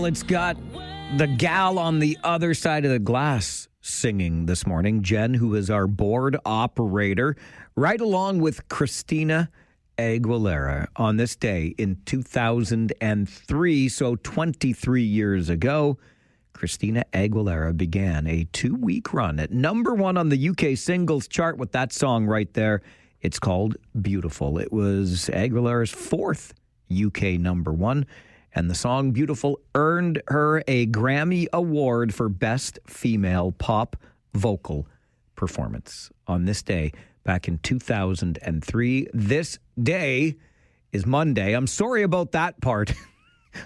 Well, it's got the gal on the other side of the glass singing this morning, Jen, who is our board operator, right along with Christina Aguilera on this day in 2003. So 23 years ago, Christina Aguilera began a 2-week run at number one on the UK singles chart with that song right there. It's called Beautiful. It was Aguilera's 4th UK number one, and the song Beautiful earned her a Grammy Award for Best Female Pop Vocal Performance on this day back in 2003. This day is Monday. I'm sorry about that part.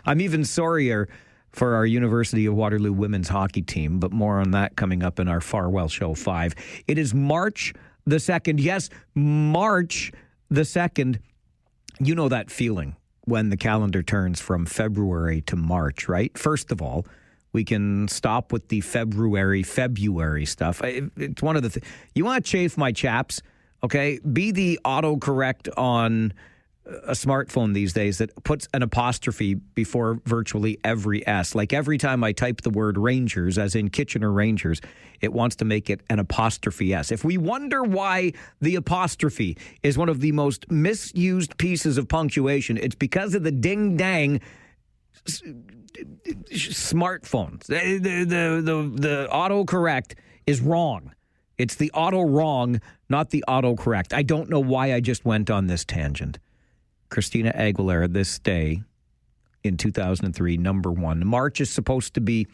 I'm even sorrier for our University of Waterloo women's hockey team, but more on that coming up in our Farwell Show 5. It is March the 2nd. Yes, March the 2nd. You know that feeling when the calendar turns from February to March, right? First of all, we can stop with the February stuff. It's one of the things. You want to chafe my chaps, okay? Be the autocorrect on a smartphone these days that puts an apostrophe before virtually every S. Like every time I type the word Rangers, as in Kitchener Rangers, it wants to make it an apostrophe S. If we wonder why the apostrophe is one of the most misused pieces of punctuation, it's because of the ding-dang smartphones. The autocorrect is wrong. It's the auto wrong, not the autocorrect. I don't know why I just went on this tangent. Christina Aguilera, this day in 2003, number one. March is supposed to be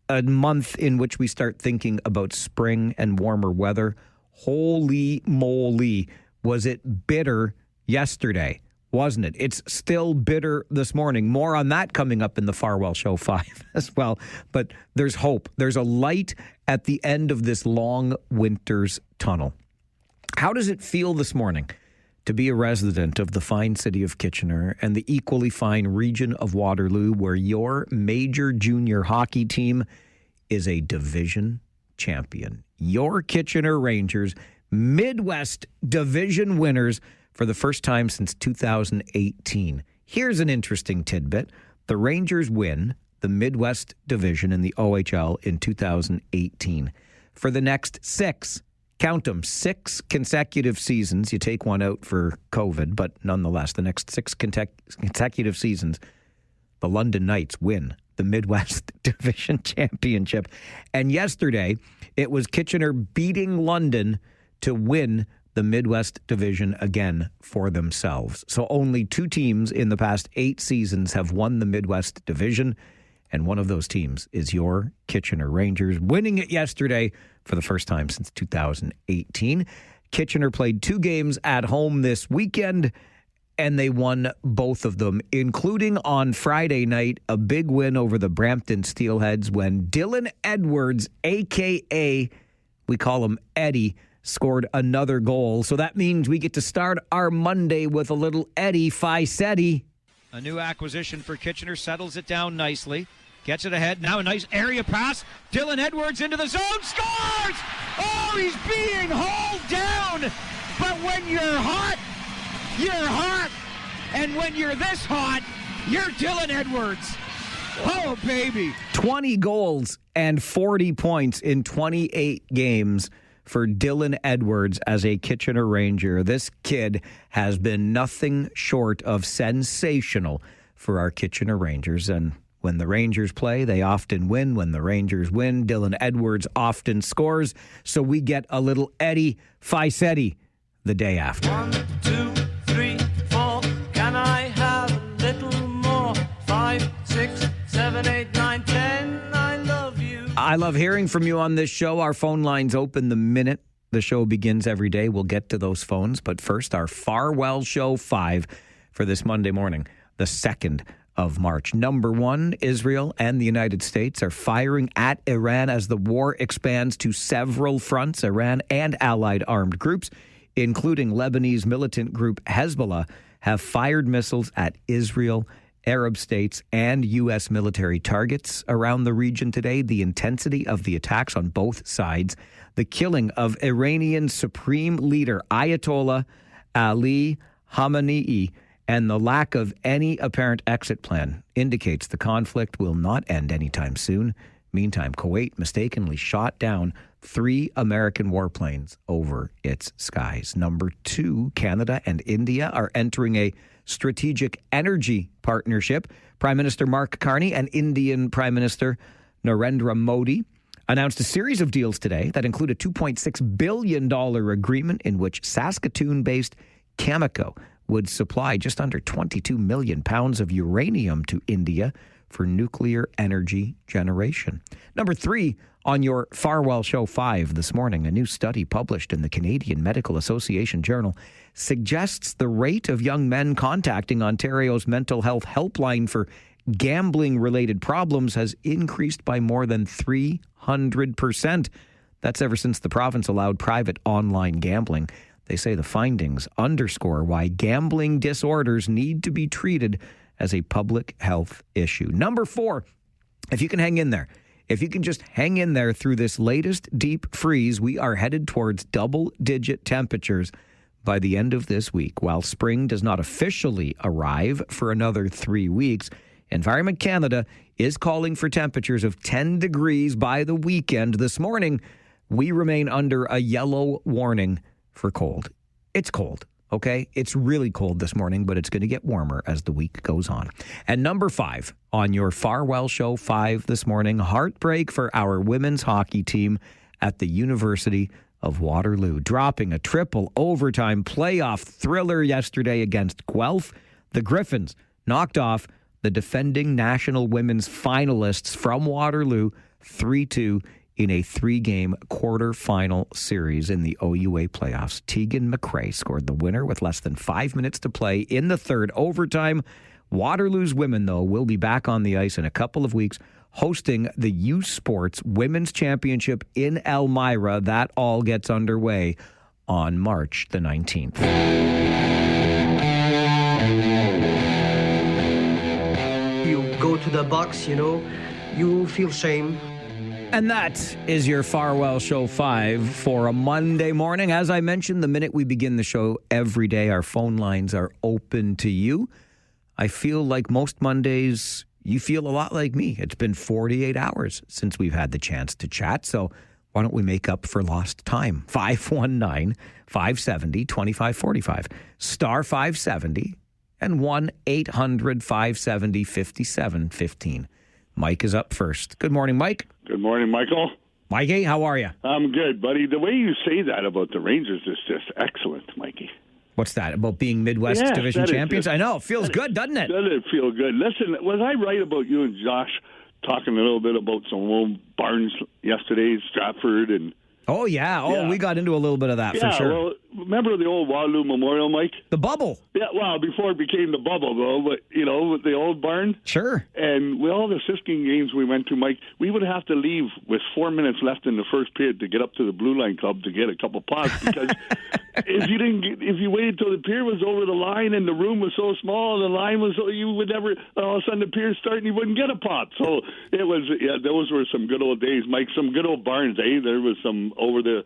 a month in which we start thinking about spring and warmer weather. Holy moly, was it bitter yesterday, wasn't it? It's still bitter this morning. More on that coming up in the Farwell Show 5 as well. But there's hope. There's a light at the end of this long winter's tunnel. How does it feel this morning to be a resident of the fine city of Kitchener and the equally fine region of Waterloo, where your major junior hockey team is a division champion? Your Kitchener Rangers, Midwest Division winners for the first time since 2018. Here's an interesting tidbit. The Rangers win the Midwest Division in the OHL in 2018. For the next 6 consecutive seasons. You take one out for COVID, but nonetheless, the next 6 consecutive seasons, the London Knights win the Midwest Division Championship. And yesterday, it was Kitchener beating London to win the Midwest Division again for themselves. So only 2 teams in the past 8 seasons have won the Midwest Division, and one of those teams is your Kitchener Rangers, winning it yesterday for the first time since 2018. Kitchener played 2 games at home this weekend, and they won both of them, including on Friday night, a big win over the Brampton Steelheads when Dylan Edwards, a.k.a., we call him Eddie, scored another goal. So that means we get to start our Monday with a little Eddie Ficetti. A new acquisition for Kitchener, settles it down nicely. Gets it ahead. Now a nice area pass. Dylan Edwards into the zone. Scores! Oh, he's being hauled down. But when you're hot, you're hot. And when you're this hot, you're Dylan Edwards. Oh, baby. 20 goals and 40 points in 28 games for Dylan Edwards as a Kitchener Ranger. This kid has been nothing short of sensational for our Kitchener Rangers. And when the Rangers play, they often win. When the Rangers win, Dylan Edwards often scores. So we get a little Eddie Ficetti the day after. 1, 2, 3, 4. Can I have a little more? 5, 6, 7, 8, 9, 10. I love you. I love hearing from you on this show. Our phone lines open the minute the show begins every day. We'll get to those phones. But first, our Farwell Show 5 for this Monday morning, the 2nd of March. Number 1, Israel and the United States are firing at Iran as the war expands to several fronts. Iran and allied armed groups, including Lebanese militant group Hezbollah, have fired missiles at Israel, Arab states, and U.S. military targets around the region today. The intensity of the attacks on both sides, the killing of Iranian Supreme Leader Ayatollah Ali Khamenei, and the lack of any apparent exit plan indicates the conflict will not end anytime soon. Meantime, Kuwait mistakenly shot down 3 American warplanes over its skies. Number 2, Canada and India are entering a strategic energy partnership. Prime Minister Mark Carney and Indian Prime Minister Narendra Modi announced a series of deals today that include a $2.6 billion agreement in which Saskatoon-based Cameco would supply just under 22 million pounds of uranium to India for nuclear energy generation. Number 3 on your Farwell Show 5 this morning, a new study published in the Canadian Medical Association Journal suggests the rate of young men contacting Ontario's mental health helpline for gambling-related problems has increased by more than 300%. That's ever since the province allowed private online gambling. They say the findings underscore why gambling disorders need to be treated as a public health issue. Number 4, if you can hang in there, if you can just hang in there through this latest deep freeze, we are headed towards double-digit temperatures by the end of this week. While spring does not officially arrive for another 3 weeks, Environment Canada is calling for temperatures of 10 degrees by the weekend. This morning, we remain under a yellow warning for cold. It's cold, okay? It's really cold this morning, but it's going to get warmer as the week goes on. And number 5 on your Farwell Show 5 this morning, heartbreak for our women's hockey team at the University of Waterloo, dropping a triple overtime playoff thriller yesterday against Guelph. The Griffins knocked off the defending national women's finalists from Waterloo 3-2 in a 3-game quarterfinal series in the OUA playoffs. Tegan McRae scored the winner with less than 5 minutes to play in the third overtime. Waterloo's women, though, will be back on the ice in a couple of weeks, hosting the U Sports Women's Championship in Elmira. That all gets underway on March the 19th. You go to the box, you feel shame. And that is your Farwell Show 5 for a Monday morning. As I mentioned, the minute we begin the show every day, our phone lines are open to you. I feel like most Mondays, you feel a lot like me. It's been 48 hours since we've had the chance to chat, so why don't we make up for lost time? 519-570-2545, star 570, and 1-800-570-5715. Mike is up first. Good morning, Mike. Good morning, Michael. Mikey, how are you? I'm good, buddy. The way you say that about the Rangers is just excellent, Mikey. What's that, about being Midwest Division champions? I know. It feels good, doesn't it? Doesn't it feel good? Listen, was I right about you and Josh talking a little bit about some old barns yesterday, Stratford and... Oh, yeah. Oh, we got into a little bit of that, for sure. Well, remember the old Waterloo Memorial, Mike? The bubble. Yeah, well, before it became the bubble, though, but, with the old barn. Sure. And with all the Siskin games we went to, Mike, we would have to leave with 4 minutes left in the first period to get up to the Blue Line Club to get a couple pots, because if you waited till the pier was over the line and the room was so small and the line was so, you would never, all of a sudden the pier started and you wouldn't get a pot. So it was, those were some good old days, Mike, some good old barns, eh? There was some over the,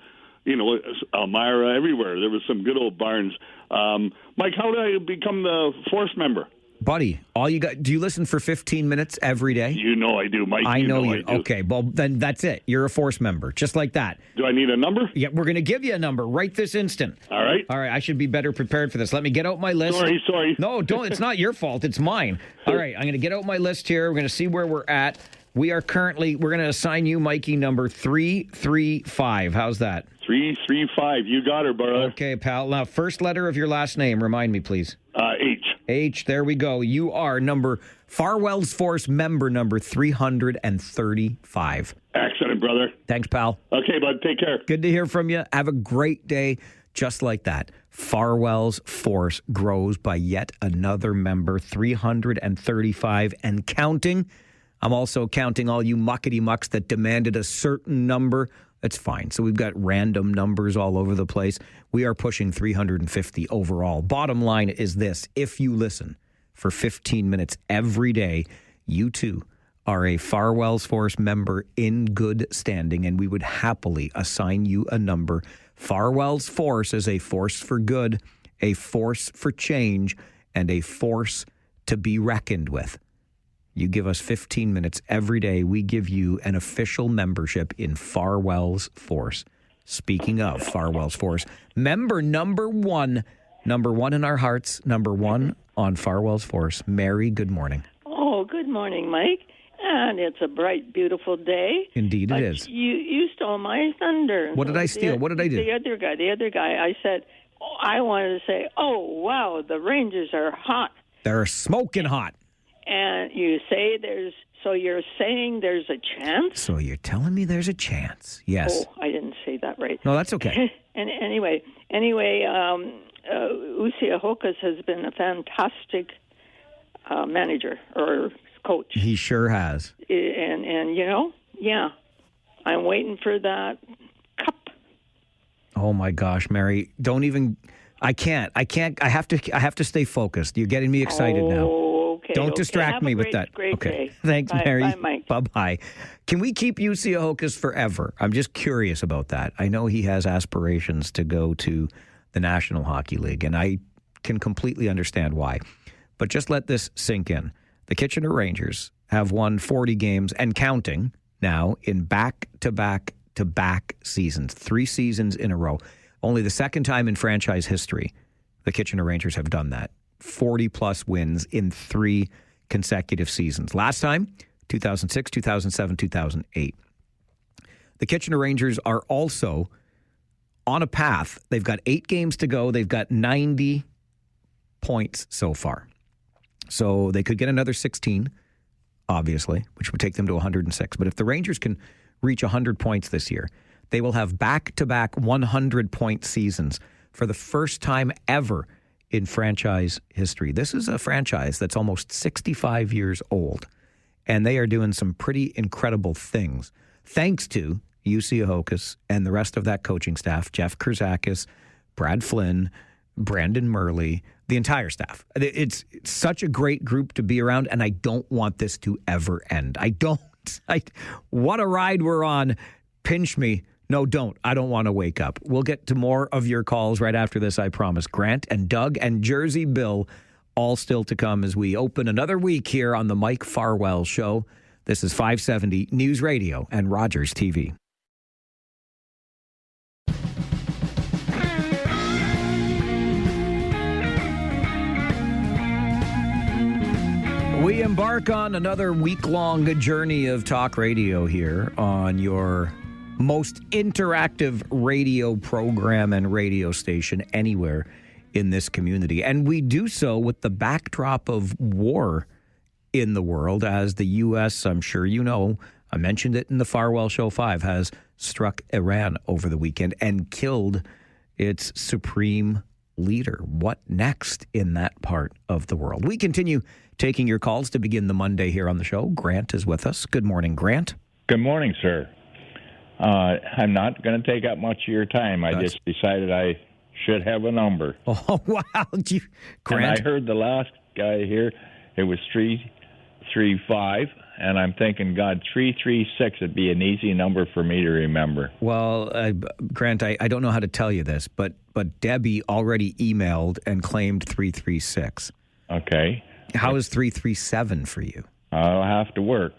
Elmira, everywhere. There was some good old barns. Mike, how did I become the Force member? Buddy, all you got, do you listen for 15 minutes every day? You know I do, Mike. I know you. I do. Okay, well, then that's it. You're a Force member, just like that. Do I need a number? Yeah, we're going to give you a number right this instant. All right. All right, I should be better prepared for this. Let me get out my list. Sorry. No, don't. It's not your fault. It's mine. All right, I'm going to get out my list here. We're going to see where we're at. We're going to assign you, Mikey, number 335. How's that? 335. You got her, brother. Okay, pal. Now, first letter of your last name. Remind me, please. H. H. There we go. You are Farwell's Force member number 335. Excellent, brother. Thanks, pal. Okay, bud. Take care. Good to hear from you. Have a great day. Just like that, Farwell's Force grows by yet another member, 335 and counting. I'm also counting all you muckety-mucks that demanded a certain number. That's fine. So we've got random numbers all over the place. We are pushing 350 overall. Bottom line is this. If you listen for 15 minutes every day, you too are a Farwell's Force member in good standing, and we would happily assign you a number. Farwell's Force is a force for good, a force for change, and a force to be reckoned with. You give us 15 minutes every day. We give you an official membership in Farwell's Force. Speaking of Farwell's Force, member number one in our hearts, number one on Farwell's Force. Mary, good morning. Oh, good morning, Mike. And it's a bright, beautiful day. Indeed it is. You stole my thunder. What did I steal? What did I do? The other guy. I said, I wanted to say, oh, wow, the Rangers are hot. They're smoking hot. And you say you're saying there's a chance? So you're telling me there's a chance? Yes. Oh, I didn't say that right. No, that's okay. And anyway, Usia Hokas has been a fantastic manager or coach. He sure has. And yeah, I'm waiting for that cup. Oh my gosh, Mary, don't even. I can't. I have to stay focused. You're getting me excited now. Okay. Don't distract me with that. Great okay. day. Thanks, Bye, Mary. Bye, Mike. Bye-bye. Can we keep UC Ahokas forever? I'm just curious about that. I know he has aspirations to go to the National Hockey League, and I can completely understand why. But just let this sink in. The Kitchener Rangers have won 40 games and counting now in back-to-back seasons, 3 seasons in a row. Only the second time in franchise history the Kitchener Rangers have done that. 40-plus wins in 3 consecutive seasons. Last time, 2006, 2007, 2008. The Kitchener Rangers are also on a path. They've got 8 games to go. They've got 90 points so far. So they could get another 16, obviously, which would take them to 106. But if the Rangers can reach 100 points this year, they will have back-to-back 100-point seasons for the first time ever in franchise history. This is a franchise that's almost 65 years old, and they are doing some pretty incredible things thanks to UC Ahokas and the rest of that coaching staff, Jeff Kurzakis, Brad Flynn, Brandon Murley, the entire staff. It's such a great group to be around, and I don't want this to ever end. What a ride we're on. Pinch me. No, don't. I don't want to wake up. We'll get to more of your calls right after this, I promise. Grant and Doug and Jersey Bill, all still to come as we open another week here on the Mike Farwell Show. This is 570 News Radio and Rogers TV. We embark on another week-long journey of talk radio here on your most interactive radio program and radio station anywhere in this community. And we do so with the backdrop of war in the world as the U.S., I'm sure you know, I mentioned it in the Farwell Show 5, has struck Iran over the weekend and killed its supreme leader. What next in that part of the world? We continue taking your calls to begin the Monday here on the show. Grant is with us. Good morning, Grant. Good morning, sir. I'm not going to take up much of your time. I just decided I should have a number. Oh, wow. And I heard the last guy here, it was 335, and I'm thinking, God, 336 would be an easy number for me to remember. Well, Grant, I don't know how to tell you this, but Debbie already emailed and claimed 336. Okay. How is 337 for you? I'll have to work.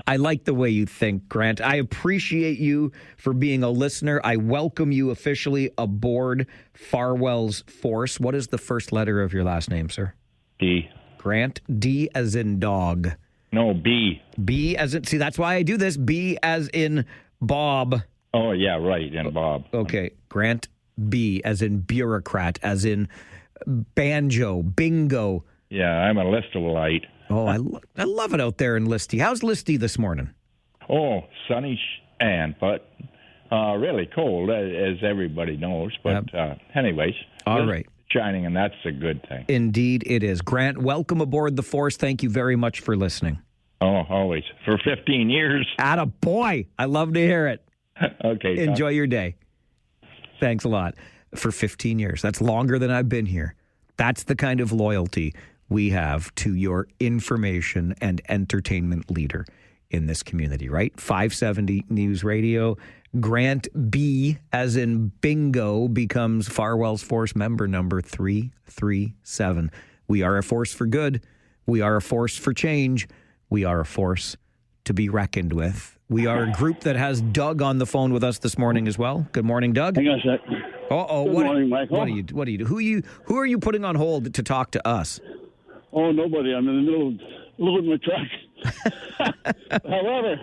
I like the way you think, Grant. I appreciate you for being a listener. I welcome you officially aboard Farwell's Force. What is the first letter of your last name, sir? D. Grant, D as in dog. No, B. B as in, see, that's why I do this. B as in Bob. Oh, yeah, right, and Bob. Okay, Grant, B as in bureaucrat, as in banjo, bingo. Yeah, I'm a Listowite. Oh, I love it out there in Listy. How's Listy this morning? Oh, sunny but really cold, as everybody knows. But anyways, all right. Shining, and that's a good thing. Indeed it is. Grant, welcome aboard the Force. Thank you very much for listening. Oh, always. For 15 years. Attaboy. I love to hear it. Okay. Enjoy your day. Thanks a lot. For 15 years. That's longer than I've been here. That's the kind of loyalty we have to your information and entertainment leader. in this community, right? 570 News Radio. Grant B, as in bingo, becomes Farwell's force member number 337. We are a force for good. We are a force for change. We are a force to be reckoned with. We are a group that has Doug on the phone with us this morning as well. Good morning, Doug. Hang on a sec. Good morning, Michael. What do you do? Who are you putting on hold to talk to us? Oh, nobody. I'm in the middle of my truck. However,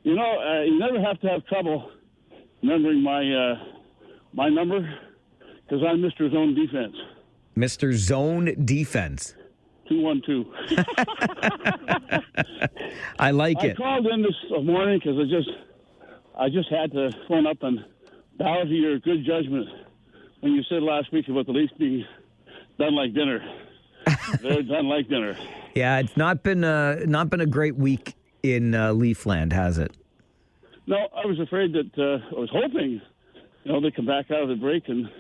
you never have to have trouble remembering my number because I'm Mr. Zone Defense. Mr. Zone Defense. 212. I like it. I called in this morning because I just had to phone up and bow to your good judgment when you said last week about the Leafs being done like dinner. They're done like dinner. Yeah, it's not been a great week in Leafland, has it? No, I was afraid that I was hoping, they come back out of the break and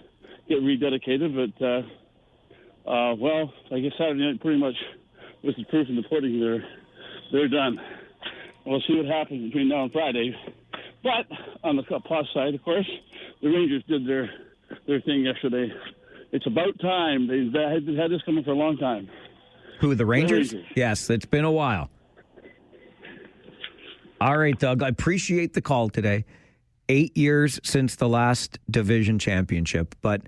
get rededicated. But well, I guess Saturday night pretty much was the proof in the pudding. They're done. We'll see what happens between now and Friday. But on the plus side, of course, the Rangers did their thing yesterday. It's about time. They've had this coming for a long time. Who, the Rangers? Yes, it's been a while. All right, Doug, I appreciate the call today. 8 years since the last division championship, but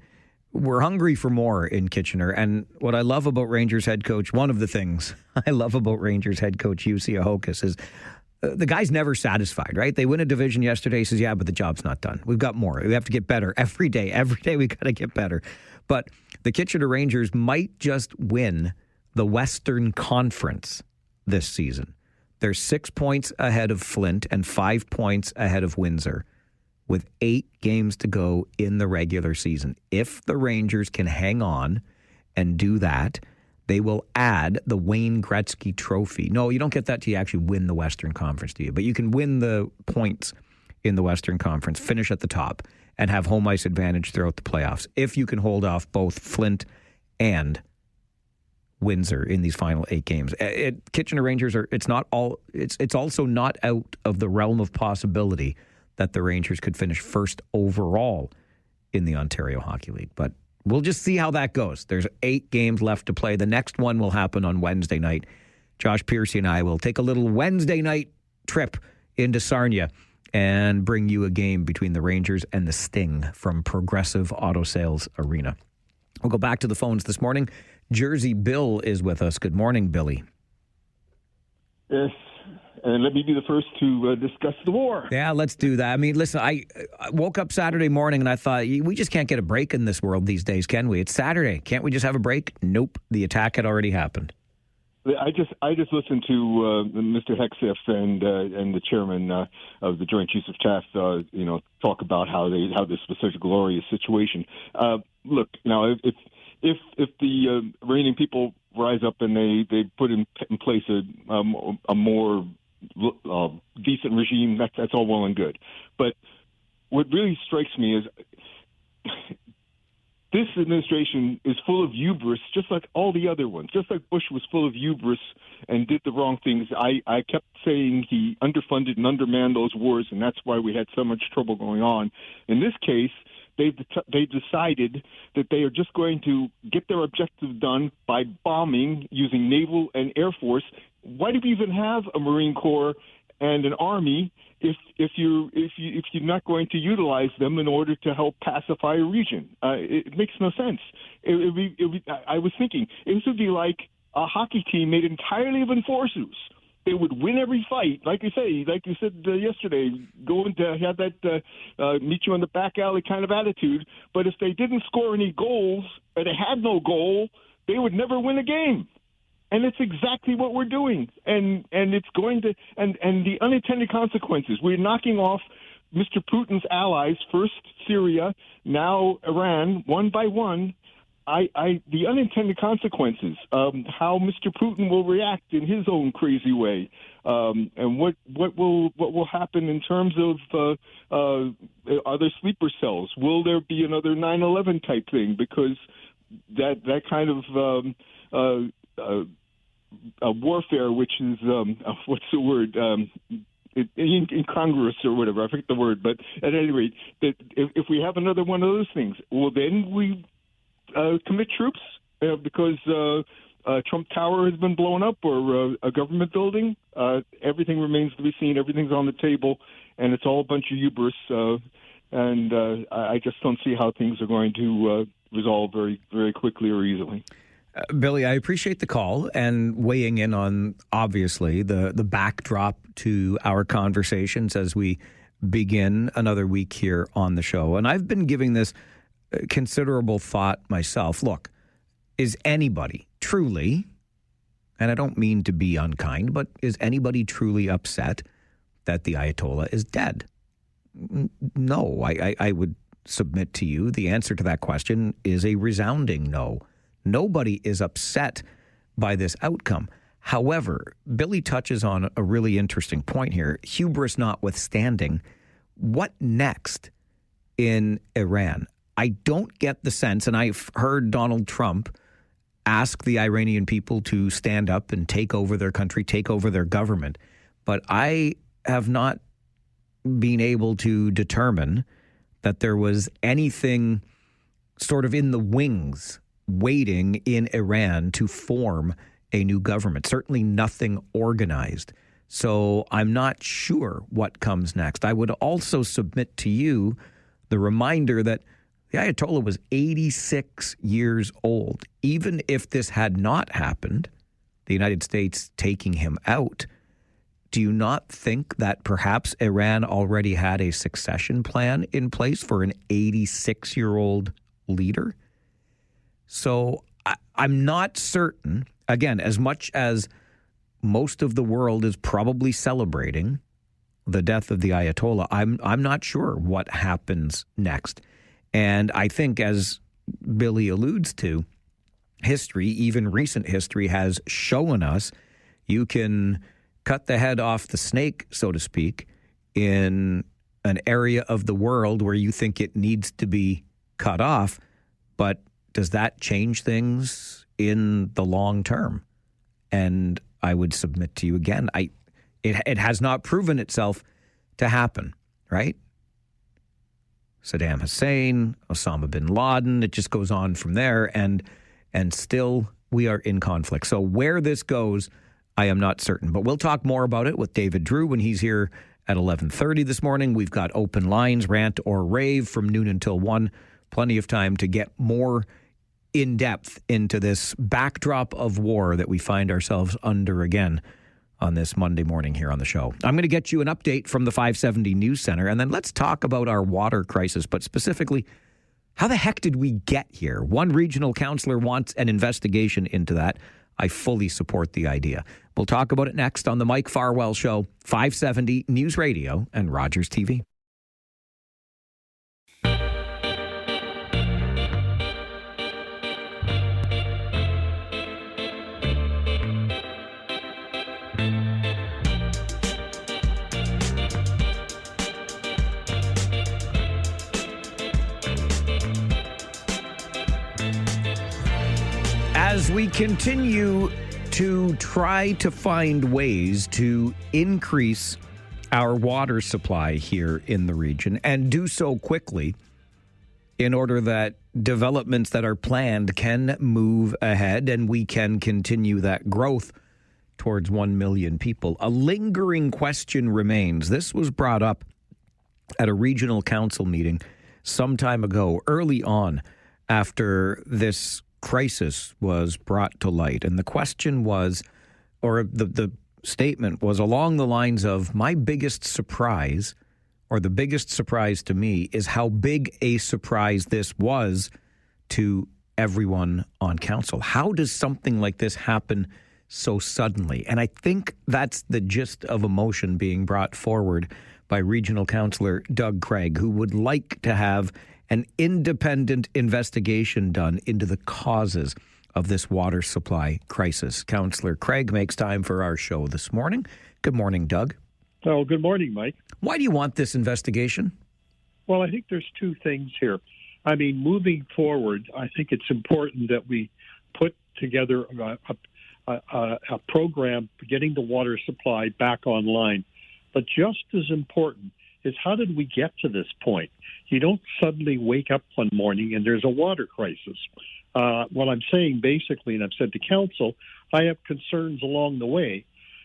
we're hungry for more in Kitchener. And what I love about Rangers head coach, one of the things I love about Rangers head coach Jussi Ahokas is the guy's never satisfied, right? They win a division yesterday. He says, yeah, but the job's not done. We've got more. We have to get better every day. Every day we got to get better. But the Kitchener Rangers might just win the Western Conference this season. They're 6 points ahead of Flint and 5 points ahead of Windsor with 8 games to go in the regular season. If the Rangers can hang on and do that, they will add the Wayne Gretzky Trophy. No, you don't get that till you actually win the Western Conference, do you? But you can win the points in the Western Conference, finish at the top, and have home ice advantage throughout the playoffs if you can hold off both Flint and Windsor in these final 8 games. Kitchener Rangers it's also not out of the realm of possibility that the Rangers could finish first overall in the Ontario Hockey League. But we'll just see how that goes. There's 8 games left to play. The next one will happen on Wednesday night. Josh Piercy and I will take a little Wednesday night trip into Sarnia and bring you a game between the Rangers and the Sting from Progressive Auto Sales Arena. We'll go back to the phones this morning. Jersey Bill is with us. Good morning, Billy. Yes, and let me be the first to discuss the war. Yeah, let's do that. I mean, listen, I woke up Saturday morning and I thought, we just can't get a break in this world these days, can we? It's Saturday. Can't we just have a break? Nope. The attack had already happened. I just listened to Mr. Hexiff and the chairman of the Joint Chiefs of Staff, talk about how this was such a glorious situation. Look, now if the Iranian people rise up and they put in place a more decent regime, that's all well and good. But what really strikes me is this administration is full of hubris, just like all the other ones. Just like Bush was full of hubris and did the wrong things. I kept saying he underfunded and undermanned those wars, and that's why we had so much trouble going on. In this case, they've decided that they are just going to get their objective done by bombing using naval and air force. Why do we even have a Marine Corps and an Army if you're not going to utilize them in order to help pacify a region? It makes no sense. I was thinking it would be like a hockey team made entirely of enforcers. They would win every fight, like you said yesterday, going to have that meet you in the back alley kind of attitude. But if they didn't score any goals, or they had no goal, they would never win a game. And it's exactly what we're doing. And it's going to and the unintended consequences. We're knocking off Mr. Putin's allies, first Syria, now Iran, one by one. The unintended consequences, how Mr. Putin will react in his own crazy way, and what will happen in terms of other sleeper cells. Will there be another 9/11 type thing? Because that kind of warfare, which is what's the word? Incongruous or whatever. I forget the word, but at any rate, that if we have another one of those things, well, then we commit troops because Trump Tower has been blown up or a government building. Everything remains to be seen. Everything's on the table, and it's all a bunch of hubris. And I just don't see how things are going to resolve very, very quickly or easily. Billy, I appreciate the call and weighing in on, obviously, the backdrop to our conversations as we begin another week here on the show. And I've been giving this considerable thought myself. Look, is anybody truly, and I don't mean to be unkind, but is anybody truly upset that the Ayatollah is dead? No, I would submit to you the answer to that question is a resounding no. Nobody is upset by this outcome. However, Billy touches on a really interesting point here. Hubris notwithstanding, what next in Iran? I don't get the sense, and I've heard Donald Trump ask the Iranian people to stand up and take over their country, take over their government, but I have not been able to determine that there was anything sort of in the wings waiting in Iran to form a new government. Certainly nothing organized. So I'm not sure what comes next. I would also submit to you the reminder that the Ayatollah was 86 years old. Even if this had not happened, the United States taking him out, do you not think that perhaps Iran already had a succession plan in place for an 86-year-old leader? So I'm not certain, again, as much as most of the world is probably celebrating the death of the Ayatollah, I'm not sure what happens next. And I think, as Billy alludes to, history, even recent history, has shown us you can cut the head off the snake, so to speak, in an area of the world where you think it needs to be cut off, but does that change things in the long term? And I would submit to you again, it has not proven itself to happen, right? Saddam Hussein, Osama bin Laden, it just goes on from there, and still we are in conflict. So where this goes, I am not certain. But we'll talk more about it with David Drewe when he's here at 11:30 this morning. We've got open lines, rant or rave from noon until 1. Plenty of time to get more in depth into this backdrop of war that we find ourselves under again on this Monday morning here on the show. I'm going to get you an update from the 570 News Center, and then let's talk about our water crisis, but specifically, how the heck did we get here? One regional councillor wants an investigation into that. I fully support the idea. We'll talk about it next on the Mike Farwell Show, 570 News Radio and Rogers TV. As we continue to try to find ways to increase our water supply here in the region and do so quickly in order that developments that are planned can move ahead and we can continue that growth towards 1 million people, a lingering question remains. This was brought up at a regional council meeting some time ago, early on after this crisis was brought to light. And the question was, or the statement was along the lines of, my biggest surprise, or the biggest surprise to me, is how big a surprise this was to everyone on council. How does something like this happen so suddenly? And I think that's the gist of a motion being brought forward by Regional Councillor Doug Craig, who would like to have an independent investigation done into the causes of this water supply crisis. Councillor Craig makes time for our show this morning. Good morning, Doug. Oh, good morning, Mike. Why do you want this investigation? Well, I think there's two things here. I mean, moving forward, I think it's important that we put together a program for getting the water supply back online. But just as important is how did we get to this point? You don't suddenly wake up one morning and there's a water crisis. What I'm saying basically, and I've said to council, I have concerns along the way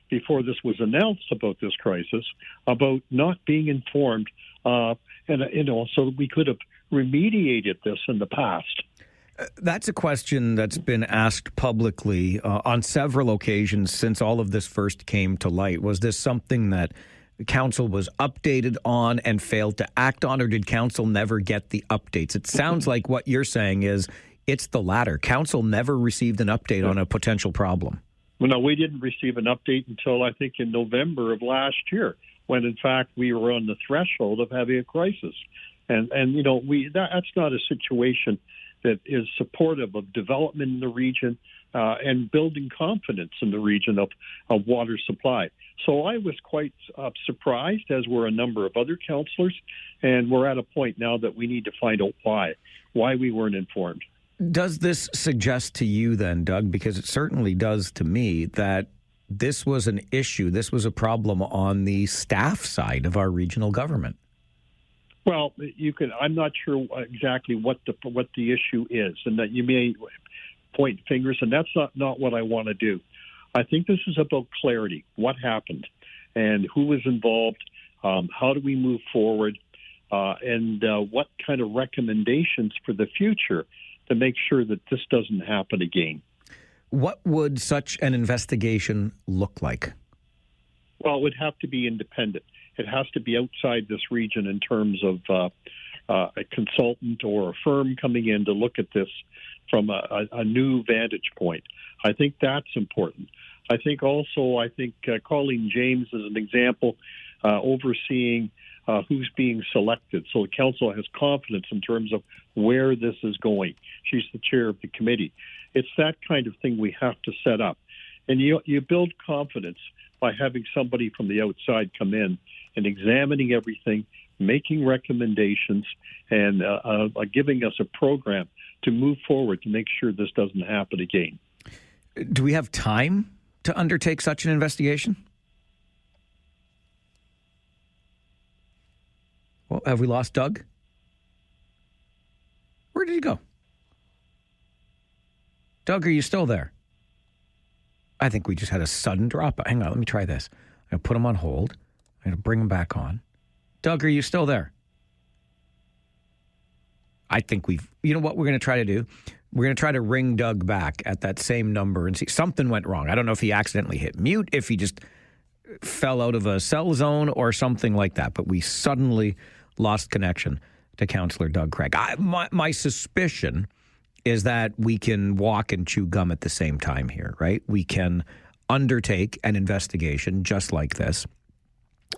before this was announced about this crisis, about not being informed, so that we could have remediated this in the past. That's a question that's been asked publicly on several occasions since all of this first came to light. Was this something that council was updated on and failed to act on, or did council never get the updates? It sounds like what you're saying is it's the latter. Council never received an update on a potential problem. Well, no, we didn't receive an update until I think in November of last year, when in fact we were on the threshold of having a crisis. And that's not a situation that is supportive of development in the region and building confidence in the region of water supply. So I was quite surprised, as were a number of other councillors, and we're at a point now that we need to find out why we weren't informed. Does this suggest to you then, Doug, because it certainly does to me, that this was an issue, this was a problem on the staff side of our regional government? Well, I'm not sure exactly what the issue is, and that you may point fingers, and that's not what I want to do. I think this is about clarity. What happened, and who was involved? How do we move forward, and what kind of recommendations for the future to make sure that this doesn't happen again? What would such an investigation look like? Well, it would have to be independent. It has to be outside this region in terms of a consultant or a firm coming in to look at this from a new vantage point. I think that's important. I think Colleen James is an example, overseeing who's being selected. So the council has confidence in terms of where this is going. She's the chair of the committee. It's that kind of thing we have to set up. And you build confidence by having somebody from the outside come in and examining everything, making recommendations, and giving us a program to move forward to make sure this doesn't happen again. Do we have time to undertake such an investigation? Well, have we lost Doug? Where did he go? Doug, are you still there? I think we just had a sudden drop. Hang on, let me try this. I'm going to put him on hold. I'm going to bring him back on. Doug, are you still there? I think you know what we're going to try to do? We're going to try to ring Doug back at that same number and see. Something went wrong. I don't know if he accidentally hit mute, if he just fell out of a cell zone or something like that. But we suddenly lost connection to Councillor Doug Craig. My suspicion is that we can walk and chew gum at the same time here, right? We can undertake an investigation just like this,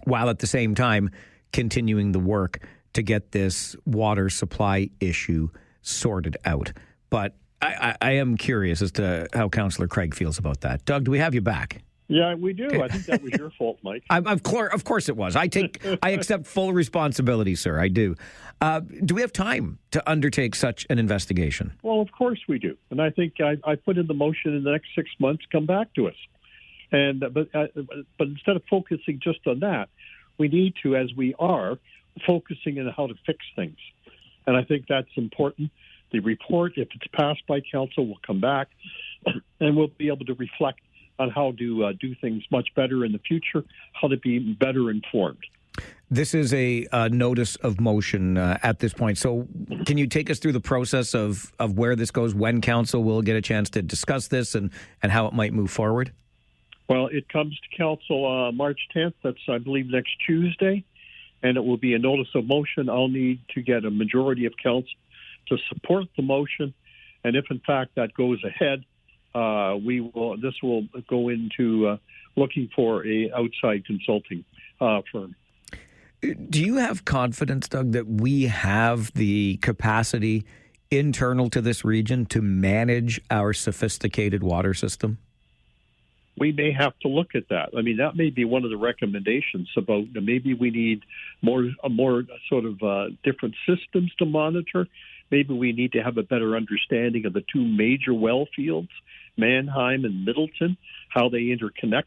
while at the same time continuing the work to get this water supply issue sorted out. But I am curious as to how Councillor Craig feels about that. Doug, do we have you back? Yeah, we do. I think that was your fault, Mike. Of course it was. I accept full responsibility, sir. I do. Do we have time to undertake such an investigation? Well, of course we do. And I think I put in the motion in the next 6 months, come back to us. And but instead of focusing just on that, we need to, as we are, focusing on how to fix things. And I think that's important. The report, if it's passed by council, will come back and we'll be able to reflect on how to do things much better in the future, how to be better informed. This is a notice of motion at this point. So can you take us through the process of where this goes, when council will get a chance to discuss this and how it might move forward? Well, it comes to council March 10th. That's, I believe, next Tuesday. And it will be a notice of motion. I'll need to get a majority of council to support the motion. And if, in fact, that goes ahead, this will go into looking for a outside consulting firm. Do you have confidence, Doug, that we have the capacity internal to this region to manage our sophisticated water system? We may have to look at that. I mean, that may be one of the recommendations about maybe we need more sort of different systems to monitor. Maybe we need to have a better understanding of the two major well fields, Mannheim and Middleton, how they interconnect.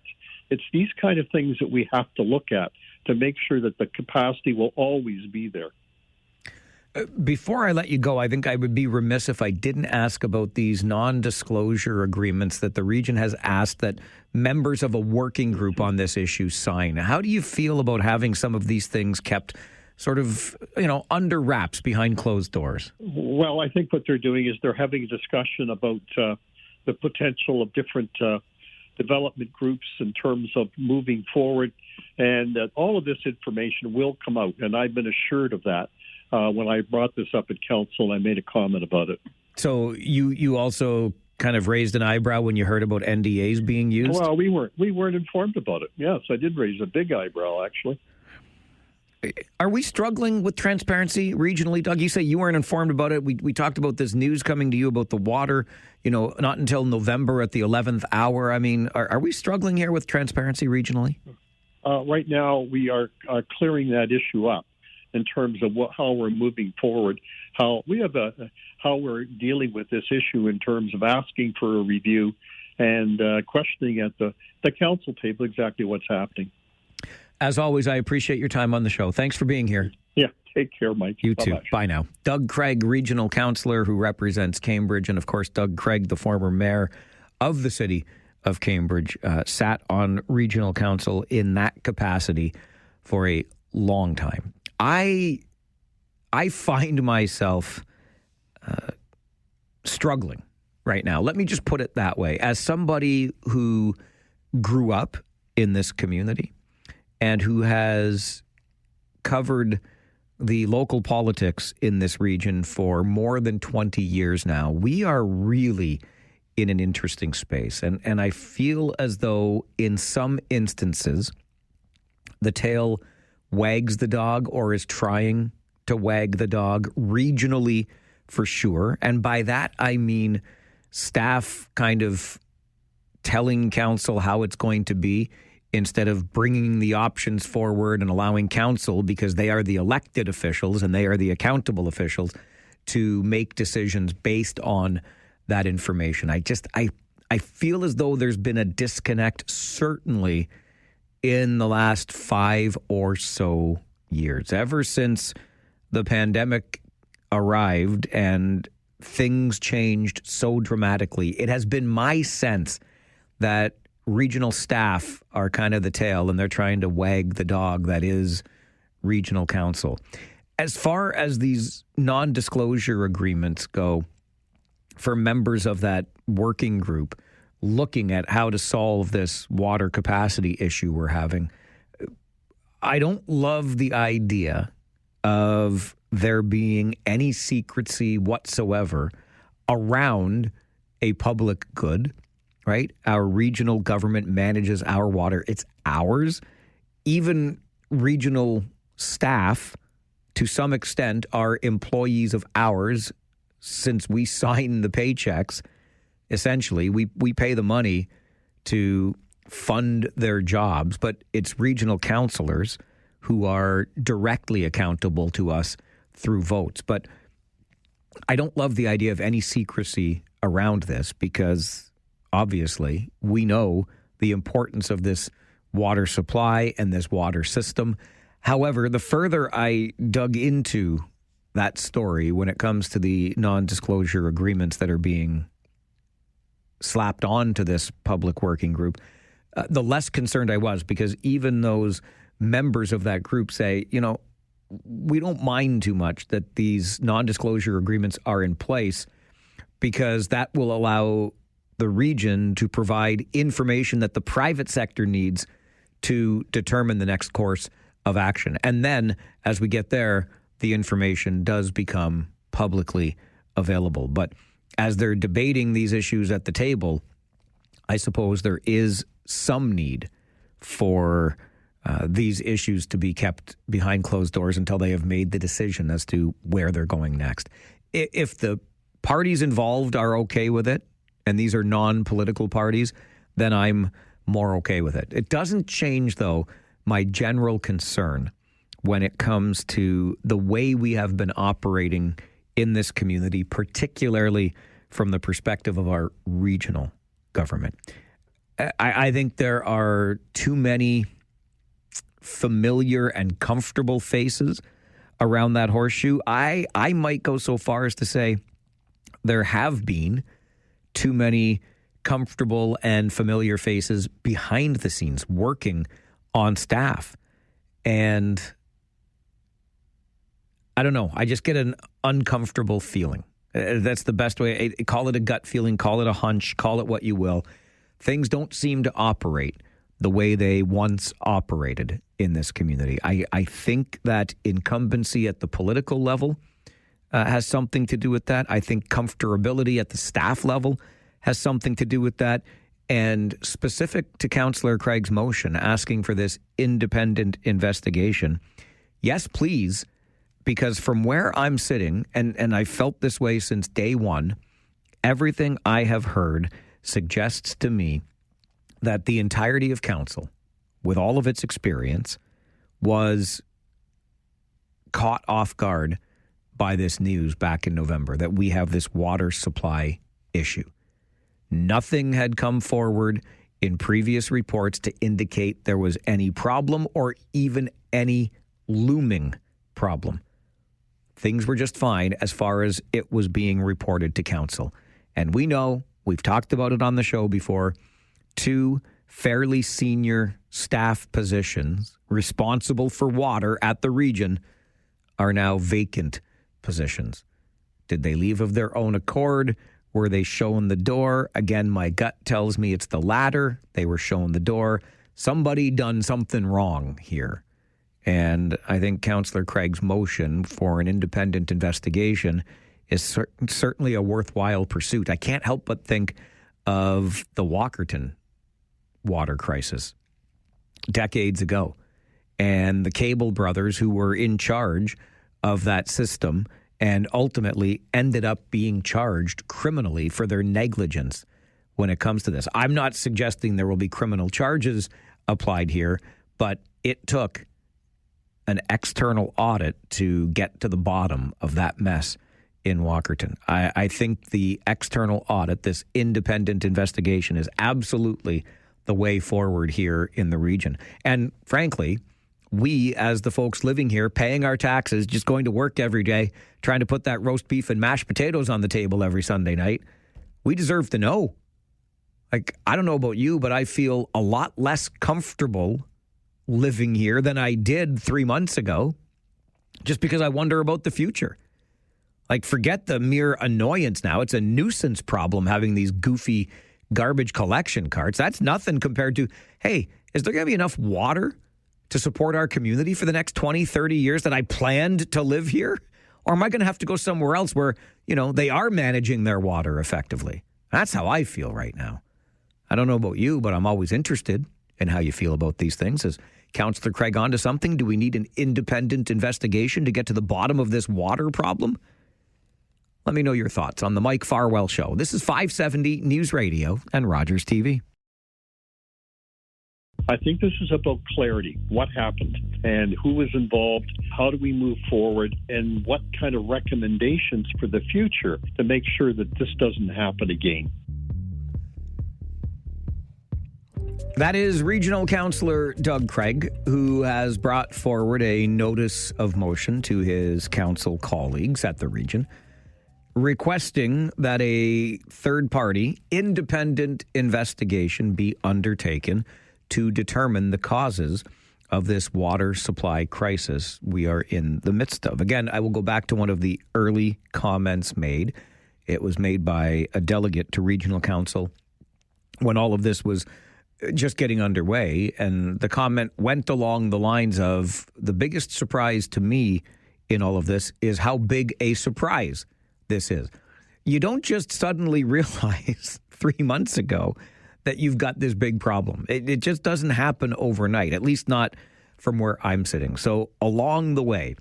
It's these kind of things that we have to look at to make sure that the capacity will always be there. Before I let you go, I think I would be remiss if I didn't ask about these non-disclosure agreements that the region has asked that members of a working group on this issue sign. How do you feel about having some of these things kept sort of, under wraps behind closed doors? Well, I think what they're doing is they're having a discussion about the potential of different development groups in terms of moving forward, and all of this information will come out, and I've been assured of that. When I brought this up at council, I made a comment about it. So you also kind of raised an eyebrow when you heard about NDAs being used? Well, we weren't informed about it. Yes, I did raise a big eyebrow, actually. Are we struggling with transparency regionally, Doug? You say you weren't informed about it. We talked about this news coming to you about the water, not until November at the 11th hour. I mean, are we struggling here with transparency regionally? Right now, we are clearing that issue up in terms of how we're moving forward, how we're dealing with this issue in terms of asking for a review and questioning at the council table exactly what's happening. As always, I appreciate your time on the show. Thanks for being here. Yeah, take care, Mike. You Bye-bye. too. Bye now. Doug Craig, regional councillor who represents Cambridge, and of course, Doug Craig, the former mayor of the city of Cambridge, sat on regional council in that capacity for a long time. I find myself struggling right now. Let me just put it that way. As somebody who grew up in this community and who has covered the local politics in this region for more than 20 years now, we are really in an interesting space. And I feel as though in some instances, the tail wags the dog or is trying to wag the dog regionally for sure. And by that, I mean staff kind of telling council how it's going to be instead of bringing the options forward and allowing council, because they are the elected officials and they are the accountable officials, to make decisions based on that information. I feel as though there's been a disconnect, certainly in the last 5 or so years, ever since the pandemic arrived and things changed so dramatically. It has been my sense that regional staff are kind of the tail and they're trying to wag the dog that is regional council. As far as these non-disclosure agreements go, for members of that working group looking at how to solve this water capacity issue we're having, I don't love the idea of there being any secrecy whatsoever around a public good, right? Our regional government manages our water. It's ours. Even regional staff, to some extent, are employees of ours since we sign the paychecks. Essentially, we pay the money to fund their jobs, but it's regional councillors who are directly accountable to us through votes. But I don't love the idea of any secrecy around this because obviously we know the importance of this water supply and this water system. However, the further I dug into that story when it comes to the non-disclosure agreements that are being slapped on to this public working group, the less concerned I was, because even those members of that group say, we don't mind too much that these non-disclosure agreements are in place because that will allow the region to provide information that the private sector needs to determine the next course of action. And then as we get there, the information does become publicly available. But as they're debating these issues at the table, I suppose there is some need for these issues to be kept behind closed doors until they have made the decision as to where they're going next. If the parties involved are okay with it, and these are non-political parties, then I'm more okay with it. It doesn't change, though, my general concern when it comes to the way we have been operating in this community, particularly from the perspective of our regional government. I think there are too many familiar and comfortable faces around that horseshoe. I might go so far as to say there have been too many comfortable and familiar faces behind the scenes working on staff. And I don't know, I just get an uncomfortable feeling. That's the best way. Call it a gut feeling, call it a hunch, call it what you will. Things don't seem to operate the way they once operated in this community. I think that incumbency at the political level has something to do with that. I think comfortability at the staff level has something to do with that. And specific to Councillor Craig's motion asking for this independent investigation, yes, please, because from where I'm sitting, and I felt this way since day one, everything I have heard suggests to me that the entirety of council, with all of its experience, was caught off guard by this news back in November that we have this water supply issue. Nothing had come forward in previous reports to indicate there was any problem or even any looming problem. Things were just fine as far as it was being reported to council. And we know, we've talked about it on the show before, 2 fairly senior staff positions responsible for water at the region are now vacant positions. Did they leave of their own accord? Were they shown the door? Again, my gut tells me it's the latter. They were shown the door. Somebody done something wrong here. And I think Councillor Craig's motion for an independent investigation is certainly a worthwhile pursuit. I can't help but think of the Walkerton water crisis decades ago and the Cable brothers who were in charge of that system and ultimately ended up being charged criminally for their negligence when it comes to this. I'm not suggesting there will be criminal charges applied here, but it took an external audit to get to the bottom of that mess in Walkerton. I think the external audit, this independent investigation, is absolutely the way forward here in the region. And frankly, we, as the folks living here, paying our taxes, just going to work every day, trying to put that roast beef and mashed potatoes on the table every Sunday night, we deserve to know. Like, I don't know about you, but I feel a lot less comfortable living here than I did 3 months ago, just because I wonder about the future. Like, forget the mere annoyance now. It's a nuisance problem having these goofy garbage collection carts. That's nothing compared to, hey, is there going to be enough water to support our community for the next 20, 30 years that I planned to live here? Or am I going to have to go somewhere else where, you know, they are managing their water effectively? That's how I feel right now. I don't know about you, but I'm always interested in how you feel about these things. Is Councillor Craig onto something? Do we need an independent investigation to get to the bottom of this water problem? Let me know your thoughts on the Mike Farwell Show. This is 570 News Radio and Rogers TV. I think this is about clarity. What happened and who was involved? How do we move forward? And what kind of recommendations for the future to make sure that this doesn't happen again? That is Regional Councillor Doug Craig, who has brought forward a notice of motion to his council colleagues at the region, requesting that a third-party independent investigation be undertaken to determine the causes of this water supply crisis we are in the midst of. Again, I will go back to one of the early comments made. It was made by a delegate to Regional Council when all of this was just getting underway, and the comment went along the lines of, the biggest surprise to me in all of this is how big a surprise this is. You don't just suddenly realize 3 months ago that you've got this big problem. It just doesn't happen overnight, at least not from where I'm sitting. So along the way,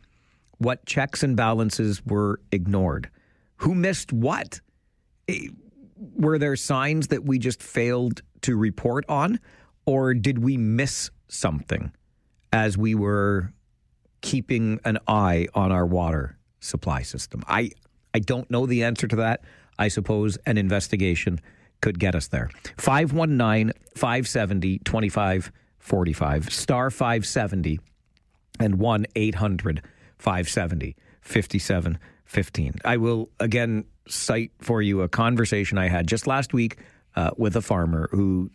what checks and balances were ignored? Who missed what? Were there signs that we just failed to report on? Or did we miss something as we were keeping an eye on our water supply system? I don't know the answer to that. I suppose an investigation could get us there. 519-570-2545, star 570, and 1-800-570-5715. I will again cite for you a conversation I had just last week with a farmer who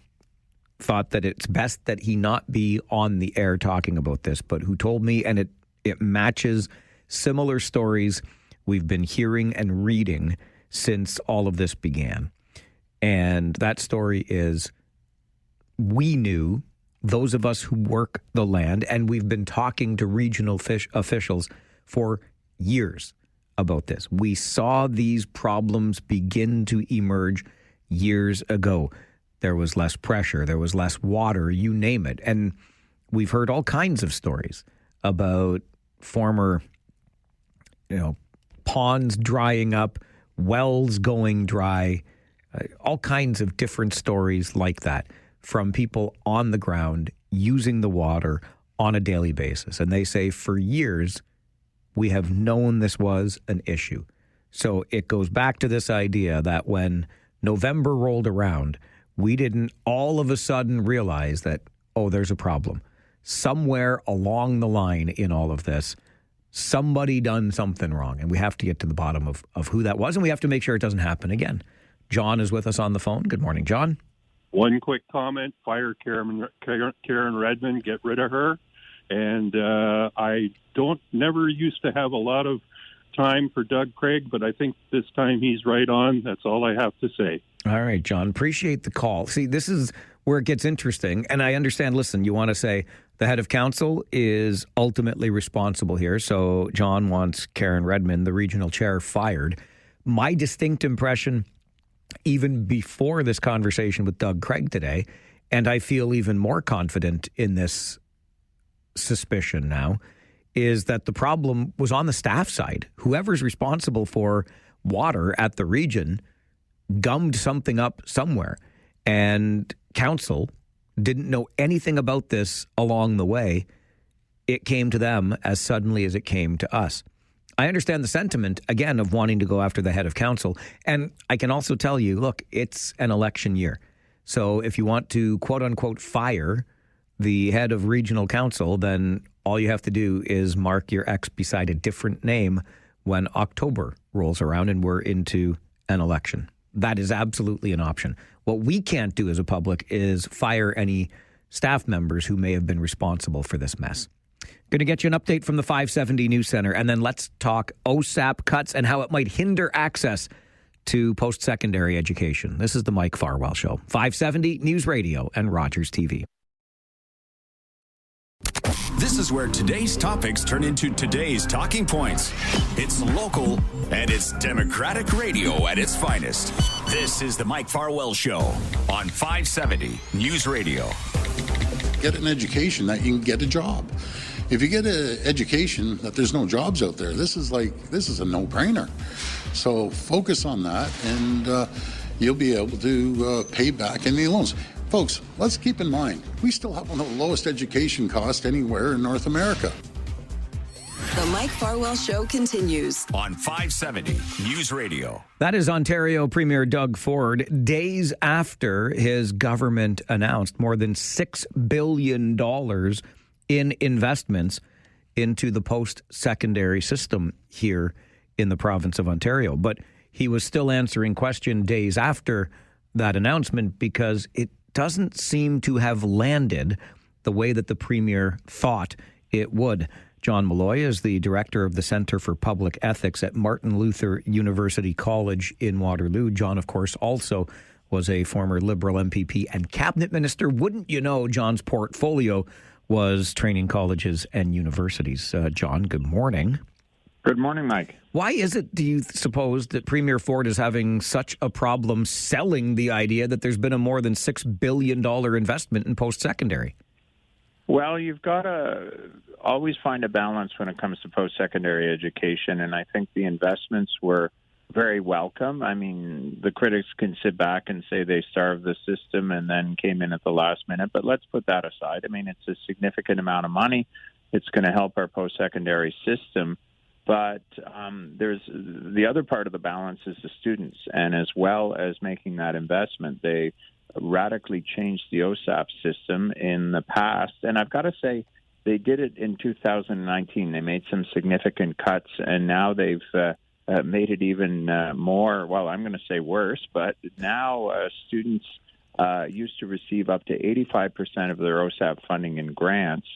thought that it's best that he not be on the air talking about this, but who told me, and it matches similar stories we've been hearing and reading since all of this began. And that story is, we knew, those of us who work the land, and we've been talking to regional officials for years about this. We saw these problems begin to emerge years ago. There was less pressure, there was less water, you name it. And we've heard all kinds of stories about former, ponds drying up, wells going dry, all kinds of different stories like that from people on the ground using the water on a daily basis. And they say for years, we have known this was an issue. So it goes back to this idea that when November rolled around, we didn't all of a sudden realize that, there's a problem. Somewhere along the line in all of this, somebody done something wrong. And we have to get to the bottom of who that was, and we have to make sure it doesn't happen again. John is with us on the phone. Good morning, John. One quick comment: fire Karen Redmond, get rid of her. And I never used to have a lot of time for Doug Craig, but I think this time he's right on. That's all I have to say. All right, John, appreciate the call. See, this is where it gets interesting. And I understand, listen, you want to say the head of council is ultimately responsible here. So John wants Karen Redmond, the regional chair, fired. My distinct impression, even before this conversation with Doug Craig today, and I feel even more confident in this suspicion now, is that the problem was on the staff side. Whoever's responsible for water at the region gummed something up somewhere, and council didn't know anything about this along the way. It came to them as suddenly as it came to us. I understand the sentiment, again, of wanting to go after the head of council. And I can also tell you, look, it's an election year. So if you want to, quote unquote, fire the head of regional council, then all you have to do is mark your X beside a different name when October rolls around and we're into an election. That is absolutely an option. What we can't do as a public is fire any staff members who may have been responsible for this mess. Going to get you an update from the 570 News Center, and then let's talk OSAP cuts and how it might hinder access to post-secondary education. This is the Mike Farwell Show. 570 News Radio and Rogers TV. This is where today's topics turn into today's talking points. It's local and it's Democratic radio at its finest. This is the Mike Farwell Show on 570 News Radio. Get an education that you can get a job. If you get an education that there's no jobs out there, this is a no-brainer. So focus on that, and you'll be able to pay back any loans. Folks, let's keep in mind, we still have one of the lowest education costs anywhere in North America. The Mike Farwell Show continues on 570 News Radio. That is Ontario Premier Doug Ford, days after his government announced more than $6 billion in investments into the post-secondary system here in the province of Ontario. But he was still answering questions days after that announcement because it doesn't seem to have landed the way that the Premier thought it would. John Malloy is the director of the Centre for Public Ethics at Martin Luther University College in Waterloo. John, of course, also was a former Liberal MPP and cabinet minister. Wouldn't you know, John's portfolio was training colleges and universities. John, good morning. Good morning, Mike. Why is it, do you suppose, that Premier Ford is having such a problem selling the idea that there's been a more than $6 billion investment in post-secondary? Well, you've got to always find a balance when it comes to post-secondary education, and I think the investments were very welcome. I mean, the critics can sit back and say they starved the system and then came in at the last minute, but let's put that aside. I mean, it's a significant amount of money. It's going to help our post-secondary system. But there's the other part of the balance is the students. And as well as making that investment, they radically changed the OSAP system in the past. And I've got to say, they did it in 2019. They made some significant cuts, and now they've made it even more, well, I'm going to say worse, but now students used to receive up to 85% of their OSAP funding in grants.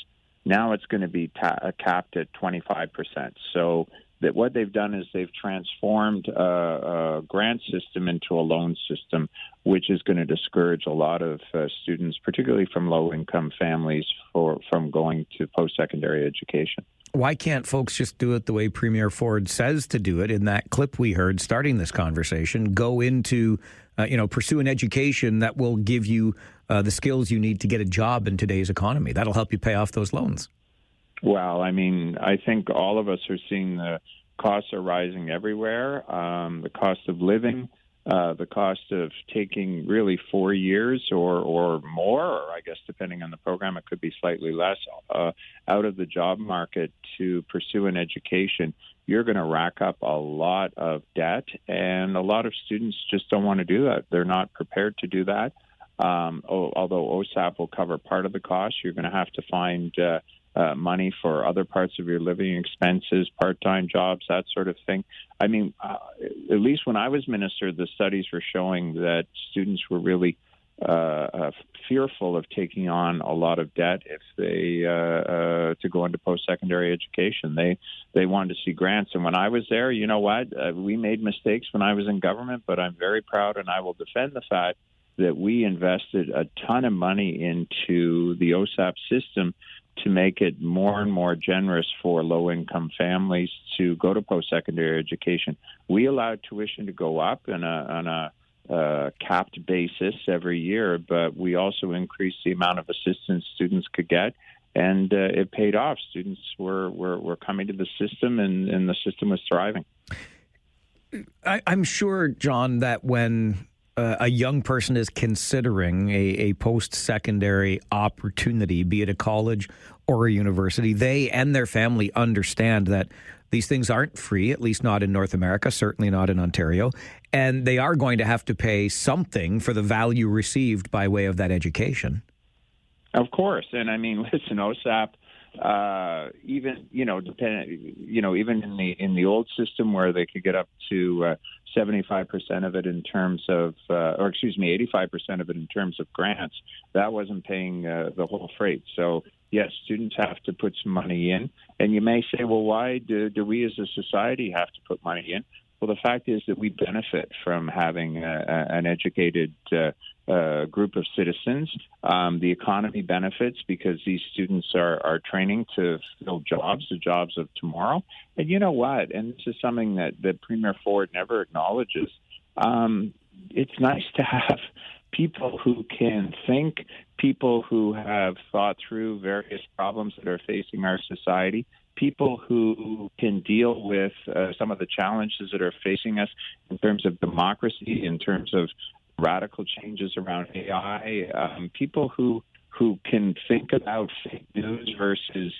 Now it's going to be capped at 25%. So that what they've done is they've transformed a grant system into a loan system, which is going to discourage a lot of students, particularly from low-income families, from going to post-secondary education. Why can't folks just do it the way Premier Ford says to do it in that clip we heard starting this conversation? Go into, pursue an education that will give you the skills you need to get a job in today's economy. That'll help you pay off those loans. Well, I mean, I think all of us are seeing the costs are rising everywhere. The cost of living, the cost of taking really 4 years or more, or I guess depending on the program, it could be slightly less, out of the job market to pursue an education. You're going to rack up a lot of debt, and a lot of students just don't want to do that. They're not prepared to do that. Although OSAP will cover part of the cost, you're going to have to find money for other parts of your living expenses, part-time jobs, that sort of thing. I mean, at least when I was minister, the studies were showing that students were really fearful of taking on a lot of debt if they to go into post-secondary education. They wanted to see grants. And when I was there, you know what? We made mistakes when I was in government, but I'm very proud, and I will defend the fact that we invested a ton of money into the OSAP system to make it more and more generous for low-income families to go to post-secondary education. We allowed tuition to go up on a capped basis every year, but we also increased the amount of assistance students could get, and it paid off. Students were coming to the system, and the system was thriving. I'm sure, John, that when a young person is considering a post-secondary opportunity, be it a college or a university, they and their family understand that these things aren't free, at least not in North America, certainly not in Ontario, and they are going to have to pay something for the value received by way of that education. Of course. And I mean, listen, OSAP, even in the old system where they could get up to 75% of it in terms of, 85% of it in terms of grants, that wasn't paying the whole freight. So yes, students have to put some money in. And you may say, well, why do we as a society have to put money in? Well, the fact is that we benefit from having an educated group of citizens. The economy benefits because these students are training to fill jobs, the jobs of tomorrow. And you know what? And this is something that Premier Ford never acknowledges. It's nice to have people who can think, people who have thought through various problems that are facing our society, people who can deal with some of the challenges that are facing us in terms of democracy, in terms of radical changes around AI, people who can think about fake news versus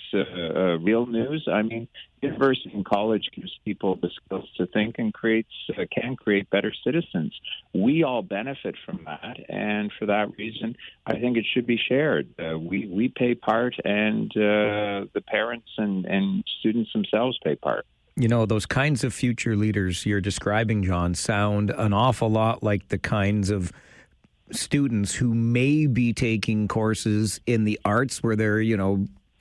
real news. I mean, university and college gives people the skills to think and can create better citizens. We all benefit from that, and for that reason, I think it should be shared. We pay part, and the parents and students themselves pay part. You know, those kinds of future leaders you're describing, John, sound an awful lot like the kinds of students who may be taking courses in the arts where they're,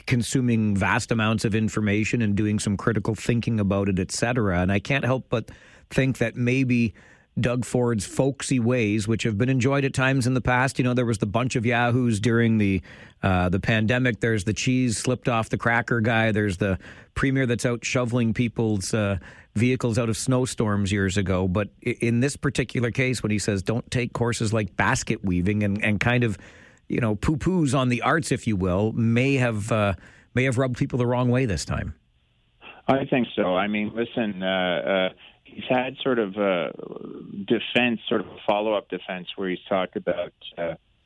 consuming vast amounts of information and doing some critical thinking about it, et cetera. And I can't help but think that maybe Doug Ford's folksy ways, which have been enjoyed at times in the past. There was the bunch of yahoos during the pandemic. There's the cheese slipped off the cracker guy. There's the premier that's out shoveling people's vehicles out of snowstorms years ago. But in this particular case, when he says don't take courses like basket weaving and kind of, poo-poos on the arts, if you will, may have rubbed people the wrong way this time. I think so. I mean, listen, he's had sort of a defense, sort of a follow-up defense where he's talked about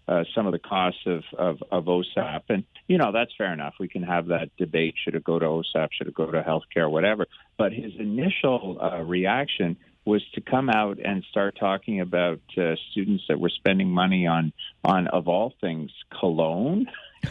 some of the costs of OSAP. And, you know, that's fair enough. We can have that debate. Should it go to OSAP? Should it go to healthcare? Whatever. But his initial reaction was to come out and start talking about students that were spending money on of all things, cologne.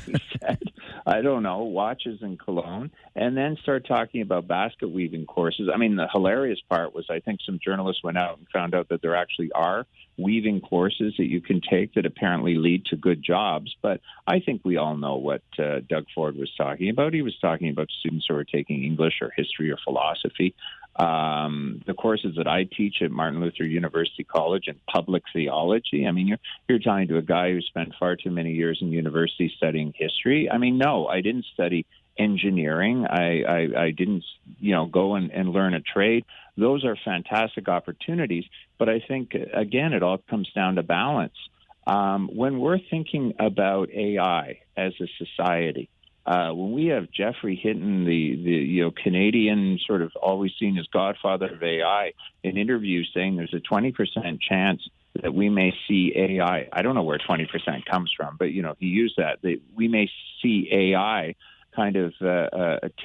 He said, I don't know, watches and cologne, and then start talking about basket weaving courses. I mean, the hilarious part was I think some journalists went out and found out that there actually are weaving courses that you can take that apparently lead to good jobs. But I think we all know what Doug Ford was talking about. He was talking about students who are taking English or history or philosophy. The courses that I teach at Martin Luther University College in public theology. I mean, you're talking to a guy who spent far too many years in university studying history. I mean, no, I didn't study engineering. I didn't, go and learn a trade. Those are fantastic opportunities. But I think, again, it all comes down to balance. When we're thinking about AI as a society, when we have Jeffrey Hinton, the Canadian sort of always seen as godfather of AI, in interviews saying there's a 20% chance that we may see AI. I don't know where 20% comes from, but, he used that we may see AI kind of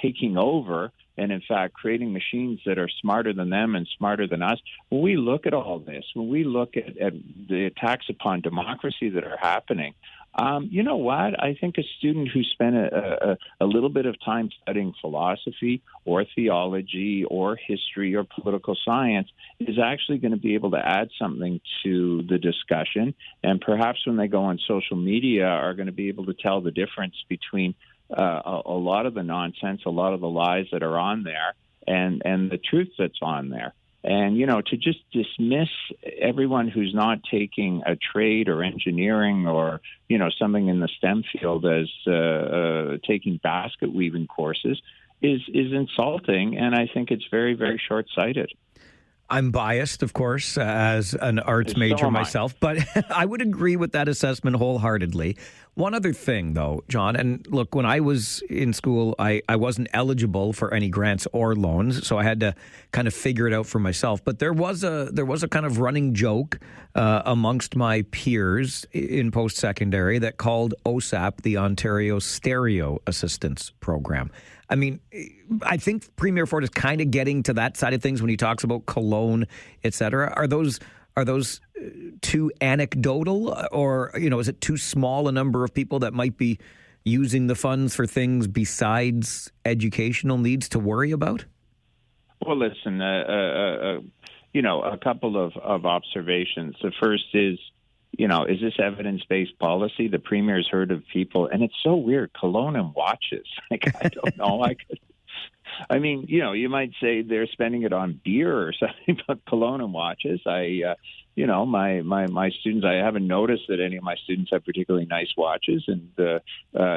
taking over and, in fact, creating machines that are smarter than them and smarter than us. When we look at all this, when we look at the attacks upon democracy that are happening, you know what? I think a student who spent a little bit of time studying philosophy or theology or history or political science is actually going to be able to add something to the discussion. And perhaps when they go on social media are going to be able to tell the difference between a lot of the nonsense, a lot of the lies that are on there and the truth that's on there. And, to just dismiss everyone who's not taking a trade or engineering or, something in the STEM field as taking basket weaving courses is insulting. And I think it's very, very short-sighted. I'm biased, of course, as an arts major myself, but I would agree with that assessment wholeheartedly. One other thing, though, John, and look, when I was in school, I wasn't eligible for any grants or loans, so I had to kind of figure it out for myself. But there was a kind of running joke amongst my peers in post-secondary that called OSAP the Ontario Stereo Assistance Program. I mean, I think Premier Ford is kind of getting to that side of things when he talks about cologne, et cetera. Are those too anecdotal, or is it too small a number of people that might be using the funds for things besides educational needs to worry about? Well, listen, a couple of observations. The first is, is this evidence-based policy? The Premier's heard of people, and it's so weird, cologne and watches. I don't know. You might say they're spending it on beer or something, but cologne and watches. My students, I haven't noticed that any of my students have particularly nice watches, and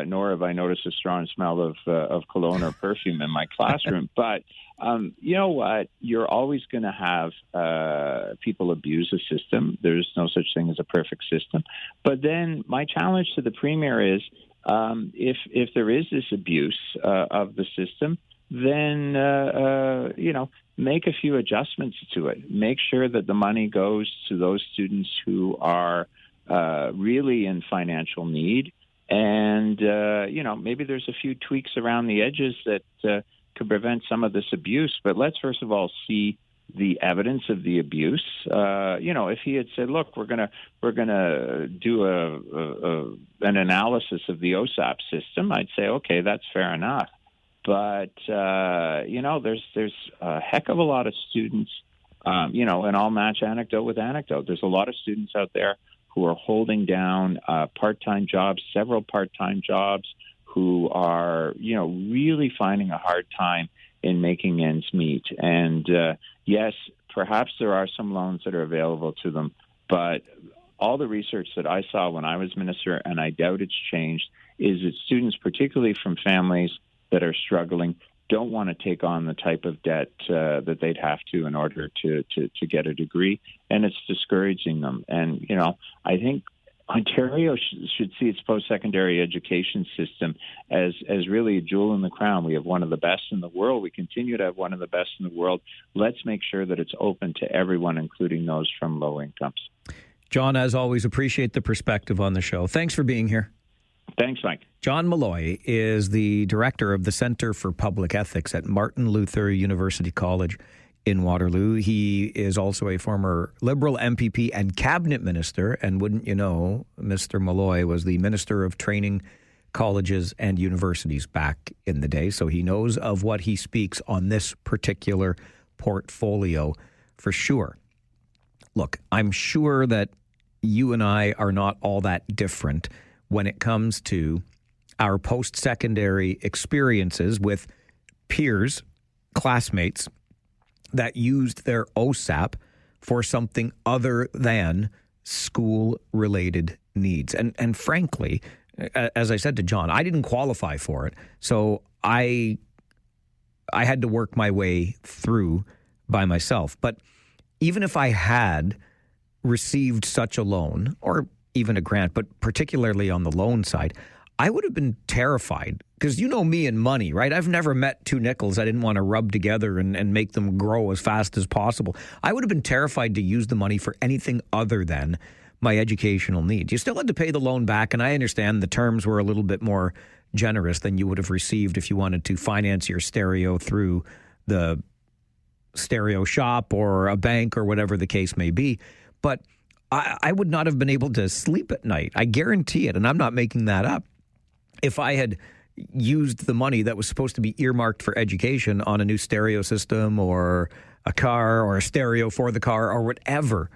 nor have I noticed a strong smell of cologne or perfume in my classroom. But you know what? You're always going to have people abuse a system. There's no such thing as a perfect system. But then my challenge to the Premier is, if there is this abuse of the system, then, make a few adjustments to it. Make sure that the money goes to those students who are really in financial need. And, maybe there's a few tweaks around the edges that could prevent some of this abuse. But let's first of all see the evidence of the abuse. If he had said, "Look, we're gonna do an analysis of the OSAP system," I'd say, "Okay, that's fair enough." But there's a heck of a lot of students, and I'll match anecdote with anecdote. There's a lot of students out there who are holding down part-time jobs, several part-time jobs, who are, really finding a hard time in making ends meet. And yes, perhaps there are some loans that are available to them, but all the research that I saw when I was minister, and I doubt it's changed, is that students, particularly from families that are struggling, don't want to take on the type of debt that they'd have to in order to get a degree, and it's discouraging them. And, I think Ontario should see its post-secondary education system as really a jewel in the crown. We have one of the best in the world. We continue to have one of the best in the world. Let's make sure that it's open to everyone, including those from low incomes. John, as always, appreciate the perspective on the show. Thanks for being here. Thanks, Mike. John Malloy is the director of the Center for Public Ethics at Martin Luther University College in Waterloo. He is also a former Liberal MPP and cabinet minister. And wouldn't you know, Mr. Malloy was the Minister of Training, Colleges and Universities back in the day. So he knows of what he speaks on this particular portfolio for sure. Look, I'm sure that you and I are not all that different when it comes to our post-secondary experiences with peers, classmates that used their OSAP for something other than school-related needs. And frankly, as I said to John, I didn't qualify for it, so I had to work my way through by myself. But even if I had received such a loan, or even a grant, but particularly on the loan side, I would have been terrified because you know me and money, right? I've never met two nickels I didn't want to rub together and make them grow as fast as possible. I would have been terrified to use the money for anything other than my educational needs. You still had to pay the loan back, and I understand the terms were a little bit more generous than you would have received if you wanted to finance your stereo through the stereo shop or a bank or whatever the case may be. But I would not have been able to sleep at night. I guarantee it, and I'm not making that up. If I had used the money that was supposed to be earmarked for education on a new stereo system or a car or a stereo for the car or whatever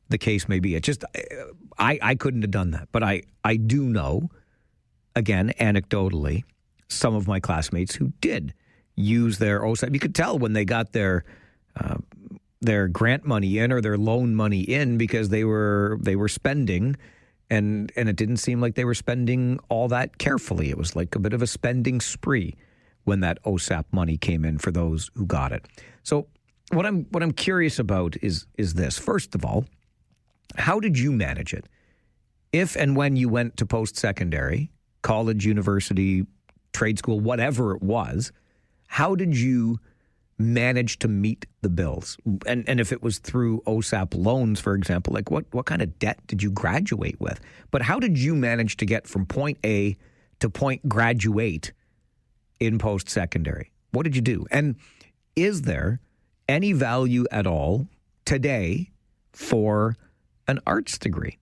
the case may be, it just, I couldn't have done that. But I do know, again, anecdotally, some of my classmates who did use their OSAP. You could tell when they got their grant money in or their loan money in because they were spending, and it didn't seem like they were spending all that carefully. It was like a bit of a spending spree when that OSAP money came in for those who got it. So what I'm curious about is this. First of all, how did you manage it? If and when you went to post-secondary, college, university, trade school, whatever it was, how did you manage to meet the bills? And if it was through OSAP loans, for example, like what kind of debt did you graduate with? But how did you manage to get from point A to point graduate in post-secondary? What did you do? And is there any value at all today for an arts degree?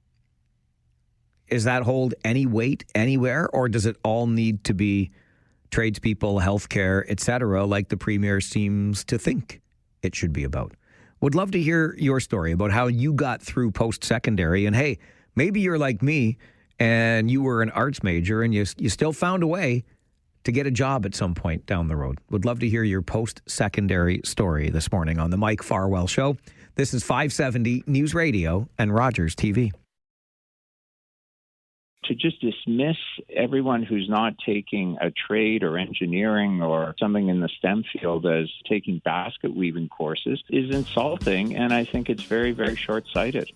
Is that hold any weight anywhere, or does it all need to be tradespeople, healthcare, etc., like the Premier seems to think it should be about? Would love to hear your story about how you got through post-secondary. And hey, maybe you're like me and you were an arts major and you still found a way to get a job at some point down the road. Would love to hear your post-secondary story this morning on the Mike Farwell Show. This is 570 News Radio and Rogers TV. To just dismiss everyone who's not taking a trade or engineering or something in the STEM field as taking basket weaving courses is insulting, and I think it's very, very short-sighted.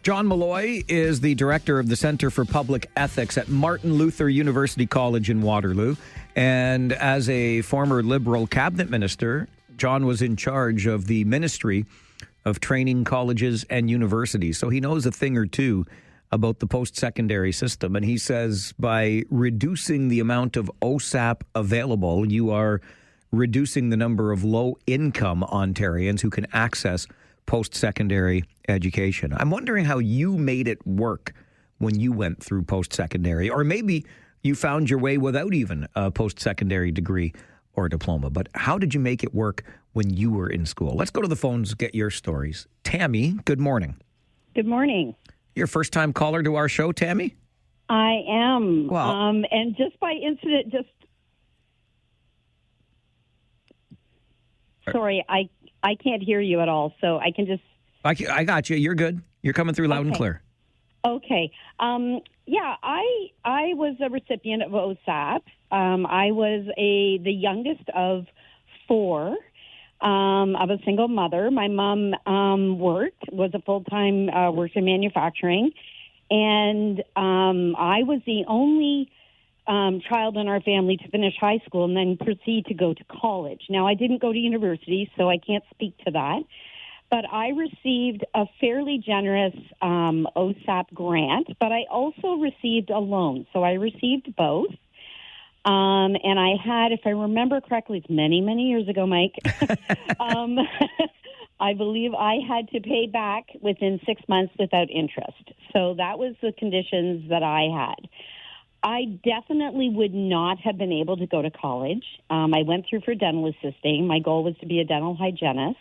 John Malloy is the director of the Center for Public Ethics at Martin Luther University College in Waterloo. And as a former Liberal cabinet minister, John was in charge of the Ministry of Training, Colleges and Universities. So he knows a thing or two about the post-secondary system. And he says by reducing the amount of OSAP available, you are reducing the number of low-income Ontarians who can access post-secondary education. I'm wondering how you made it work when you went through post-secondary, or maybe you found your way without even a post-secondary degree or diploma. But how did you make it work when you were in school? Let's go to the phones, get your stories. Tammy, good morning. Good morning. You're a first-time caller to our show, Tammy? I am. Wow. And just by incident, sorry, I can't hear you at all, so I can just... I got you. You're good. You're coming through loud and clear. Okay. Yeah, I was a recipient of OSAP. I was the youngest of four. of a single mother. My mom was a full-time, worked in manufacturing, and I was the only child in our family to finish high school and then proceed to go to college. Now, I didn't go to university, so I can't speak to that. But I received a fairly generous OSAP grant, but I also received a loan. So I received both. And I had, if I remember correctly, it's many, many years ago, Mike, I believe I had to pay back within 6 months without interest. So that was the conditions that I had. I definitely would not have been able to go to college. I went through for dental assisting. My goal was to be a dental hygienist.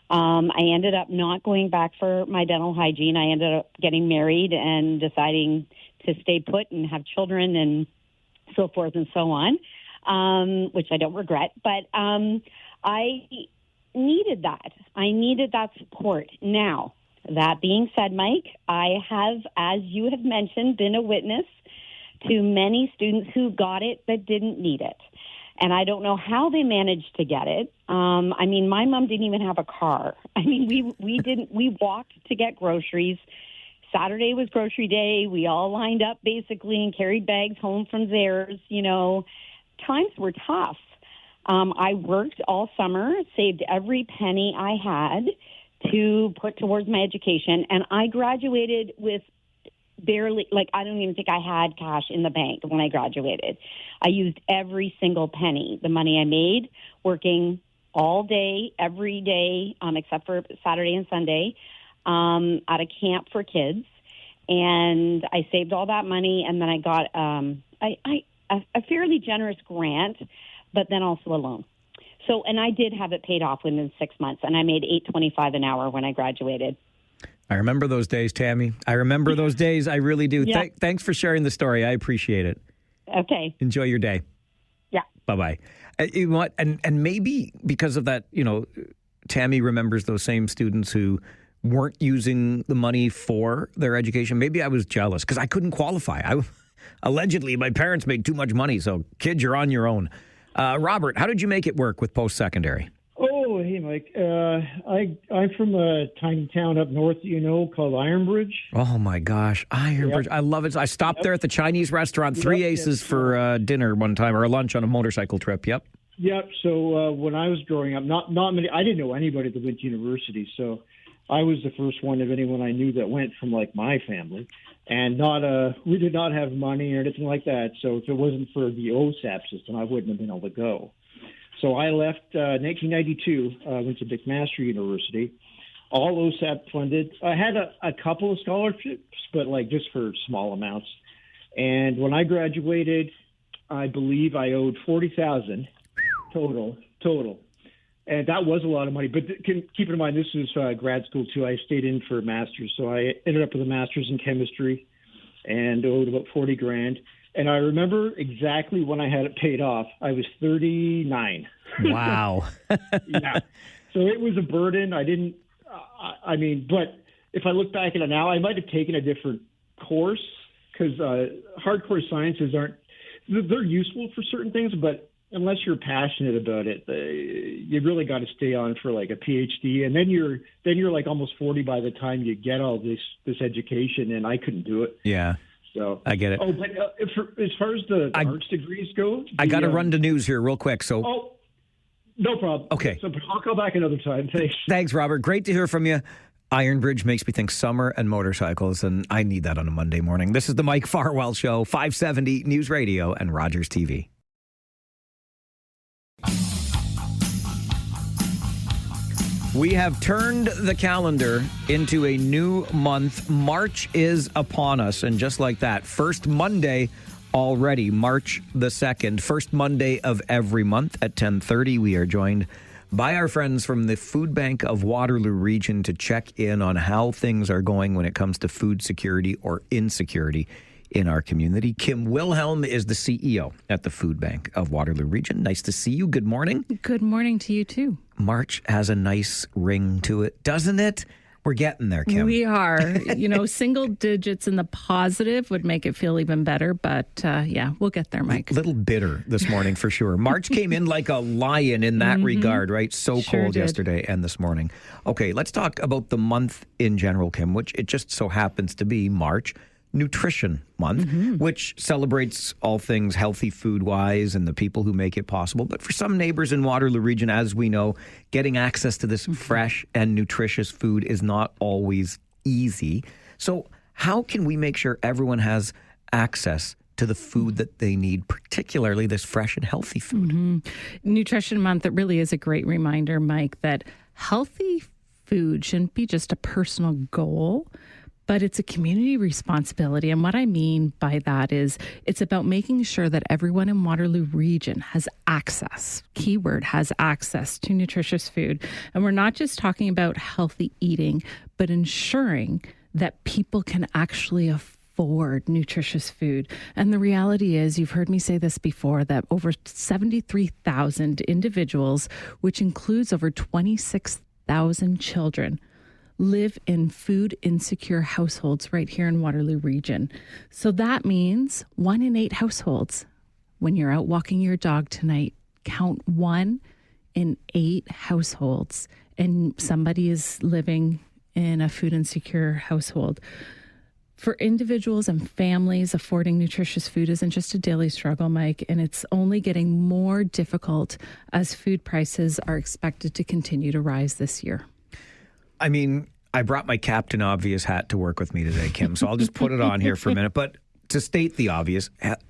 I ended up not going back for my dental hygiene. I ended up getting married and deciding to stay put and have children and so forth and so on, which I don't regret. But I needed that. I needed that support. Now, that being said, Mike, I have, as you have mentioned, been a witness to many students who got it but didn't need it. And I don't know how they managed to get it. I mean, my mom didn't even have a car. I mean, we walked to get groceries. Saturday was grocery day. We all lined up basically and carried bags home from theirs. You know, times were tough. I worked all summer, saved every penny I had to put towards my education, and I graduated with barely, like, I don't even think I had cash in the bank when I graduated. I used every single penny, the money I made, working all day, every day, except for Saturday and Sunday, at a camp for kids. And I saved all that money, and then I got a fairly generous grant, but then also a loan. So, and I did have it paid off within 6 months, and I made $8.25 an hour when I graduated. I remember those days, Tammy. I remember those days. I really do. Yeah. Thanks for sharing the story. I appreciate it. Okay. Enjoy your day. Yeah. Bye-bye. You know what? And maybe because of that, you know, Tammy remembers those same students who weren't using the money for their education. Maybe I was jealous because I couldn't qualify. Allegedly, my parents made too much money. So, kids, you're on your own. Robert, how did you make it work with post-secondary? Oh, hey, Mike. I'm from a tiny town up north, called Ironbridge. Oh, my gosh. Ironbridge. Yep. I love it. I stopped there at the Chinese restaurant, Three Aces, for dinner one time, or a lunch on a motorcycle trip. Yep. Yep. So when I was growing up, not many, I didn't know anybody that went to university. So I was the first one of anyone I knew that went from, like, my family. And we did not have money or anything like that. So if it wasn't for the OSAP system, I wouldn't have been able to go. So I left 1992, went to McMaster University, all OSAP funded. I had a couple of scholarships, but like just for small amounts. And when I graduated, I believe I owed $40,000 total. And that was a lot of money. But keep in mind, this was grad school too. I stayed in for a master's. So I ended up with a master's in chemistry and owed about $40,000. And I remember exactly when I had it paid off. I was 39. Wow. Yeah. So it was a burden. I didn't, but if I look back at it now, I might have taken a different course because hardcore sciences they're useful for certain things, but unless you're passionate about it, you really got to stay on for like a PhD. And then you're like almost 40 by the time you get all this education, and I couldn't do it. Yeah. So I get it. Oh, but as far as the arts degrees go, I got to run to news here real quick. So, no problem. Okay, so I'll call back another time. Thanks. Thanks, Robert. Great to hear from you. Ironbridge makes me think summer and motorcycles, and I need that on a Monday morning. This is the Mike Farwell Show, 570 News Radio and Rogers TV. We have turned the calendar into a new month. March is upon us, and just like that, first Monday already, March the 2nd, first Monday of every month at 10:30, we are joined by our friends from the Food Bank of Waterloo Region to check in on how things are going when it comes to food security or insecurity in our community. Kim Wilhelm is the CEO at the Food Bank of Waterloo Region. Nice to see you. Good morning. Good morning to you, too. March has a nice ring to it, doesn't it? We're getting there, Kim. We are. Single digits in the positive would make it feel even better. But, we'll get there, Mike. A little bitter this morning, for sure. March came in like a lion in that regard, right? So sure cold did. yesterday and this morning. Okay, let's talk about the month in general, Kim, which it just so happens to be March Nutrition Month, which celebrates all things healthy food-wise and the people who make it possible. But for some neighbors in Waterloo Region, as we know, getting access to this fresh and nutritious food is not always easy. So how can we make sure everyone has access to the food that they need, particularly this fresh and healthy food? Nutrition Month, it really is a great reminder, Mike, that healthy food shouldn't be just a personal goal, but it's a community responsibility. And what I mean by that is it's about making sure that everyone in Waterloo Region has access, keyword, has access to nutritious food. And we're not just talking about healthy eating, but ensuring that people can actually afford nutritious food. And the reality is, you've heard me say this before, that over 73,000 individuals, which includes over 26,000 children, live in food insecure households right here in Waterloo Region. So that means 1 in 8 households. When you're out walking your dog tonight, count 1 in 8 households, and somebody is living in a food insecure household. For individuals and families, affording nutritious food isn't just a daily struggle, Mike, and it's only getting more difficult as food prices are expected to continue to rise this year. I mean, I brought my Captain Obvious hat to work with me today, Kim, so I'll just put it on here for a minute. But to state the obvious,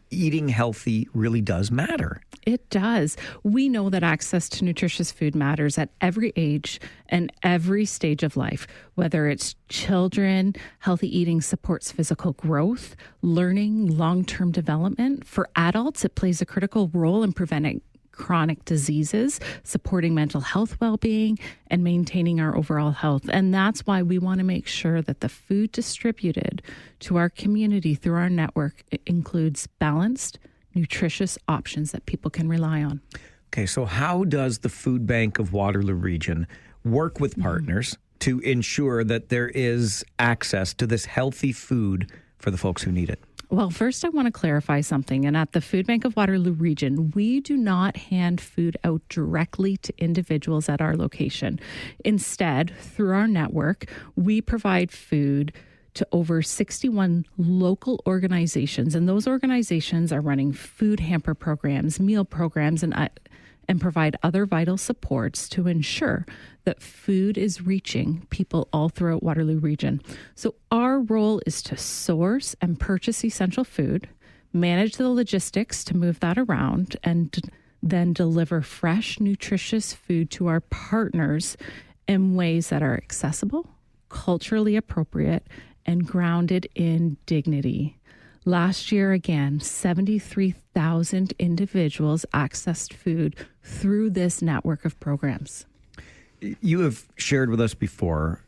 eating healthy really does matter. It does. We know that access to nutritious food matters at every age and every stage of life. Whether it's children, healthy eating supports physical growth, learning, long-term development. For adults, it plays a critical role in preventing chronic diseases, supporting mental health well-being, and maintaining our overall health. And that's why we want to make sure that the food distributed to our community through our network includes balanced, nutritious options that people can rely on. Okay, so how does the Food Bank of Waterloo Region work with partners to ensure that there is access to this healthy food for the folks who need it? Well, first I want to clarify something. And at the Food Bank of Waterloo Region, we do not hand food out directly to individuals at our location. Instead, through our network, we provide food to over 61 local organizations. And those organizations are running food hamper programs, meal programs, and provide other vital supports to ensure that food is reaching people all throughout Waterloo Region. So our role is to source and purchase essential food, manage the logistics to move that around, and then deliver fresh, nutritious food to our partners in ways that are accessible, culturally appropriate, and grounded in dignity. Last year, again, 73,000 individuals accessed food through this network of programs. You have shared with us before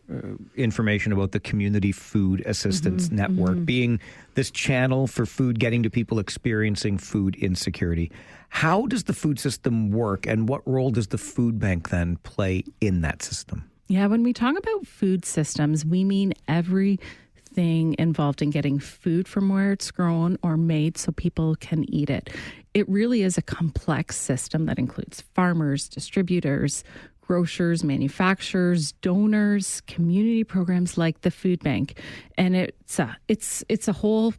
information about the Community Food Assistance Network being this channel for food getting to people experiencing food insecurity. How does the food system work, and what role does the food bank then play in that system? Yeah, when we talk about food systems, we mean everything involved in getting food from where it's grown or made so people can eat it. It really is a complex system that includes farmers, distributors, grocers, manufacturers, donors, community programs like the food bank. And it's a whole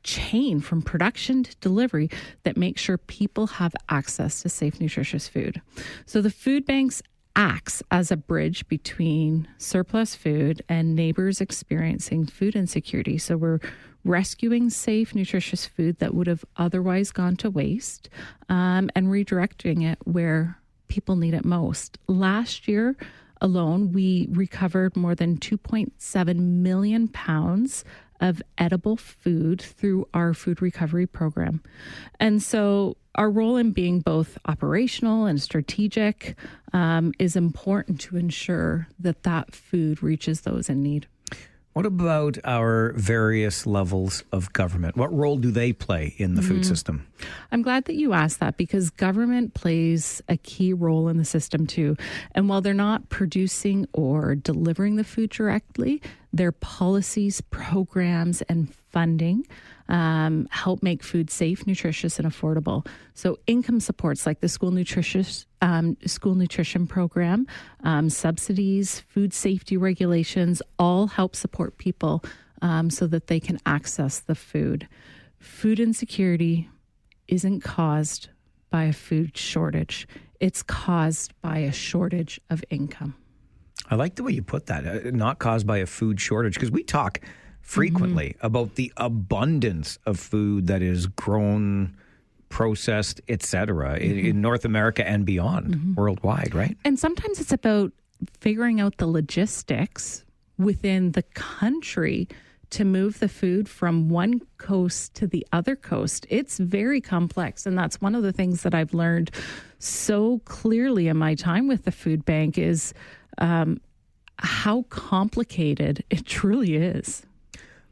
chain from production to delivery that makes sure people have access to safe, nutritious food. So the food banks acts as a bridge between surplus food and neighbors experiencing food insecurity. So we're rescuing safe, nutritious food that would have otherwise gone to waste, and redirecting it where people need it most. Last year alone, we recovered more than 2.7 million pounds of edible food through our food recovery program. And so our role in being both operational and strategic is important to ensure that that food reaches those in need. What about our various levels of government? What role do they play in the food system? I'm glad that you asked that, because government plays a key role in the system too. And while they're not producing or delivering the food directly, their policies, programs, and funding help make food safe, nutritious, and affordable. So income supports like the school nutrition program, subsidies, food safety regulations, all help support people so that they can access the food. Food insecurity isn't caused by a food shortage. It's caused by a shortage of income. I like the way you put that, not caused by a food shortage, because we talk frequently about the abundance of food that is grown, processed, etc. In North America and beyond, worldwide, right? And sometimes it's about figuring out the logistics within the country to move the food from one coast to the other coast. It's very complex. And that's one of the things that I've learned so clearly in my time with the food bank is how complicated it truly is.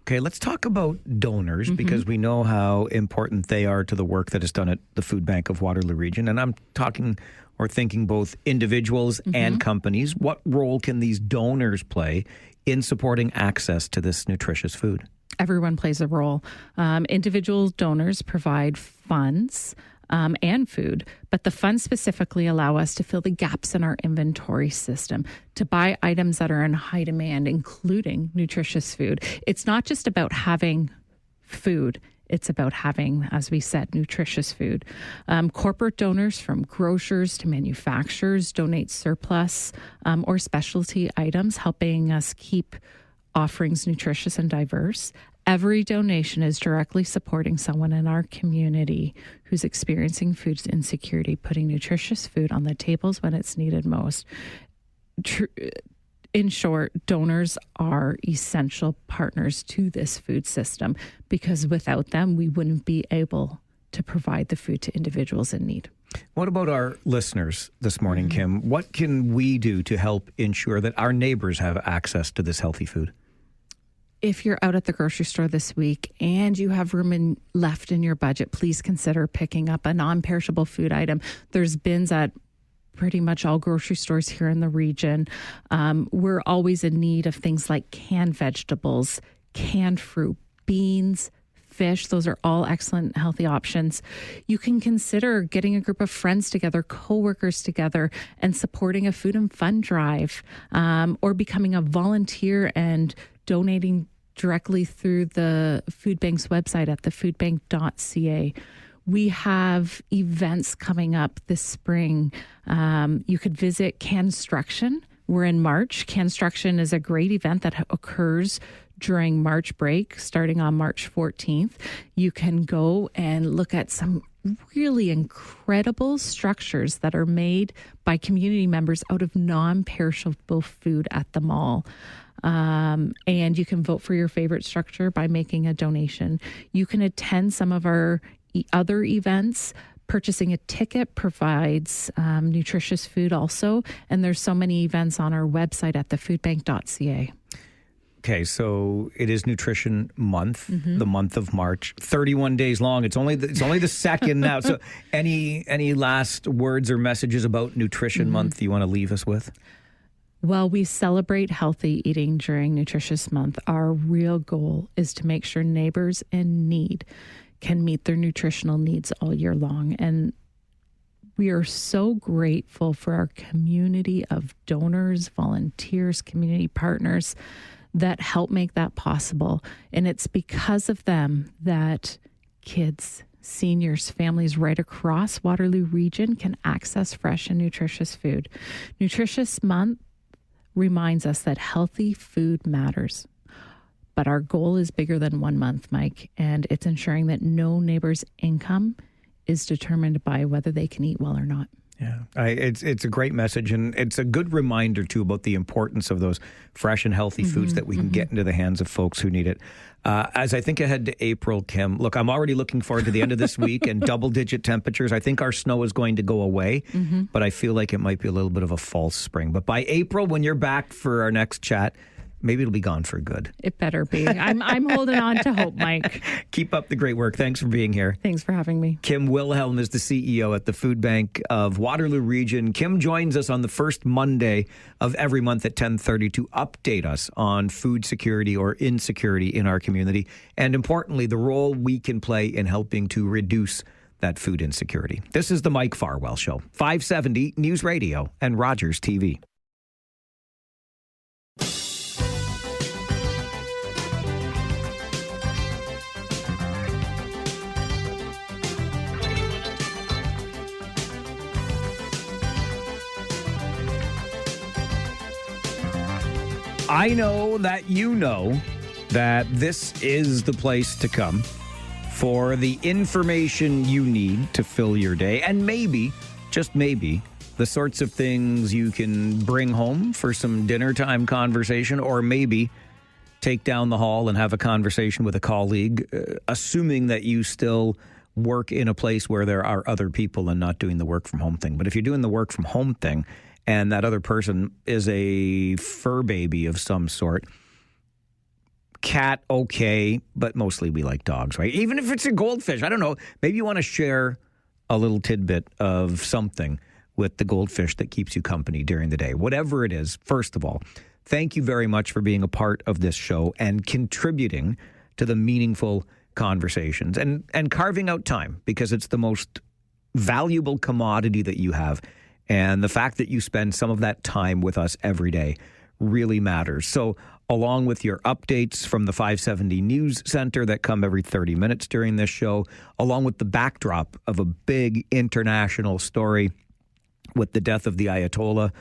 Okay, let's talk about donors because we know how important they are to the work that is done at the Food Bank of Waterloo Region. And I'm talking or thinking both individuals and companies. What role can these donors play in supporting access to this nutritious food? Everyone plays a role. Individual donors provide funds and food, but the funds specifically allow us to fill the gaps in our inventory system, to buy items that are in high demand, including nutritious food. It's not just about having food. It's about having, as we said, nutritious food. Corporate donors from grocers to manufacturers donate surplus or specialty items, helping us keep offerings nutritious and diverse. Every donation is directly supporting someone in our community who's experiencing food insecurity, putting nutritious food on the tables when it's needed most. In short, donors are essential partners to this food system because without them, we wouldn't be able to provide the food to individuals in need. What about our listeners this morning, Kim? What can we do to help ensure that our neighbors have access to this healthy food? If you're out at the grocery store this week and you have room left in your budget, please consider picking up a non-perishable food item. There's bins at pretty much all grocery stores here in the region. We're always in need of things like canned vegetables, canned fruit, beans, fish. Those are all excellent, healthy options. You can consider getting a group of friends together, coworkers together, and supporting a food and fun drive, or becoming a volunteer and donating directly through the Food Bank's website at thefoodbank.ca. We have events coming up this spring. You could visit Construction. We're in March. Construction is a great event that occurs during March break, starting on March 14th. You can go and look at some really incredible structures that are made by community members out of non-perishable food at the mall. And you can vote for your favorite structure by making a donation. You can attend some of our other events. Purchasing a ticket provides nutritious food also. And there's so many events on our website at thefoodbank.ca. Okay, so it is Nutrition Month, the month of March, 31 days long. It's only the second now. So any last words or messages about Nutrition Month you want to leave us with? Well, we celebrate healthy eating during Nutritious Month. Our real goal is to make sure neighbors in need can meet their nutritional needs all year long. And we are so grateful for our community of donors, volunteers, community partners that help make that possible. And it's because of them that kids, seniors, families right across Waterloo Region can access fresh and nutritious food. Nutritious Month reminds us that healthy food matters. But our goal is bigger than 1 month, Mike, and it's ensuring that no neighbor's income is determined by whether they can eat well or not. Yeah, it's a great message, and it's a good reminder, too, about the importance of those fresh and healthy foods that we can get into the hands of folks who need it. As I think ahead to April, Kim, look, I'm already looking forward to the end of this week and double-digit temperatures. I think our snow is going to go away, but I feel like it might be a little bit of a false spring. But by April, when you're back for our next chat, maybe it'll be gone for good. It better be. I'm holding on to hope, Mike. Keep up the great work. Thanks for being here. Thanks for having me. Kim Wilhelm is the CEO at the Food Bank of Waterloo Region. Kim joins us on the first Monday of every month at 10:30 to update us on food security or insecurity in our community, and importantly, the role we can play in helping to reduce that food insecurity. This is the Mike Farwell Show, 570 News Radio and Rogers TV. I know that you know that this is the place to come for the information you need to fill your day, and maybe, just maybe, the sorts of things you can bring home for some dinner time conversation, or maybe take down the hall and have a conversation with a colleague, assuming that you still work in a place where there are other people and not doing the work from home thing. But if you're doing the work from home thing and that other person is a fur baby of some sort, cat, okay, but mostly we like dogs, right? Even if it's a goldfish, I don't know, maybe you want to share a little tidbit of something with the goldfish that keeps you company during the day. Whatever it is, first of all, thank you very much for being a part of this show and contributing to the meaningful conversations and carving out time, because it's the most valuable commodity that you have. And the fact that you spend some of that time with us every day really matters. So along with your updates from the 570 News Center that come every 30 minutes during this show, along with the backdrop of a big international story with the death of the Ayatollah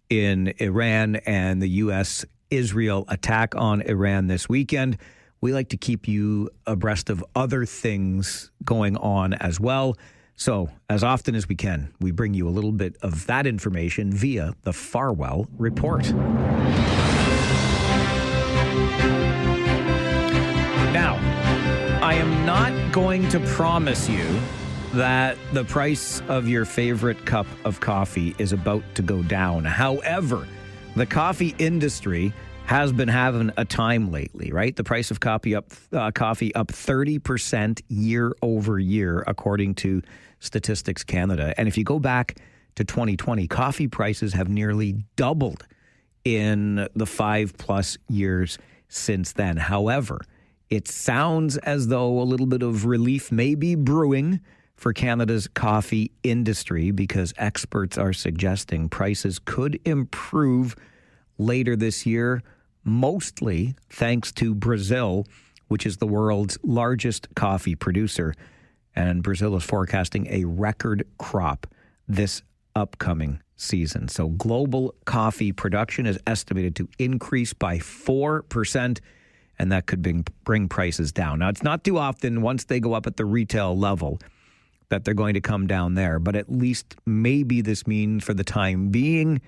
in Iran and the U.S.-Israel attack on Iran this weekend, we like to keep you abreast of other things going on as well. So, as often as we can, we bring you a little bit of that information via the Farwell Report. Now, I am not going to promise you that the price of your favorite cup of coffee is about to go down. However, the coffee industry has been having a time lately, right? The price of coffee up 30% year over year, according to Statistics Canada. And if you go back to 2020, coffee prices have nearly doubled in the 5+ years since then. However, it sounds as though a little bit of relief may be brewing for Canada's coffee industry, because experts are suggesting prices could improve later this year, mostly thanks to Brazil, which is the world's largest coffee producer. And Brazil is forecasting a record crop this upcoming season. So global coffee production is estimated to increase by 4%, and that could bring prices down. Now, it's not too often once they go up at the retail level that they're going to come down there, but at least maybe this means for the time being,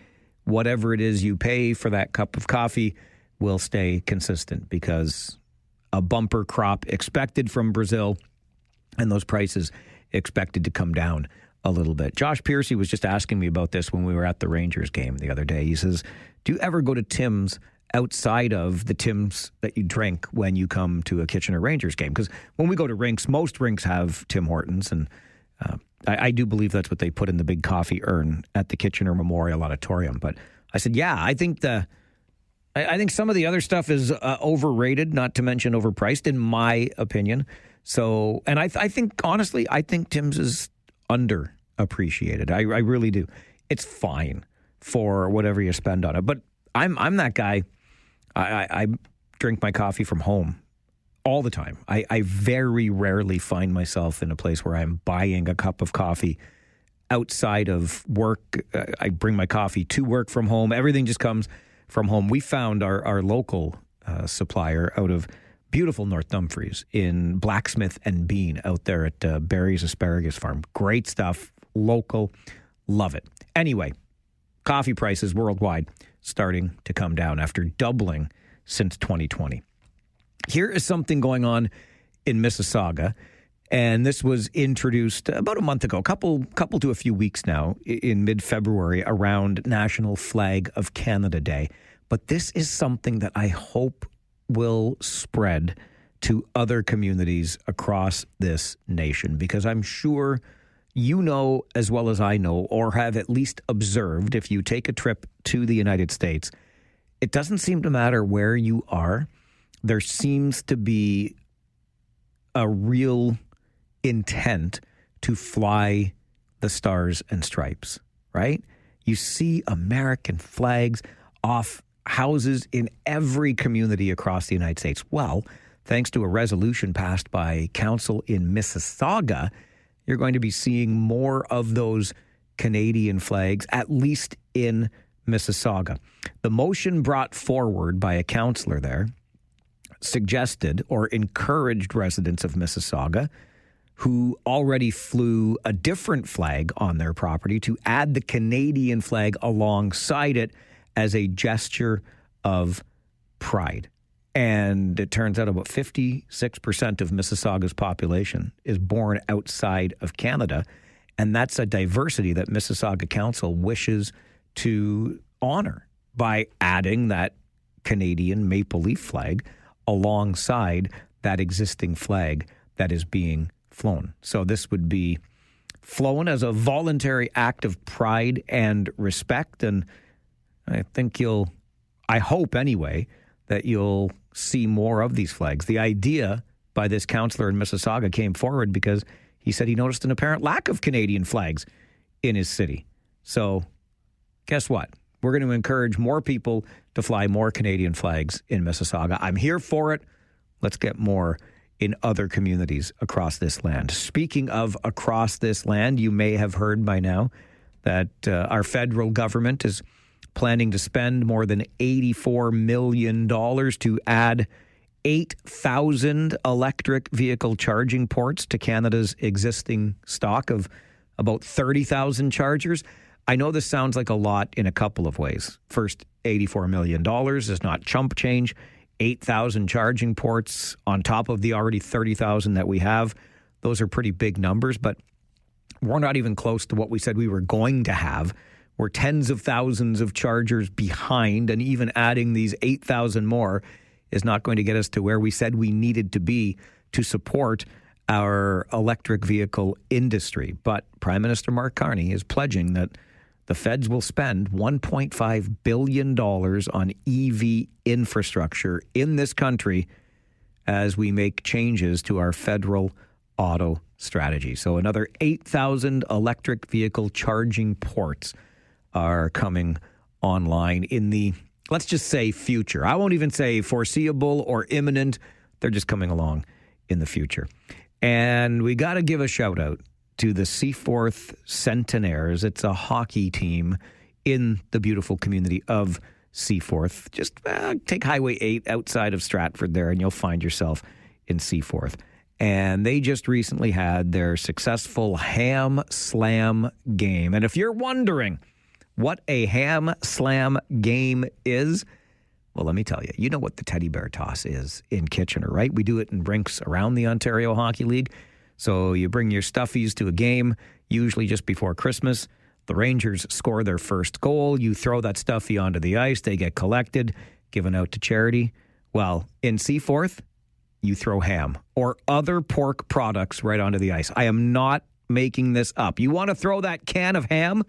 whatever it is you pay for that cup of coffee will stay consistent, because a bumper crop expected from Brazil and those prices expected to come down a little bit. Josh Piercy was just asking me about this when we were at the Rangers game the other day. He says, do you ever go to Tim's outside of the Tim's that you drink when you come to a Kitchener Rangers game? Because when we go to rinks, most rinks have Tim Hortons, and I do believe that's what they put in the big coffee urn at the Kitchener Memorial Auditorium. But I said, yeah, I think some of the other stuff is overrated, not to mention overpriced, in my opinion. So, and I think, honestly, I think Tim's is underappreciated. I really do. It's fine for whatever you spend on it. But I'm that guy. I drink my coffee from home all the time. I very rarely find myself in a place where I'm buying a cup of coffee outside of work. I bring my coffee to work from home. Everything just comes from home. We found our local supplier out of beautiful North Dumfries in Blacksmith and Bean out there at Barry's Asparagus Farm. Great stuff. Local. Love it. Anyway, coffee prices worldwide starting to come down after doubling since 2020. Here is something going on in Mississauga, and this was introduced about a month ago, couple to a few weeks now, in mid-February, around National Flag of Canada Day. But this is something that I hope will spread to other communities across this nation, because I'm sure you know as well as I know, or have at least observed, if you take a trip to the United States, it doesn't seem to matter where you are. There seems to be a real intent to fly the stars and stripes, right? You see American flags off houses in every community across the United States. Well, thanks to a resolution passed by council in Mississauga, you're going to be seeing more of those Canadian flags, at least in Mississauga. The motion brought forward by a councillor there suggested or encouraged residents of Mississauga who already flew a different flag on their property to add the Canadian flag alongside it as a gesture of pride. And it turns out about 56% of Mississauga's population is born outside of Canada. And that's a diversity that Mississauga Council wishes to honor by adding that Canadian maple leaf flag alongside that existing flag that is being flown. So this would be flown as a voluntary act of pride and respect. And I think I hope anyway, that you'll see more of these flags. The idea by this councillor in Mississauga came forward because he said he noticed an apparent lack of Canadian flags in his city. So guess what? We're going to encourage more people to fly more Canadian flags in Mississauga. I'm here for it. Let's get more in other communities across this land. Speaking of across this land, you may have heard by now that our federal government is planning to spend more than $84 million to add 8,000 electric vehicle charging ports to Canada's existing stock of about 30,000 chargers. I know this sounds like a lot in a couple of ways. First, $84 million is not chump change. 8,000 charging ports on top of the already 30,000 that we have. Those are pretty big numbers, but we're not even close to what we said we were going to have. We're tens of thousands of chargers behind, and even adding these 8,000 more is not going to get us to where we said we needed to be to support our electric vehicle industry. But Prime Minister Mark Carney is pledging that the feds will spend $1.5 billion on EV infrastructure in this country as we make changes to our federal auto strategy. So another 8,000 electric vehicle charging ports are coming online in the, let's just say, future. I won't even say foreseeable or imminent. They're just coming along in the future. And we got to give a shout out to the Seaforth Centenaires. It's a hockey team in the beautiful community of Seaforth. Just take Highway 8 outside of Stratford there, and you'll find yourself in Seaforth. And they just recently had their successful Ham Slam game. And if you're wondering what a Ham Slam game is, well, let me tell you. You know what the teddy bear toss is in Kitchener, right? We do it in rinks around the Ontario Hockey League. So you bring your stuffies to a game, usually just before Christmas. The Rangers score their first goal. You throw that stuffy onto the ice. They get collected, given out to charity. Well, in Seaforth, you throw ham or other pork products right onto the ice. I am not making this up. You want to throw that can of ham?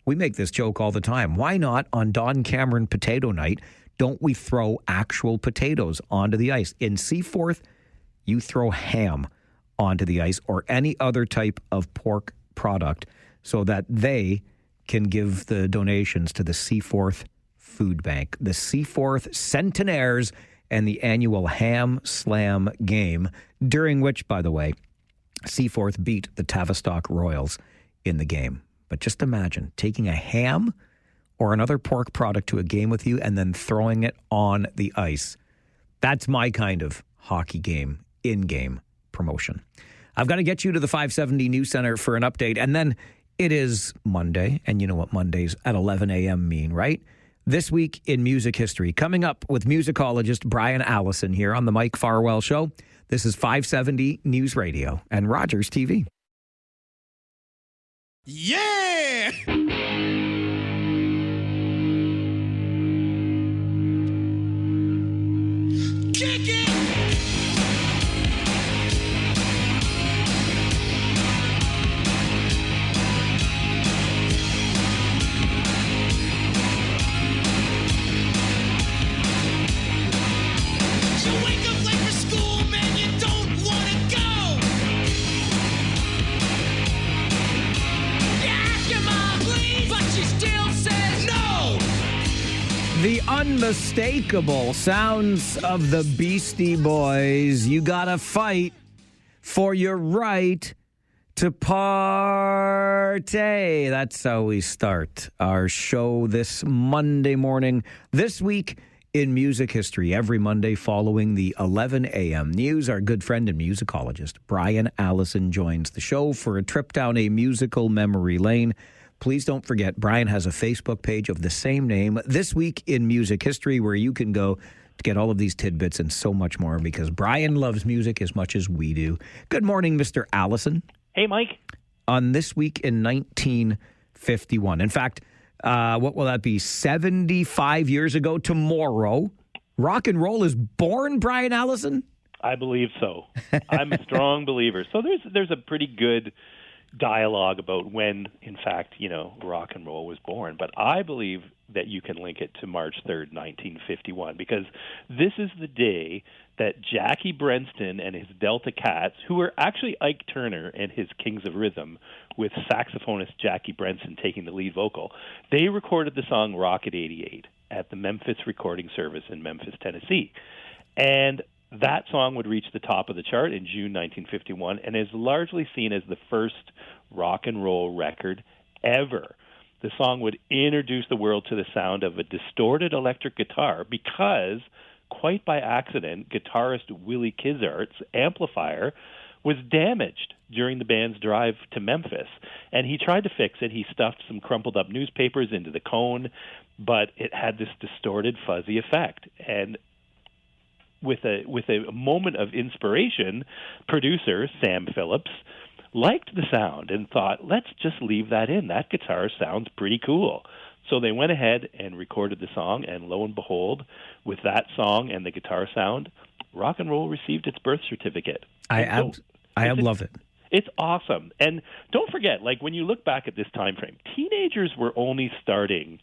We make this joke all the time. Why not on Don Cameron Potato Night, don't we throw actual potatoes onto the ice? In Seaforth, you throw ham onto the ice or any other type of pork product so that they can give the donations to the Seaforth Food Bank. The Seaforth Centenaires and the annual Ham Slam game, during which, by the way, Seaforth beat the Tavistock Royals in the game. But just imagine taking a ham or another pork product to a game with you and then throwing it on the ice. That's my kind of hockey game, in-game promotion. I've got to get you to the 570 News Center for an update. And then it is Monday, and you know what Mondays at 11 a.m. mean, right? This week in music history. Coming up with musicologist Brian Allison here on the Mike Farwell Show. This is 570 News Radio and Rogers TV. Yeah! Kick it! The unmistakable sounds of the Beastie Boys. You gotta fight for your right to party. That's how we start our show this Monday morning. This week in music history, every Monday following the 11 a.m. news, our good friend and musicologist Brian Allison joins the show for a trip down a musical memory lane. Please don't forget, Brian has a Facebook page of the same name, This Week in Music History, where you can go to get all of these tidbits and so much more, because Brian loves music as much as we do. Good morning, Mr. Allison. Hey, Mike. On This Week in 1951. In fact, what will that be? 75 years ago tomorrow, rock and roll is born, Brian Allison? I believe so. I'm a strong believer. So there's a pretty good dialogue about when, in fact, rock and roll was born. But I believe that you can link it to March 3rd, 1951, because this is the day that Jackie Brenston and his Delta Cats, who were actually Ike Turner and his Kings of Rhythm, with saxophonist Jackie Brenston taking the lead vocal, they recorded the song Rocket 88 at the Memphis Recording Service in Memphis, Tennessee. And that song would reach the top of the chart in June 1951 and is largely seen as the first rock and roll record ever. The song would introduce the world to the sound of a distorted electric guitar because, quite by accident, guitarist Willie Kizart's amplifier was damaged during the band's drive to Memphis. And he tried to fix it. He stuffed some crumpled up newspapers into the cone, but it had this distorted, fuzzy effect. And with a moment of inspiration, producer Sam Phillips liked the sound and thought, let's just leave that in. That guitar sounds pretty cool. So they went ahead and recorded the song, and lo and behold, with that song and the guitar sound, rock and roll received its birth certificate. I love it. It's awesome. And don't forget, when you look back at this time frame, teenagers were only starting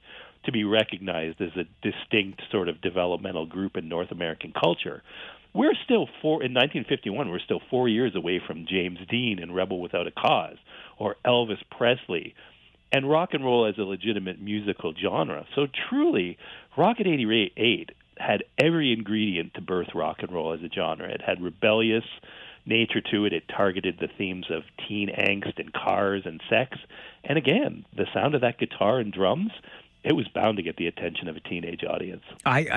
to be recognized as a distinct sort of developmental group in North American culture. We're still in 1951, we're still 4 years away from James Dean and Rebel Without a Cause, or Elvis Presley, and rock and roll as a legitimate musical genre. So truly, Rocket 88 had every ingredient to birth rock and roll as a genre. It had rebellious nature to it. It targeted the themes of teen angst and cars and sex. And again, the sound of that guitar and drums, it was bound to get the attention of a teenage audience.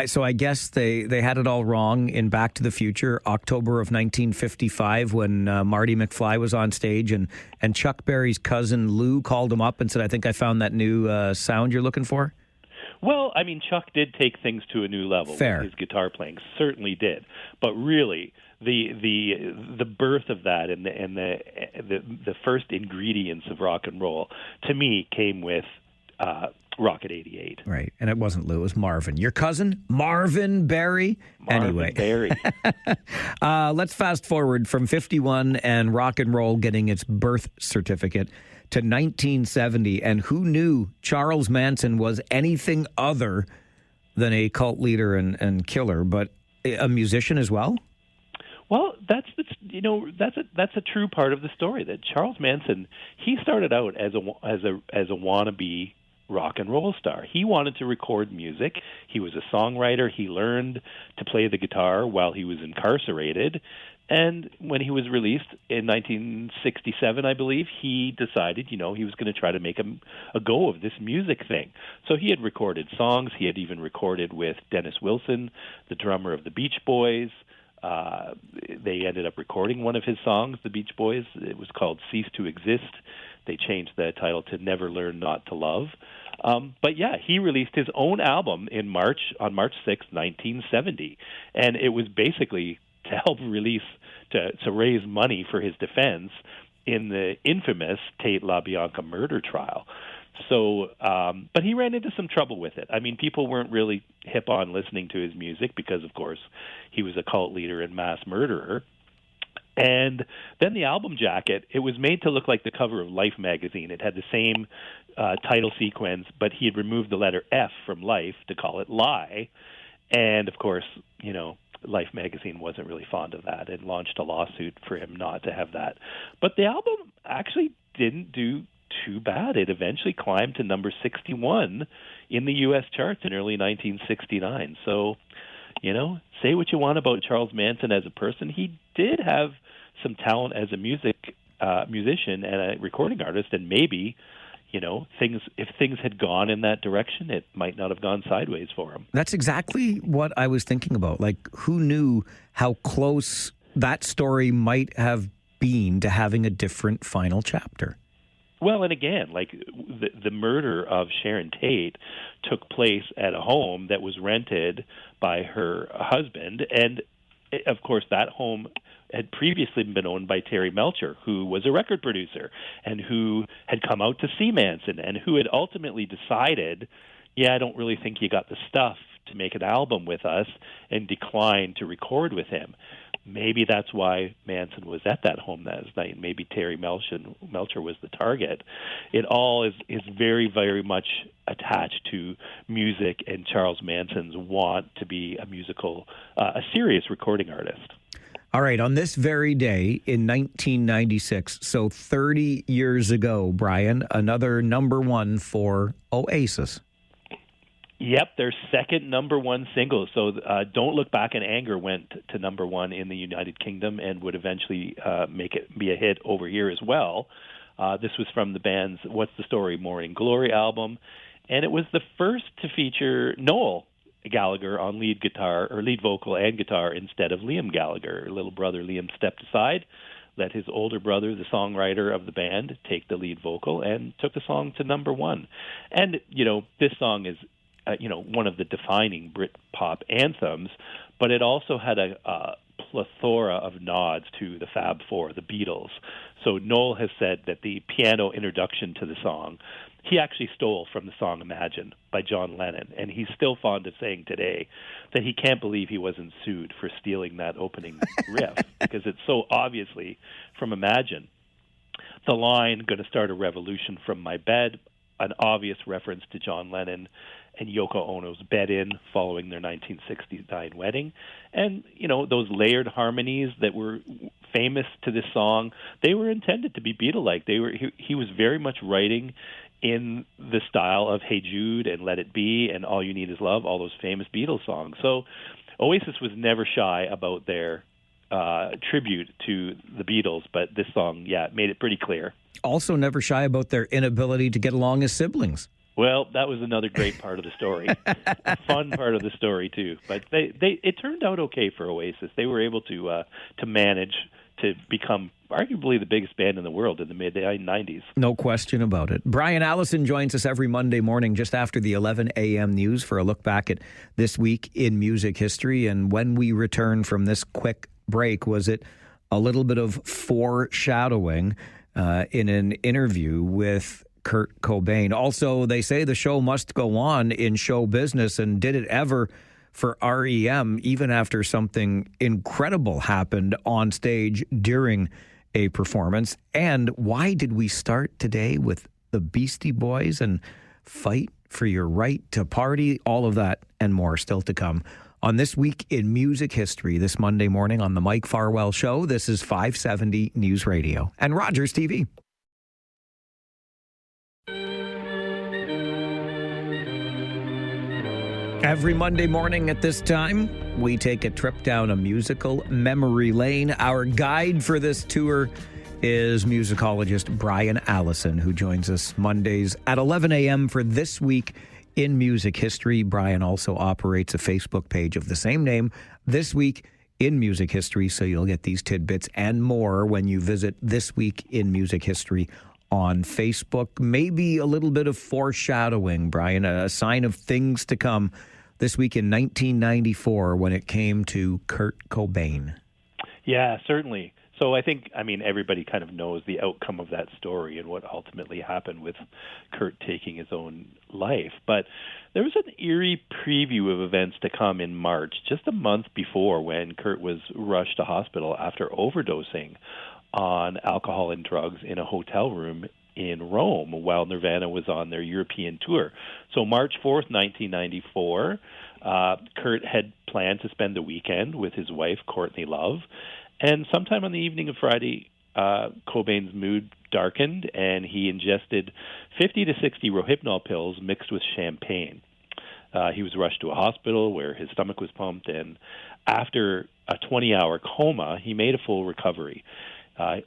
So I guess they had it all wrong in Back to the Future, October of 1955, when Marty McFly was on stage and Chuck Berry's cousin Lou called him up and said, I think I found that new sound you're looking for. Well, I mean, Chuck did take things to a new level. Fair. With his guitar playing, certainly did. But really, the birth of that and the first ingredients of rock and roll, to me, came with Rocket 88. Right. And it wasn't Lou, it was Marvin. Your cousin, Marvin Berry. Marvin Berry. Let's fast forward from 51 and rock and roll getting its birth certificate to 1970. And who knew Charles Manson was anything other than a cult leader and killer, but a musician as well? Well, that's a true part of the story. That Charles Manson, he started out as a wannabe rock and roll star. He wanted to record music. He was a songwriter. He learned to play the guitar while he was incarcerated. And when he was released in 1967, I believe, he decided, he was going to try to make a go of this music thing. So he had recorded songs. He had even recorded with Dennis Wilson, the drummer of the Beach Boys. They ended up recording one of his songs, the Beach Boys. It was called Cease to Exist. They changed the title to Never Learn Not to Love. But yeah, he released his own album on March 6, 1970. And it was basically to help to raise money for his defense in the infamous Tate LaBianca murder trial. So, but he ran into some trouble with it. I mean, people weren't really hip on listening to his music because, of course, he was a cult leader and mass murderer. And then the album jacket, it was made to look like the cover of Life magazine. It had the same title sequence, but he had removed the letter F from Life to call it Lie. And, of course, Life magazine wasn't really fond of that and launched a lawsuit for him not to have that. But the album actually didn't do too bad. It eventually climbed to number 61 in the U.S. charts in early 1969. So, say what you want about Charles Manson as a person. He did have some talent as a music musician and a recording artist, and maybe, if things had gone in that direction, it might not have gone sideways for him. That's exactly what I was thinking about. Like, who knew how close that story might have been to having a different final chapter? Well, and again, like the murder of Sharon Tate took place at a home that was rented by her husband, and of course that home had previously been owned by Terry Melcher, who was a record producer and who had come out to see Manson and who had ultimately decided, I don't really think you got the stuff to make an album with us, and declined to record with him. Maybe that's why Manson was at that home that night. Maybe Terry Melcher was the target. It all is very, very much attached to music and Charles Manson's want to be a serious recording artist. All right, on this very day in 1996, so 30 years ago, Brian, another number one for Oasis. Yep, their second number one single. So Don't Look Back in Anger went to number one in the United Kingdom and would eventually make it be a hit over here as well. This was from the band's What's the Story? Morning Glory album. And it was the first to feature Noel Gallagher on lead vocal and guitar instead of Liam Gallagher. Little brother Liam stepped aside, let his older brother, the songwriter of the band, take the lead vocal, and took the song to number one. And, this song is one of the defining Britpop anthems, but it also had a plethora of nods to the Fab Four, the Beatles. So Noel has said that the piano introduction to the song, he actually stole from the song Imagine by John Lennon, and he's still fond of saying today that he can't believe he wasn't sued for stealing that opening riff, because it's so obviously from Imagine. The line, "Gonna start a revolution from my bed," an obvious reference to John Lennon and Yoko Ono's bed-in following their 1969 wedding. And, those layered harmonies that were famous to this song, they were intended to be Beatle-like. He was very much writing in the style of Hey Jude and Let It Be and All You Need Is Love, all those famous Beatles songs. So Oasis was never shy about their tribute to the Beatles, but this song, made it pretty clear. Also never shy about their inability to get along as siblings. Well, that was another great part of the story, a fun part of the story too. But it turned out okay for Oasis. They were able to manage to become arguably the biggest band in the world in the mid-90s. No question about it. Brian Allison joins us every Monday morning just after the 11 a.m. news for a look back at this week in music history. And when we return from this quick break, was it a little bit of foreshadowing in an interview with Kurt Cobain? Also, they say the show must go on in show business, and did it ever for REM, even after something incredible happened on stage during a performance? And why did we start today with the Beastie Boys and Fight for Your Right to Party? All of that and more still to come on This Week in Music History this Monday morning on the Mike Farwell Show. This is 570 News Radio and Rogers TV. Every Monday morning at this time, we take a trip down a musical memory lane. Our guide for this tour is musicologist Brian Allison, who joins us Mondays at 11 a.m. for This Week in Music History. Brian also operates a Facebook page of the same name, This Week in Music History, so you'll get these tidbits and more when you visit This Week in Music History on Facebook. Maybe a little bit of foreshadowing, Brian, a sign of things to come this week in 1994 when it came to Kurt Cobain. Yeah, certainly. So I think, everybody kind of knows the outcome of that story and what ultimately happened with Kurt taking his own life. But there was an eerie preview of events to come in March, just a month before, when Kurt was rushed to hospital after overdosing on alcohol and drugs in a hotel room in Rome while Nirvana was on their European tour. So March 4th, 1994, Kurt had planned to spend the weekend with his wife, Courtney Love. And sometime on the evening of Friday, Cobain's mood darkened, and he ingested 50 to 60 Rohypnol pills mixed with champagne. He was rushed to a hospital where his stomach was pumped, and after a 20-hour coma, he made a full recovery.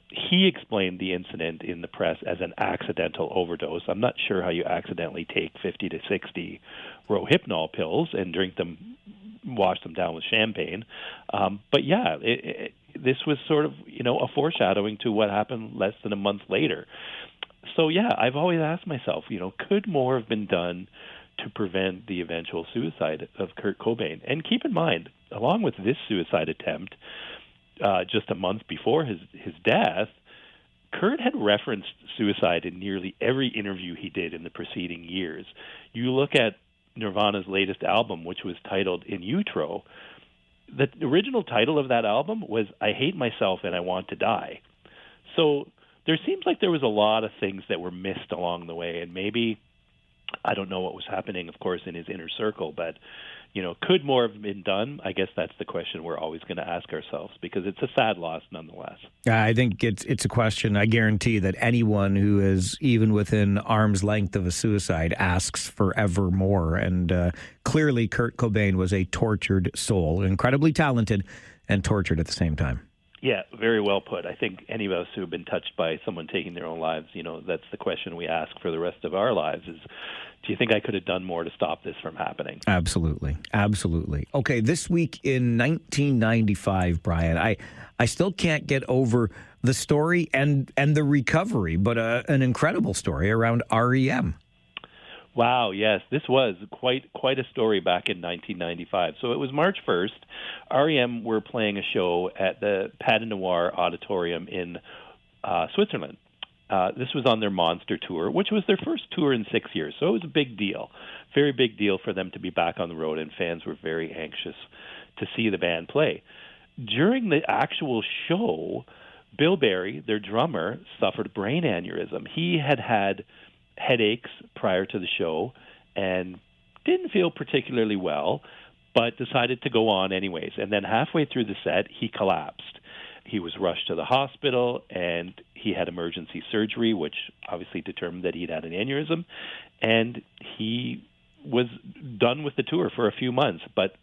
He explained the incident in the press as an accidental overdose. I'm not sure how you accidentally take 50 to 60 Rohypnol pills and drink them, wash them down with champagne. But yeah, this was sort of, a foreshadowing to what happened less than a month later. So yeah, I've always asked myself, could more have been done to prevent the eventual suicide of Kurt Cobain? And keep in mind, along with this suicide attempt, just a month before his death, Kurt had referenced suicide in nearly every interview he did in the preceding years. You look at Nirvana's latest album, which was titled In Utero. The original title of that album was I Hate Myself and I Want to Die. So there seems like there was a lot of things that were missed along the way, and maybe, I don't know what was happening, of course, in his inner circle, but could more have been done? I guess that's the question we're always going to ask ourselves, because it's a sad loss nonetheless. I think it's a question I guarantee that anyone who is even within arm's length of a suicide asks forever more. And clearly Kurt Cobain was a tortured soul, incredibly talented and tortured at the same time. Yeah, very well put. I think any of us who have been touched by someone taking their own lives, that's the question we ask for the rest of our lives is, do you think I could have done more to stop this from happening? Absolutely. Absolutely. Okay, this week in 1995, Brian, I still can't get over the story and the recovery, but an incredible story around REM. Wow, yes, this was quite a story back in 1995. So it was March 1st. REM were playing a show at the Pas Noir Auditorium in Switzerland. This was on their Monster Tour, which was their first tour in 6 years. So it was a big deal, very big deal for them to be back on the road, and fans were very anxious to see the band play. During the actual show, Bill Berry, their drummer, suffered a brain aneurysm. He had headaches prior to the show and didn't feel particularly well, but decided to go on anyways. And then halfway through the set, he collapsed. He was rushed to the hospital, and he had emergency surgery, which obviously determined that he'd had an aneurysm. And he was done with the tour for a few months. But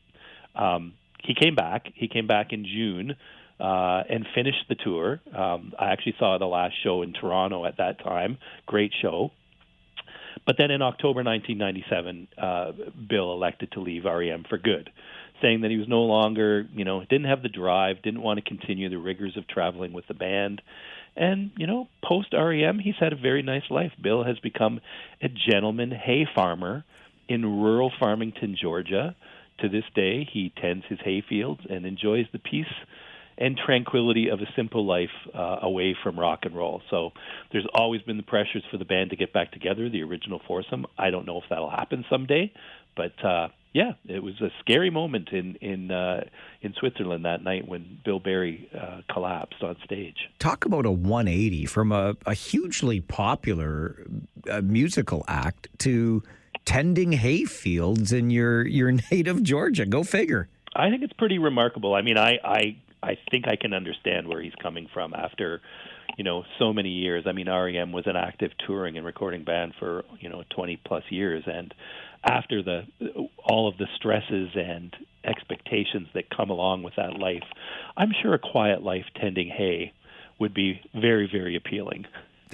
he came back. He came back in June and finished the tour. I actually saw the last show in Toronto at that time. Great show. But then in October 1997, Bill elected to leave REM for good, saying that he was no longer, didn't have the drive, didn't want to continue the rigors of traveling with the band. And, post-REM, he's had a very nice life. Bill has become a gentleman hay farmer in rural Farmington, Georgia. To this day, he tends his hay fields and enjoys the peace and tranquility of a simple life away from rock and roll. So there's always been the pressures for the band to get back together, the original foursome. I don't know if that'll happen someday, but yeah, it was a scary moment in Switzerland that night when Bill Berry collapsed on stage. Talk about a 180 from a hugely popular musical act to tending hay fields in your native Georgia. Go figure. I think it's pretty remarkable. I mean, I think I can understand where he's coming from after, so many years. I mean, REM was an active touring and recording band for, 20 plus years. And after all of the stresses and expectations that come along with that life, I'm sure a quiet life tending hay would be very, very appealing.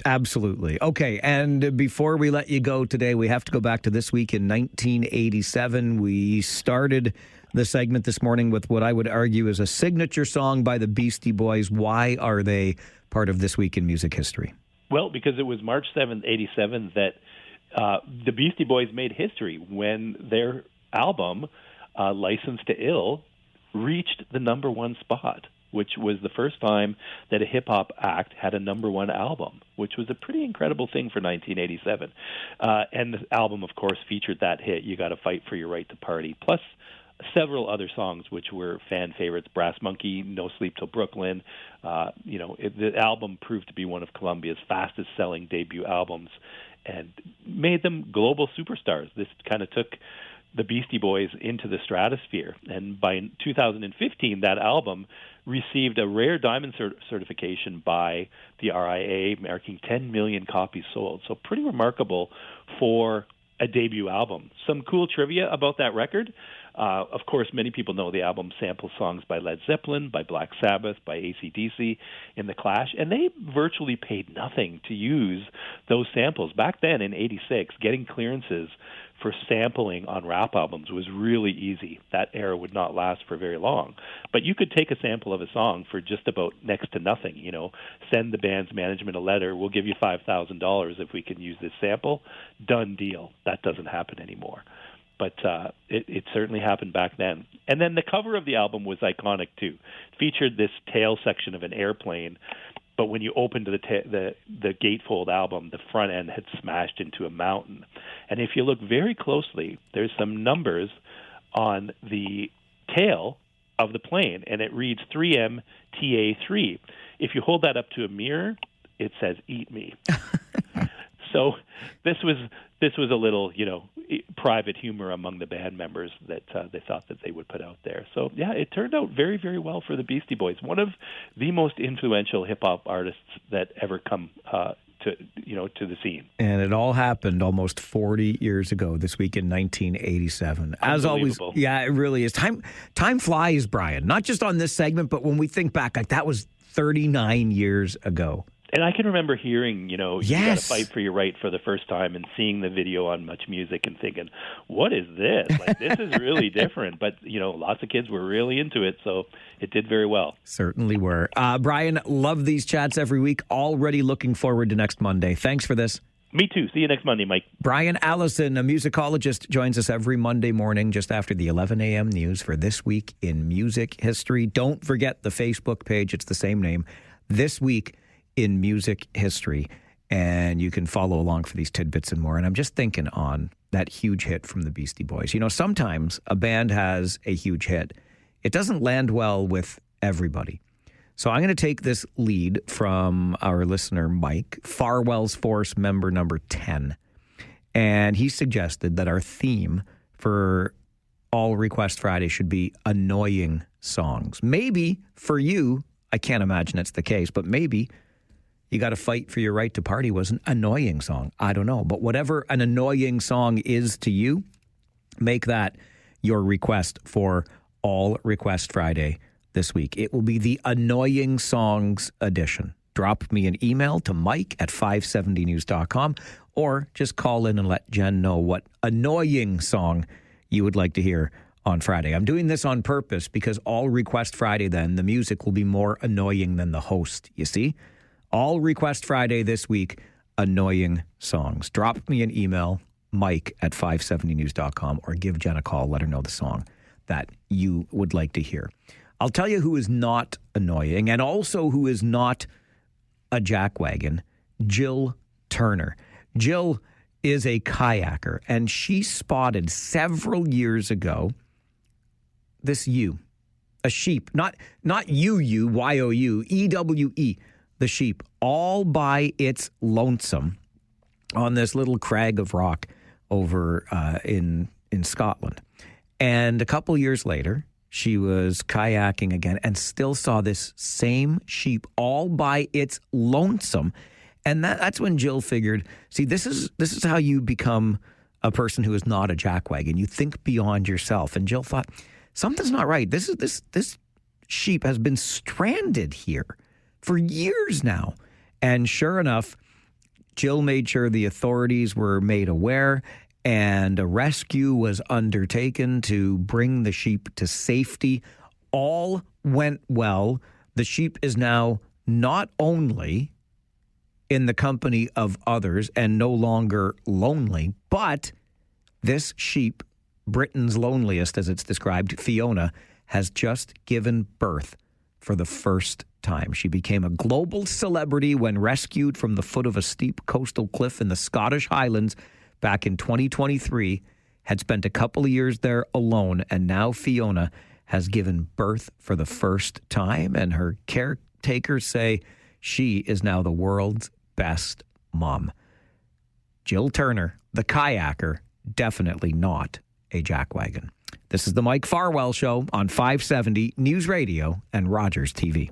Absolutely. Okay, and before we let you go today, we have to go back to this week in 1987. We started the segment this morning with what I would argue is a signature song by the Beastie Boys. Why are they part of This Week in Music History? Well, because it was March 7th, 87 that the Beastie Boys made history when their album, License to Ill, reached the number one spot, which was the first time that a hip-hop act had a number one album, which was a pretty incredible thing for 1987. And the album, of course, featured that hit, You Gotta Fight for Your Right to Party, plus several other songs which were fan favorites, Brass Monkey, No Sleep Till Brooklyn. The album proved to be one of Columbia's fastest-selling debut albums and made them global superstars. This kind of took the Beastie Boys into the stratosphere. And by 2015, that album received a rare diamond certification by the RIA, marking 10 million copies sold. So pretty remarkable for a debut album. Some cool trivia about that record. Of course, many people know the album samples songs by Led Zeppelin, by Black Sabbath, by AC/DC, in The Clash, and they virtually paid nothing to use those samples. Back then, in '86, getting clearances for sampling on rap albums was really easy. That era would not last for very long. But you could take a sample of a song for just about next to nothing, send the band's management a letter, we'll give you $5,000 if we can use this sample. Done deal. That doesn't happen anymore. But it certainly happened back then. And then the cover of the album was iconic, too. It featured this tail section of an airplane, but when you opened the gatefold album, the front end had smashed into a mountain. And if you look very closely, there's some numbers on the tail of the plane, and it reads 3MTA3. If you hold that up to a mirror, it says "Eat Me." So this was a little, private humor among the band members that they thought that they would put out there. So yeah, it turned out very, very well for the Beastie Boys. One of the most influential hip hop artists that ever come to the scene. And it all happened almost 40 years ago this week in 1987. As always, yeah, it really is. Time flies, Brian. Not just on this segment, but when we think back, like that was 39 years ago. And I can remember hearing, you Yes. got to fight for your right for the first time and seeing the video on Much Music and thinking, what is this? Like, this is really different. But, lots of kids were really into it, so it did very well. Certainly were. Brian, love these chats every week. Already looking forward to next Monday. Thanks for this. Me too. See you next Monday, Mike. Brian Allison, a musicologist, joins us every Monday morning just after the 11 a.m. news for This Week in Music History. Don't forget the Facebook page. It's the same name. This Week in Music History, and you can follow along for these tidbits and more. And I'm just thinking on that huge hit from the Beastie Boys. Sometimes a band has a huge hit. It doesn't land well with everybody. So I'm going to take this lead from our listener, Mike, Farwell's Force member number 10. And he suggested that our theme for All Request Friday should be annoying songs. Maybe for you, I can't imagine it's the case, but maybe You Got to Fight for Your Right to Party was an annoying song. I don't know. But whatever an annoying song is to you, make that your request for All Request Friday this week. It will be the Annoying Songs edition. Drop me an email to mike@570news.com or just call in and let Jen know what annoying song you would like to hear on Friday. I'm doing this on purpose because All Request Friday, then, the music will be more annoying than the host, you see? All Request Friday this week, annoying songs. Drop me an email, mike@570news.com, or give Jen a call. Let her know the song that you would like to hear. I'll tell you who is not annoying and also who is not a jackwagon, Jill Turner. Jill is a kayaker, and she spotted several years ago this ewe, a sheep, not you, Y-O-U, E-W-E, the sheep, all by its lonesome on this little crag of rock over in Scotland. And a couple years later, she was kayaking again and still saw this same sheep all by its lonesome. And that's when Jill figured, see, this is how you become a person who is not a jackwagon. You think beyond yourself. And Jill thought, something's not right. This sheep has been stranded here for years now. And sure enough, Jill made sure the authorities were made aware, and a rescue was undertaken to bring the sheep to safety. All went well. The sheep is now not only in the company of others and no longer lonely, but this sheep, Britain's loneliest as it's described, Fiona, has just given birth for the first time. She became a global celebrity when rescued from the foot of a steep coastal cliff in the Scottish Highlands back in 2023, had spent a couple of years there alone, and now Fiona has given birth for the first time, and her caretakers say she is now the world's best mom. Jill Turner, the kayaker, definitely not a jackwagon. This is the Mike Farwell Show on 570 News Radio and Rogers TV.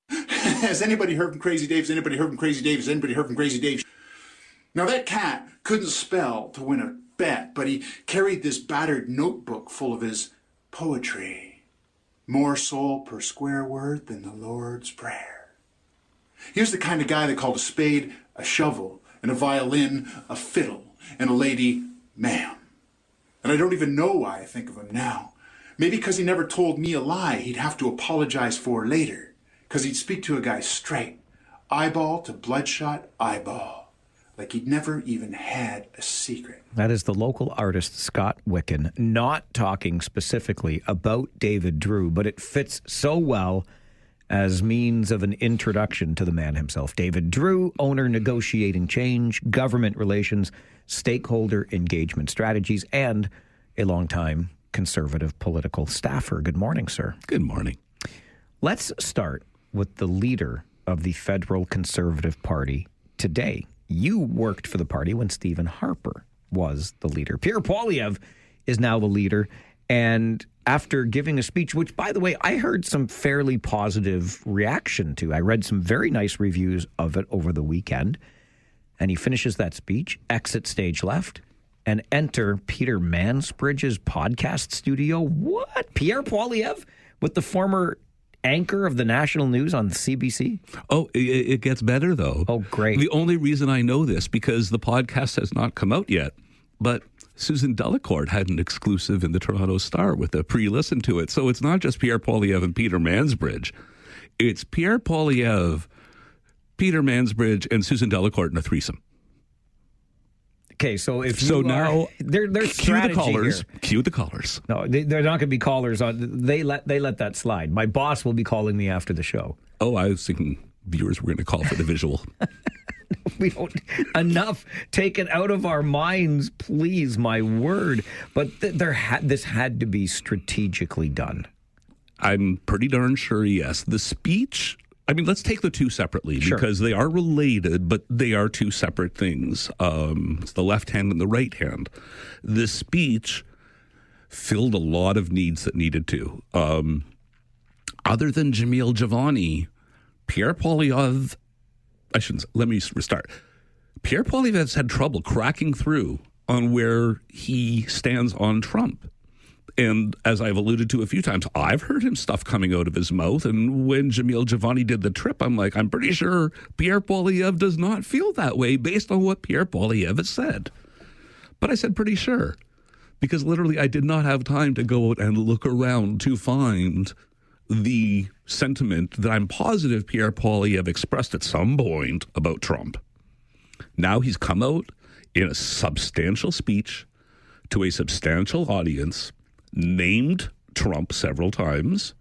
Has anybody heard from Crazy Dave? Has anybody heard from Crazy Dave? Has anybody heard from Crazy Dave? Now, that cat couldn't spell to win a bet, but he carried this battered notebook full of his poetry. More soul per square word than the Lord's Prayer. He was the kind of guy that called a spade a shovel, and a violin a fiddle, and a lady ma'am. And I don't even know why I think of him now. Maybe because he never told me a lie he'd have to apologize for later. Because he'd speak to a guy straight, eyeball to bloodshot eyeball, like he'd never even had a secret. That is the local artist Scott Wicken, not talking specifically about David Drewe, but it fits so well as means of an introduction to the man himself. David Drewe, owner, negotiating change, government relations, stakeholder engagement strategies, and a longtime conservative political staffer. Good morning, sir. Good morning. Let's start with the leader of the Federal Conservative Party today. You worked for the party when Stephen Harper was the leader. Pierre Poilievre is now the leader, and after giving a speech, which, by the way, I heard some fairly positive reaction to. I read some very nice reviews of it over the weekend. And he finishes that speech, exit stage left, and enter Peter Mansbridge's podcast studio. What? Pierre Poilievre with the former anchor of the national news on CBC? Oh, it gets better, though. Oh, great. The only reason I know this, because the podcast has not come out yet, but Susan Delacourt had an exclusive in the Toronto Star with a pre-listen to it. So it's not just Pierre Poilievre and Peter Mansbridge. It's Pierre Poilievre, Peter Mansbridge, and Susan Delacourt in a threesome. Okay, so if you so now are, there's strategy cue the callers. here. Cue the callers. No, they're not going to be callers on. They let that slide. My boss will be calling me after the show. Oh, I was thinking viewers were going to call for the visual. We don't enough taken out of our minds, please, my word. But this had to be strategically done. I'm pretty darn sure, yes. The speech, I mean, let's take the two separately because they are related, but they are two separate things. It's the left hand and the right hand. The speech filled a lot of needs that needed to. Other than Jamil Javani, Pierre Poilievre, let me restart. Pierre Poilievre has had trouble cracking through on where he stands on Trump. And as I've alluded to a few times, I've heard him stuff coming out of his mouth. And when Jamil Javani did the trip, I'm like, I'm pretty sure Pierre Poilievre does not feel that way based on what Pierre Poilievre has said. But I said pretty sure because literally I did not have time to go out and look around to find the sentiment that I'm positive Pierre Poilievre expressed at some point about Trump. Now he's come out in a substantial speech to a substantial audience, named Trump several times,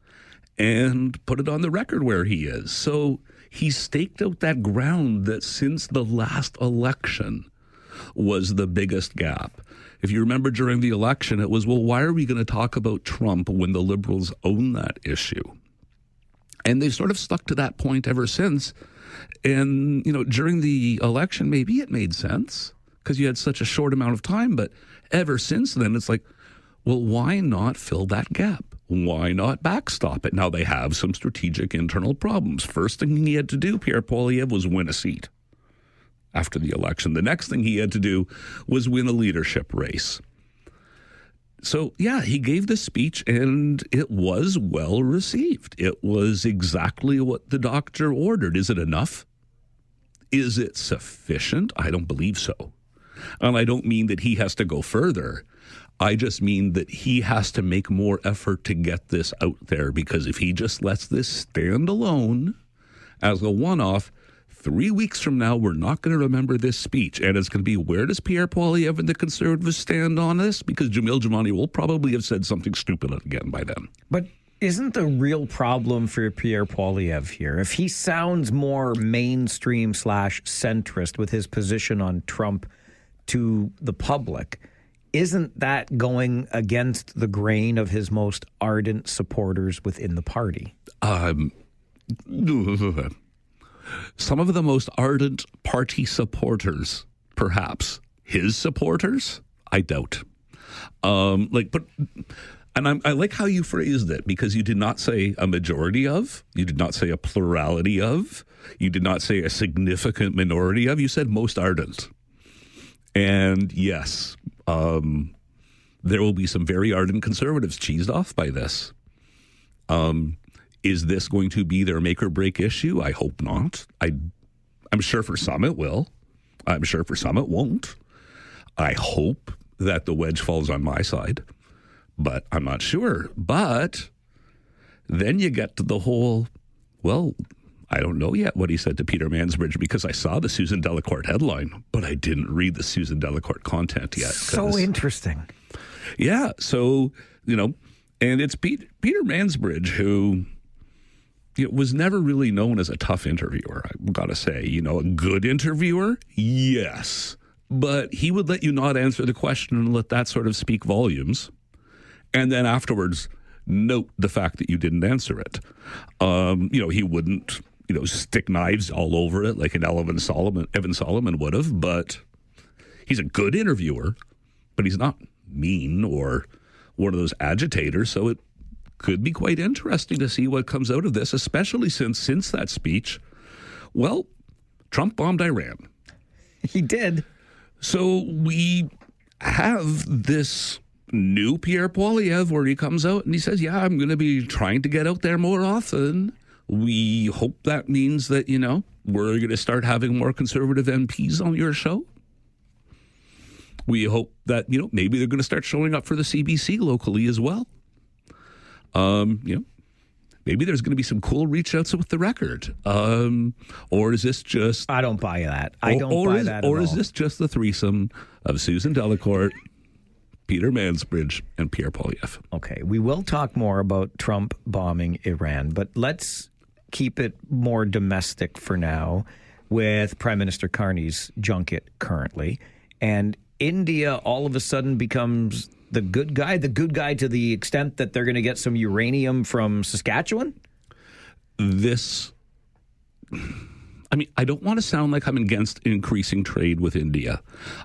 and put it on the record where he is. So he's staked out that ground that since the last election was the biggest gap. If you remember during the election, it was, well, why are we going to talk about Trump when the Liberals own that issue? And they've sort of stuck to that point ever since. And, you know, during the election, maybe it made sense because you had such a short amount of time. But ever since then, it's like, well, why not fill that gap? Why not backstop it? Now, they have some strategic internal problems. First thing he had to do, Pierre Poilievre, was win a seat after the election. The next thing he had to do was win a leadership race. So, yeah, he gave the speech and it was well received. It was exactly what the doctor ordered. Is it enough? Is it sufficient? I don't believe so. And I don't mean that he has to go further. I just mean that he has to make more effort to get this out there, because if he just lets this stand alone as a one-off, 3 weeks from now, we're not going to remember this speech. And it's going to be, where does Pierre Poilievre and the Conservatives stand on this? Because Jamil Javani will probably have said something stupid again by then. But isn't the real problem for Pierre Poilievre here, if he sounds more mainstream / centrist with his position on Trump to the public, isn't that going against the grain of his most ardent supporters within the party? Some of the most ardent party supporters, perhaps. His supporters, I doubt. I like how you phrased it, because you did not say a majority of, you did not say a plurality of, you did not say a significant minority of, you said most ardent. And yes, There will be some very ardent conservatives cheesed off by this. Is this going to be their make or break issue? I hope not. I'm sure for some it will. I'm sure for some it won't. I hope that the wedge falls on my side, but I'm not sure. But then you get to the whole, well, I don't know yet what he said to Peter Mansbridge because I saw the Susan Delacourt headline, but I didn't read the Susan Delacourt content yet. So interesting. Yeah. So, and it's Peter Mansbridge who was never really known as a tough interviewer, I've got to say. A good interviewer? Yes. But he would let you not answer the question and let that sort of speak volumes. And then afterwards, note the fact that you didn't answer it. He wouldn't, stick knives all over it like Evan Solomon would have, but he's a good interviewer, but he's not mean or one of those agitators. So it could be quite interesting to see what comes out of this, especially since that speech, well, Trump bombed Iran. He did. So we have this new Pierre Poilievre where he comes out and he says, yeah, I'm going to be trying to get out there more often. We hope that means that, we're going to start having more conservative MPs on your show. We hope that, maybe they're going to start showing up for the CBC locally as well. Maybe there's going to be some cool reach outs with the record. Or is this just... I don't buy that. I don't buy that at all. Or is this just the threesome of Susan Delacourt, Peter Mansbridge, and Pierre Poilievre? Okay, we will talk more about Trump bombing Iran, but let's keep it more domestic for now with Prime Minister Carney's junket currently. And India all of a sudden becomes the good guy to the extent that they're going to get some uranium from Saskatchewan? I don't want to sound like I'm against increasing trade with India.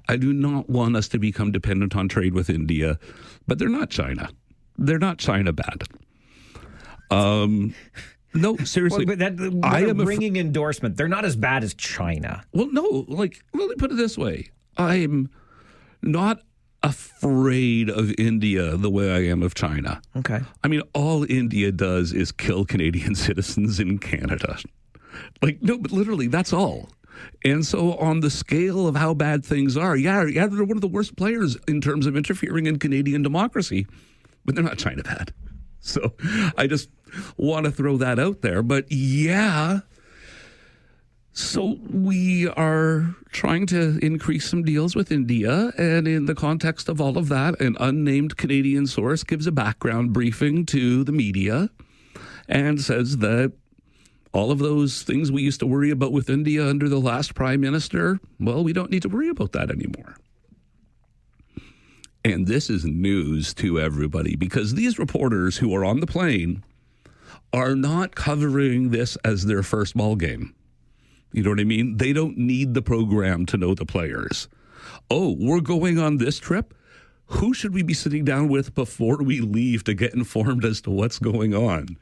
I do not want us to become dependent on trade with India, but they're not China. They're not China bad. No, seriously. Well, but what a ringing endorsement. They're not as bad as China. Well, no, let me put it this way. I'm not afraid of India the way I am of China. Okay. All India does is kill Canadian citizens in Canada. No, but literally, that's all. And so on the scale of how bad things are, yeah, they're one of the worst players in terms of interfering in Canadian democracy, but they're not China bad. So I just want to throw that out there. But yeah, so we are trying to increase some deals with India. And in the context of all of that, an unnamed Canadian source gives a background briefing to the media and says that all of those things we used to worry about with India under the last prime minister, well, we don't need to worry about that anymore. And this is news to everybody because these reporters who are on the plane are not covering this as their first ball game. You know what I mean? They don't need the program to know the players. Oh, we're going on this trip? Who should we be sitting down with before we leave to get informed as to what's going on?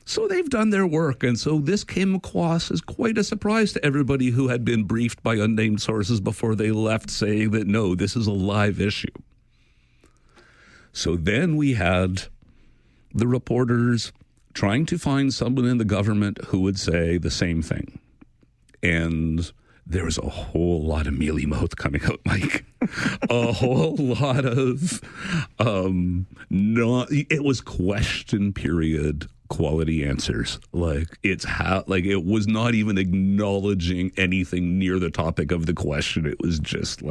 So they've done their work, and so this came across as quite a surprise to everybody who had been briefed by unnamed sources before they left saying that, no, this is a live issue. So then we had the reporters trying to find someone in the government who would say the same thing. And there was a whole lot of mealy mouth coming out, Mike. A whole lot of, it was question period quality answers. It was not even acknowledging anything near the topic of the question. It was just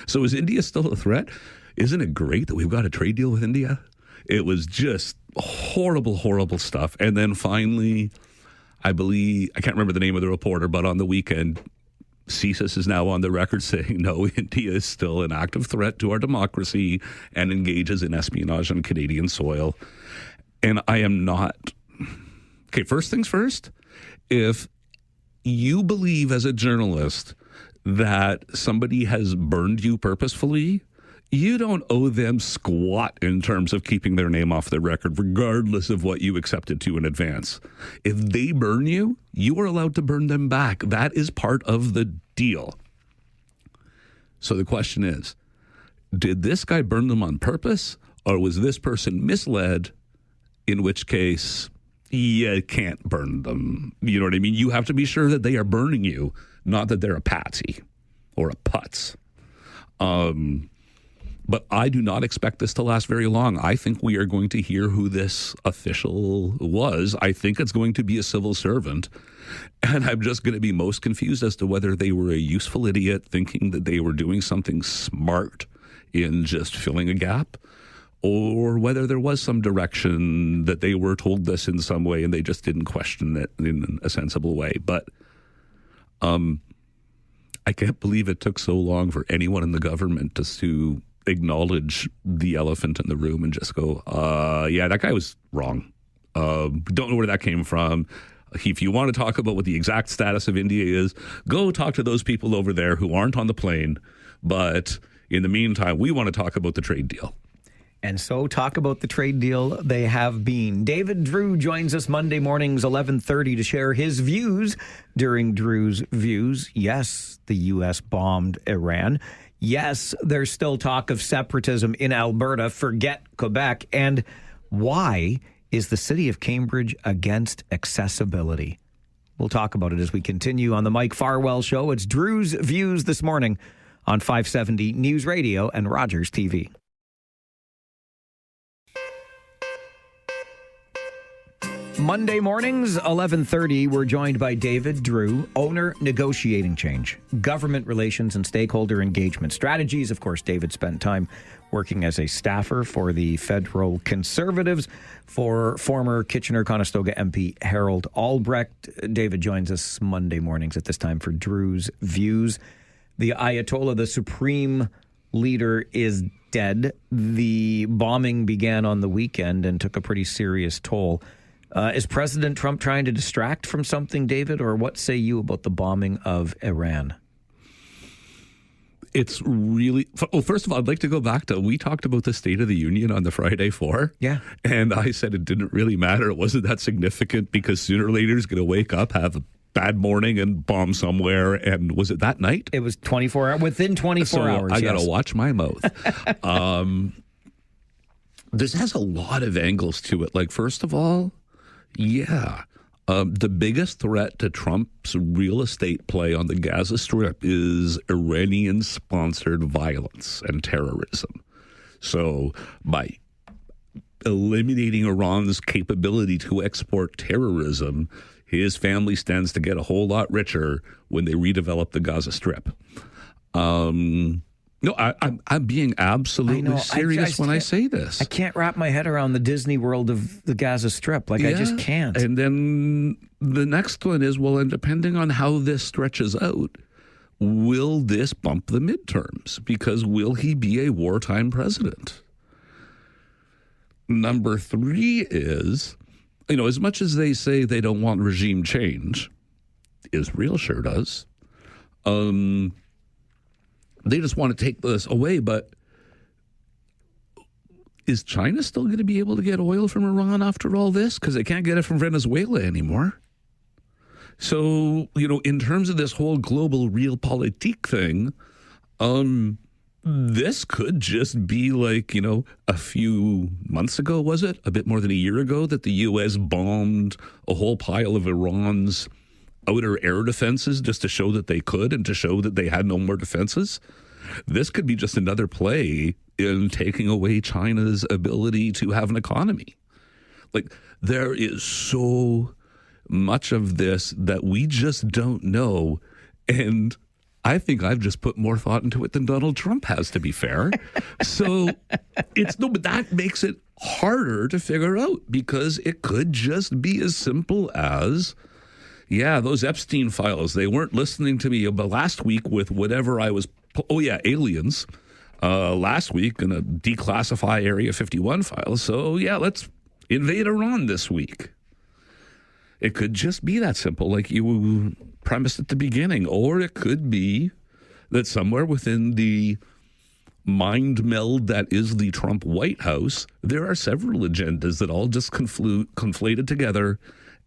so is India still a threat? Isn't it great that we've got a trade deal with India? It was just horrible, horrible stuff. And then finally, I can't remember the name of the reporter, but on the weekend, CSIS is now on the record saying, no, India is still an active threat to our democracy and engages in espionage on Canadian soil. And I am not... Okay, first things first, if you believe as a journalist that somebody has burned you purposefully, you don't owe them squat in terms of keeping their name off the record, regardless of what you accepted to in advance. If they burn you, you are allowed to burn them back. That is part of the deal. So the question is, did this guy burn them on purpose, or was this person misled, in which case you can't burn them? You know what I mean? You have to be sure that they are burning you, not that they're a patsy or a putz. But I do not expect this to last very long. I think we are going to hear who this official was. I think it's going to be a civil servant. And I'm just going to be most confused as to whether they were a useful idiot thinking that they were doing something smart in just filling a gap, or whether there was some direction that they were told this in some way and they just didn't question it in a sensible way. But I can't believe it took so long for anyone in the government to acknowledge the elephant in the room and just go, yeah, that guy was wrong. Don't know where that came from. If you want to talk about what the exact status of India is, go talk to those people over there who aren't on the plane. But in the meantime, we want to talk about the trade deal. And so talk about the trade deal they have been. David Drewe joins us Monday mornings, 11:30, to share his views during Drewe's Views. Yes, the U.S. bombed Iran. Yes, there's still talk of separatism in Alberta. Forget Quebec. And why is the city of Cambridge against accessibility? We'll talk about it as we continue on the Mike Farwell Show. It's Drewe's Views this morning on 570 News Radio and Rogers TV. Monday mornings, 11:30, we're joined by David Drewe, owner, negotiating change, government relations and stakeholder engagement strategies. Of course, David spent time working as a staffer for the federal Conservatives for former Kitchener-Conestoga MP Harold Albrecht. David joins us Monday mornings at this time for Drewe's Views. The Ayatollah, the supreme leader, is dead. The bombing began on the weekend and took a pretty serious toll. Is President Trump trying to distract from something, David, or what say you about the bombing of Iran? It's really... Well, first of all, I'd like to go back to... We talked about the State of the Union on the Friday 4. Yeah. And I said it didn't really matter. It wasn't that significant because sooner or later he's going to wake up, have a bad morning and bomb somewhere. And was it that night? It was 24 hours. Within 24 hours, I got to watch my mouth. This has a lot of angles to it. Like, first of all... Yeah. The biggest threat to Trump's real estate play on the Gaza Strip is Iranian-sponsored violence and terrorism. So by eliminating Iran's capability to export terrorism, his family stands to get a whole lot richer when they redevelop the Gaza Strip. No, I'm being absolutely serious when I say this. I can't wrap my head around the Disney World of the Gaza Strip. I just can't. And then the next one is, well, and depending on how this stretches out, will this bump the midterms? Because will he be a wartime president? Number 3 is, as much as they say they don't want regime change, Israel sure does. They just want to take this away, but is China still going to be able to get oil from Iran after all this? Because they can't get it from Venezuela anymore. So, in terms of this whole global realpolitik thing, this could just be like, a few months ago, was it? A bit more than a year ago that the U.S. bombed a whole pile of Iran's outer air defenses just to show that they could and to show that they had no more defenses. This could be just another play in taking away China's ability to have an economy. Like, there is so much of this that we just don't know. And I think I've just put more thought into it than Donald Trump has, to be fair. So but that makes it harder to figure out, because it could just be as simple as, yeah, those Epstein files, they weren't listening to me about last week with whatever I was, aliens, last week, going to declassify Area 51 files. So, yeah, let's invade Iran this week. It could just be that simple, like you premised at the beginning. Or it could be that somewhere within the mind meld that is the Trump White House, there are several agendas that all just conflated together,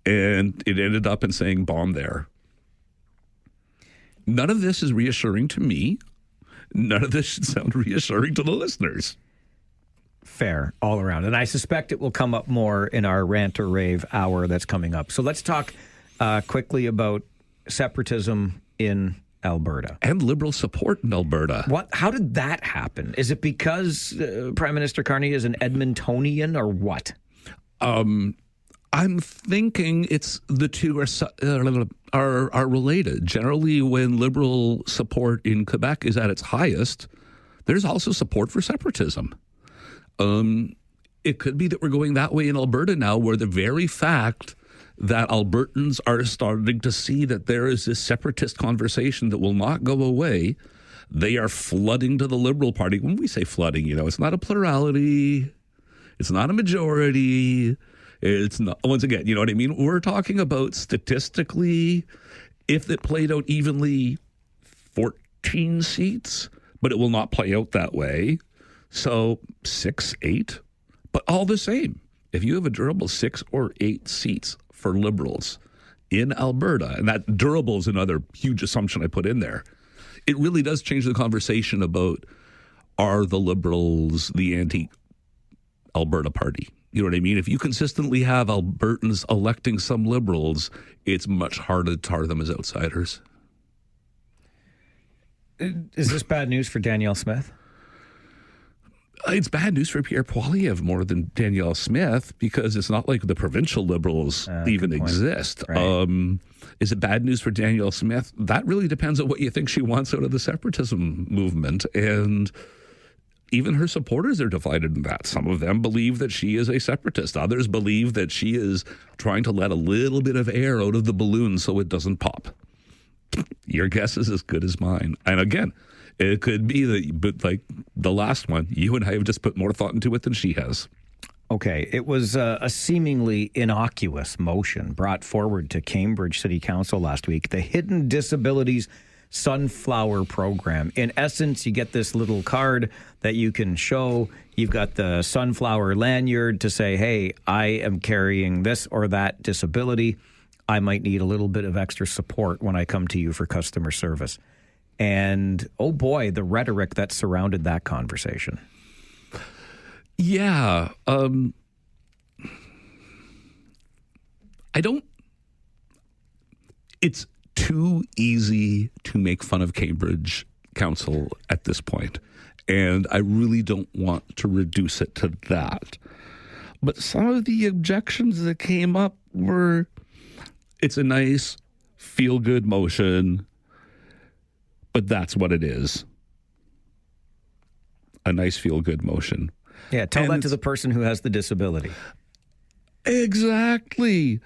and it ended up in saying bomb there. None of this is reassuring to me. none of this should sound reassuring to the listeners. Fair all around. And I suspect it will come up more in our rant or rave hour that's coming up. So let's talk quickly about separatism in Alberta. And Liberal support in Alberta. How did that happen? Is it because Prime Minister Carney is an Edmontonian or what? I'm thinking it's the two are related. Generally, when Liberal support in Quebec is at its highest, there's also support for separatism. It could be that we're going that way in Alberta now, where the very fact that Albertans are starting to see that there is this separatist conversation that will not go away, they are flooding to the Liberal Party. When we say flooding, it's not a plurality, it's not a majority, it's not, once again, you know what I mean? We're talking about statistically, if it played out evenly, 14 seats, but it will not play out that way. So 6, 8, but all the same, if you have a durable 6 or 8 seats for Liberals in Alberta, and that durable is another huge assumption I put in there, it really does change the conversation about, are the Liberals the anti-Alberta party? You know what I mean? If you consistently have Albertans electing some Liberals, it's much harder to tar them as outsiders. Is this bad news for Danielle Smith? It's bad news for Pierre Poilievre more than Danielle Smith, because it's not like the provincial Liberals even exist. Right. Is it bad news for Danielle Smith? That really depends on what you think she wants out of the separatism movement. And even her supporters are divided in that. Some of them believe that she is a separatist. Others believe that she is trying to let a little bit of air out of the balloon so it doesn't pop. Your guess is as good as mine. And again, it could be that, but like the last one, you and I have just put more thought into it than she has. Okay, it was a seemingly innocuous motion brought forward to Cambridge City Council last week, the Hidden Disabilities Sunflower Program. In essence, you get this little card that you can show. You've got the sunflower lanyard to say, hey, I am carrying this or that disability. I might need a little bit of extra support when I come to you for customer service. And, oh boy, the rhetoric that surrounded that conversation. Yeah. It's too easy to make fun of Cambridge Council at this point, and I really don't want to reduce it to that. But some of the objections that came up were, it's a nice feel-good motion, but that's what it is. A nice feel-good motion. Yeah, tell that to the person who has the disability. Exactly.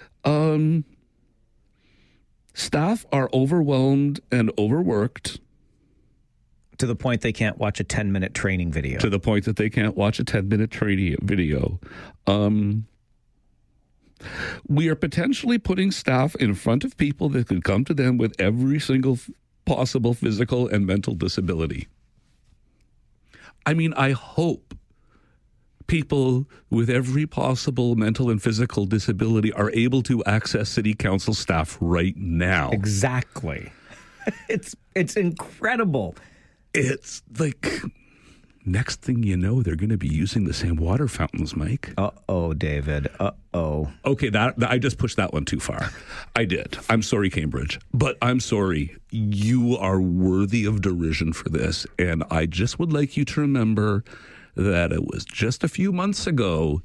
Staff are overwhelmed and overworked. To the point they can't watch a 10-minute training video. To the point that they can't watch a 10-minute training video. We are potentially putting staff in front of people that could come to them with every single possible physical and mental disability. I mean, I hope people with every possible mental and physical disability are able to access city council staff right now. Exactly. It's incredible. It's like, next thing you know, they're going to be using the same water fountains, Mike. Uh-oh, David. Uh-oh. Okay, that I just pushed that one too far. I did. I'm sorry, Cambridge. But I'm sorry. You are worthy of derision for this. And I just would like you to remember that it was just a few months ago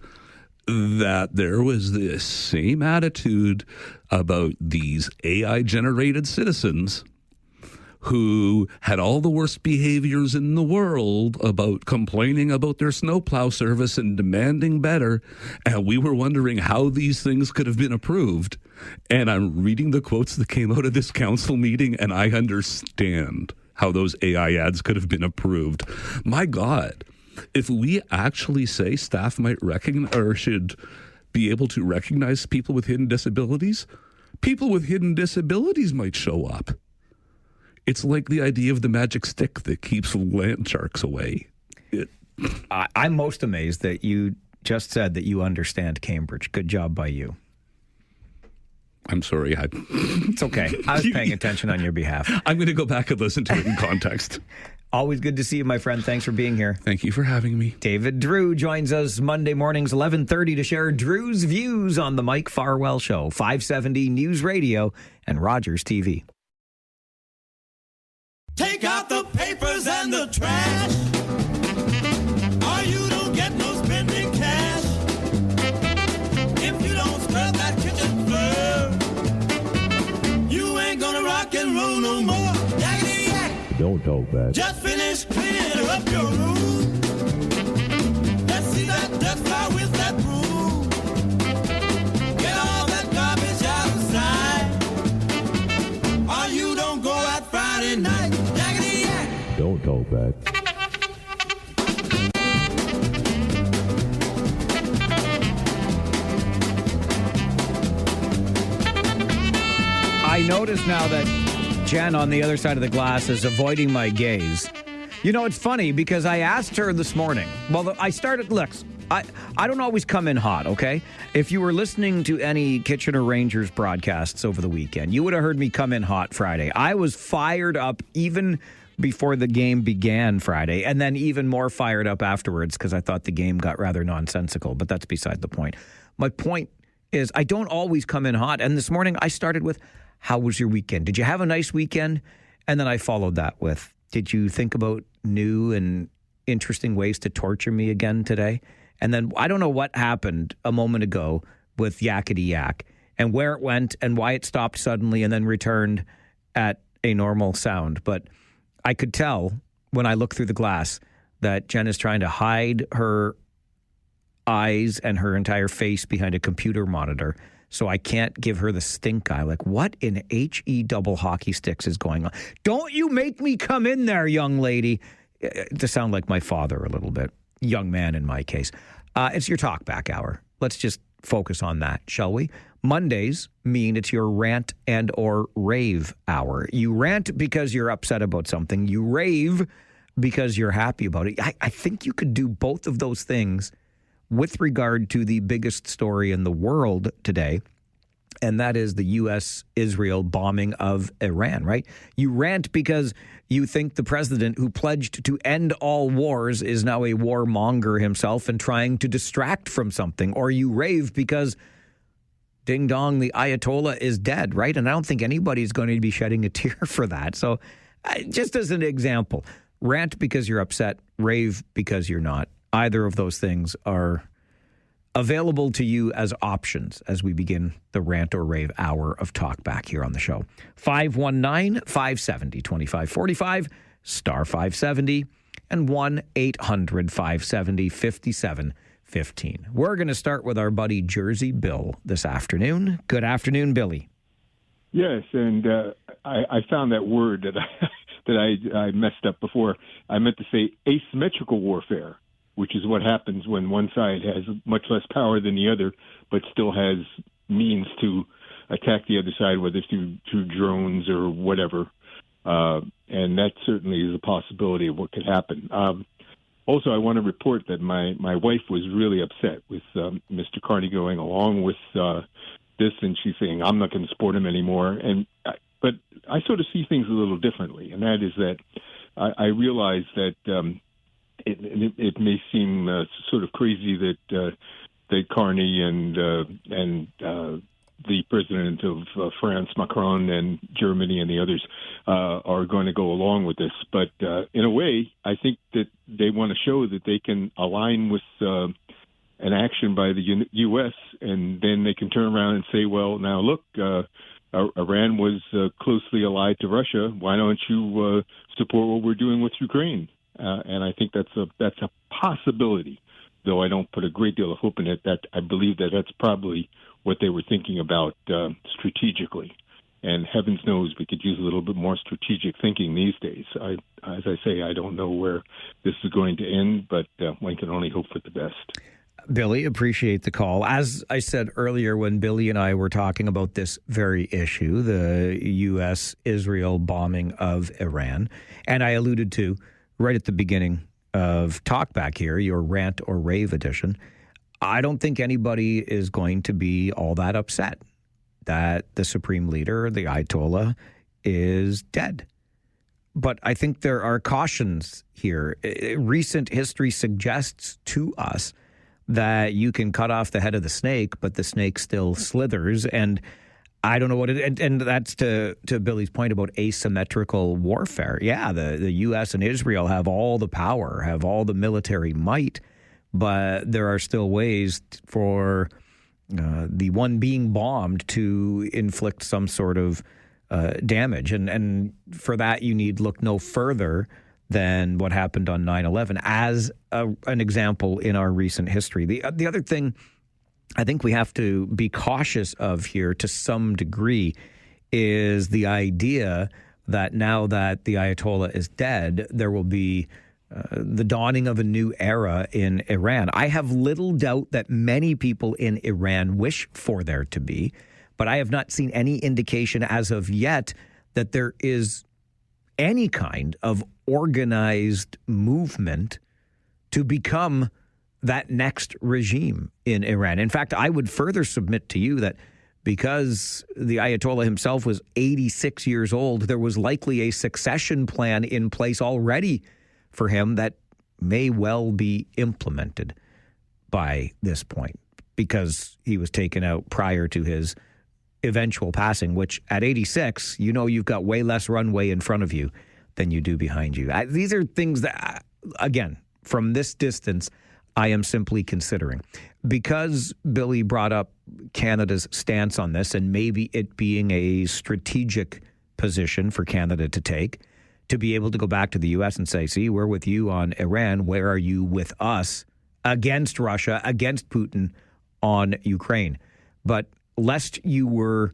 that there was this same attitude about these AI-generated citizens who had all the worst behaviors in the world about complaining about their snowplow service and demanding better. And we were wondering how these things could have been approved. And I'm reading the quotes that came out of this council meeting, and I understand how those AI ads could have been approved. My God, if we actually say staff might recognize or should be able to recognize people with hidden disabilities, people with hidden disabilities might show up. It's like the idea of the magic stick that keeps land sharks away. I'm most amazed that you just said that you understand Cambridge. Good job by you. I'm sorry. It's okay. I was paying attention on your behalf. I'm going to go back and listen to it in context. Always good to see you, my friend. Thanks for being here. Thank you for having me. David Drewe joins us Monday mornings, 11:30, to share Drewe's views on the Mike Farwell Show, 570 News Radio and Rogers TV. Take out the papers and the trash, or you don't get no spending cash. If you don't scrub that kitchen floor, you ain't gonna rock and roll no more. Yakety yak. Don't talk back. Just finish cleaning up your room. Let's see that dust fly with that broom. Get all that garbage outside, or you don't go out Friday night. Yakety yak. Don't talk back. I notice now that Jen on the other side of the glass is avoiding my gaze. You know, it's funny because I asked her this morning. Well, I started, look, I don't always come in hot, okay? If you were listening to any Kitchener Rangers broadcasts over the weekend, you would have heard me come in hot Friday. I was fired up even before the game began Friday, and then even more fired up afterwards because I thought the game got rather nonsensical, but that's beside the point. My point is I don't always come in hot, and this morning I started with, how was your weekend? Did you have a nice weekend? And then I followed that with, did you think about new and interesting ways to torture me again today? And then I don't know what happened a moment ago with Yakety Yak and where it went and why it stopped suddenly and then returned at a normal sound. But I could tell when I looked through the glass that Jen is trying to hide her eyes and her entire face behind a computer monitor, so I can't give her the stink eye. Like, what in HE double hockey sticks is going on? Don't you make me come in there, young lady. To sound like my father a little bit. Young man in my case. It's your Talkback Hour. Let's just focus on that, shall we? Mondays mean it's your rant and or rave hour. You rant because you're upset about something. You rave because you're happy about it. I think you could do both of those things with regard to the biggest story in the world today, and that is the U.S.-Israel bombing of Iran, right? You rant because you think the president who pledged to end all wars is now a warmonger himself and trying to distract from something. Or you rave because, ding dong, the Ayatollah is dead, right? And I don't think anybody's going to be shedding a tear for that. So just as an example, rant because you're upset, rave because you're not. Either of those things are available to you as options as we begin the rant or rave hour of Talkback here on the show. 519-570-2545, star 570, and 1-800-570-5715. We're going to start with our buddy Jersey Bill this afternoon. Good afternoon, Billy. Yes, and I found that word that I messed up before. I meant to say asymmetrical warfare, which is what happens when one side has much less power than the other, but still has means to attack the other side, whether through drones or whatever. And that certainly is a possibility of what could happen. Also, I want to report that my wife was really upset with Mr. Carney going along with this, and she's saying, I'm not going to support him anymore. But I sort of see things a little differently, and that is that I realize that it may seem sort of crazy that Carney and the president of France, Macron, and Germany and the others are going to go along with this. But in a way, I think that they want to show that they can align with an action by the U.S., and then they can turn around and say, well, now look, Iran was closely allied to Russia. Why don't you support what we're doing with Ukraine? And I think that's a possibility, though I don't put a great deal of hope in it. That I believe that that's probably what they were thinking about strategically. And heavens knows we could use a little bit more strategic thinking these days. As I say, I don't know where this is going to end, but one can only hope for the best. Billy, appreciate the call. As I said earlier, when Billy and I were talking about this very issue, the U.S.-Israel bombing of Iran, and I alluded to right at the beginning of Talkback here, your rant or rave edition, I don't think anybody is going to be all that upset that the supreme leader, the Ayatollah, is dead. But I think there are cautions here. Recent history suggests to us that you can cut off the head of the snake, but the snake still slithers. And I don't know what it, and that's to Billy's point about asymmetrical warfare. Yeah, the U.S. and Israel have all the power, have all the military might, but there are still ways for the one being bombed to inflict some sort of damage. And for that, you need look no further than what happened on 9/11 as an example in our recent history. The other thing I think we have to be cautious of here to some degree is the idea that now that the Ayatollah is dead, there will be the dawning of a new era in Iran. I have little doubt that many people in Iran wish for there to be, but I have not seen any indication as of yet that there is any kind of organized movement to become that next regime in Iran. In fact, I would further submit to you that because the Ayatollah himself was 86 years old, there was likely a succession plan in place already for him that may well be implemented by this point, because he was taken out prior to his eventual passing, which at 86, you know, you've got way less runway in front of you than you do behind you. These are things that, again, from this distance, I am simply considering. Because Billy brought up Canada's stance on this and maybe it being a strategic position for Canada to take, to be able to go back to the U.S. and say, see, we're with you on Iran. Where are you with us against Russia, against Putin on Ukraine? But lest you were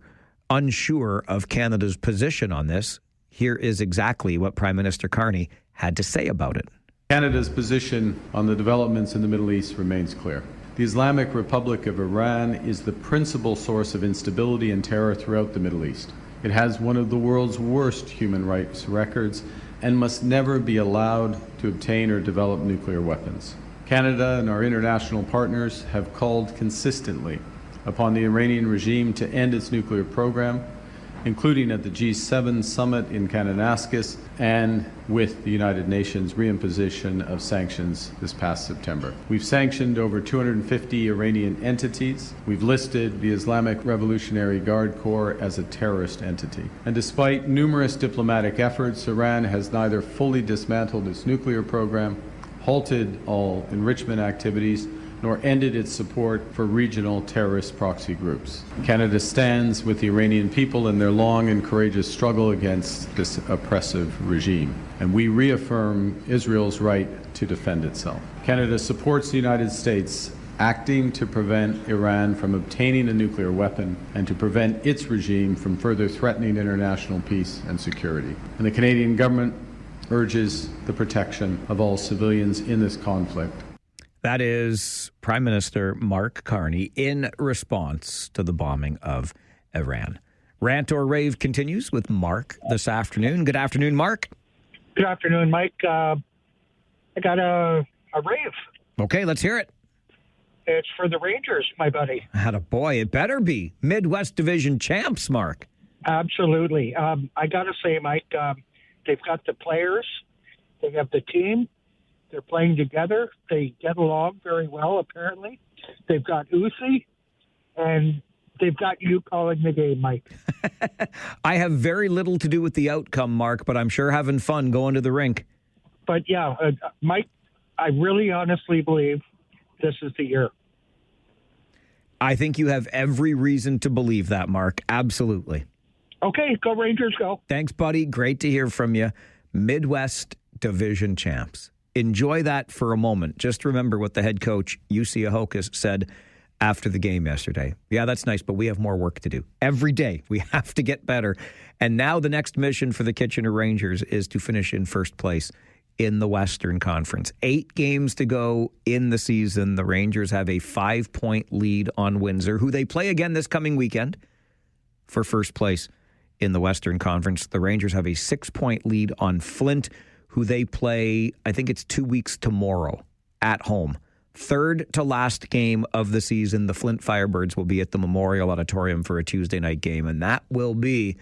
unsure of Canada's position on this, here is exactly what Prime Minister Carney had to say about it. Canada's position on the developments in the Middle East remains clear. The Islamic Republic of Iran is the principal source of instability and terror throughout the Middle East. It has one of the world's worst human rights records and must never be allowed to obtain or develop nuclear weapons. Canada and our international partners have called consistently upon the Iranian regime to end its nuclear program, including at the G7 summit in Kananaskis and with the United Nations reimposition of sanctions this past September. We've sanctioned over 250 Iranian entities. We've listed the Islamic Revolutionary Guard Corps as a terrorist entity. And despite numerous diplomatic efforts, Iran has neither fully dismantled its nuclear program, halted all enrichment activities, nor ended its support for regional terrorist proxy groups. Canada stands with the Iranian people in their long and courageous struggle against this oppressive regime, and we reaffirm Israel's right to defend itself. Canada supports the United States acting to prevent Iran from obtaining a nuclear weapon and to prevent its regime from further threatening international peace and security. And the Canadian government urges the protection of all civilians in this conflict. That is Prime Minister Mark Carney in response to the bombing of Iran. Rant or Rave continues with Mark this afternoon. Good afternoon, Mark. Good afternoon, Mike. I got a rave. Okay, let's hear it. It's for the Rangers, my buddy. Attaboy, it better be. Midwest Division champs, Mark. Absolutely. I got to say, Mike, they've got the players. They have the team. They're playing together. They get along very well, apparently. They've got Uzi, and they've got you calling the game, Mike. I have very little to do with the outcome, Mark, but I'm sure having fun going to the rink. But, yeah, Mike, I really honestly believe this is the year. I think you have every reason to believe that, Mark. Absolutely. Okay, go Rangers, go. Thanks, buddy. Great to hear from you. Midwest Division champs. Enjoy that for a moment. Just remember what the head coach, UC Ahokas, said after the game yesterday. Yeah, that's nice, but we have more work to do. Every day, we have to get better. And now the next mission for the Kitchener Rangers is to finish in first place in the Western Conference. 8 games to go in the season. The Rangers have a 5-point lead on Windsor, who they play again this coming weekend for first place in the Western Conference. The Rangers have a 6-point lead on Flint, who they play, I think it's 2 weeks tomorrow at home. Third to last game of the season, the Flint Firebirds will be at the Memorial Auditorium for a Tuesday night game, and that will be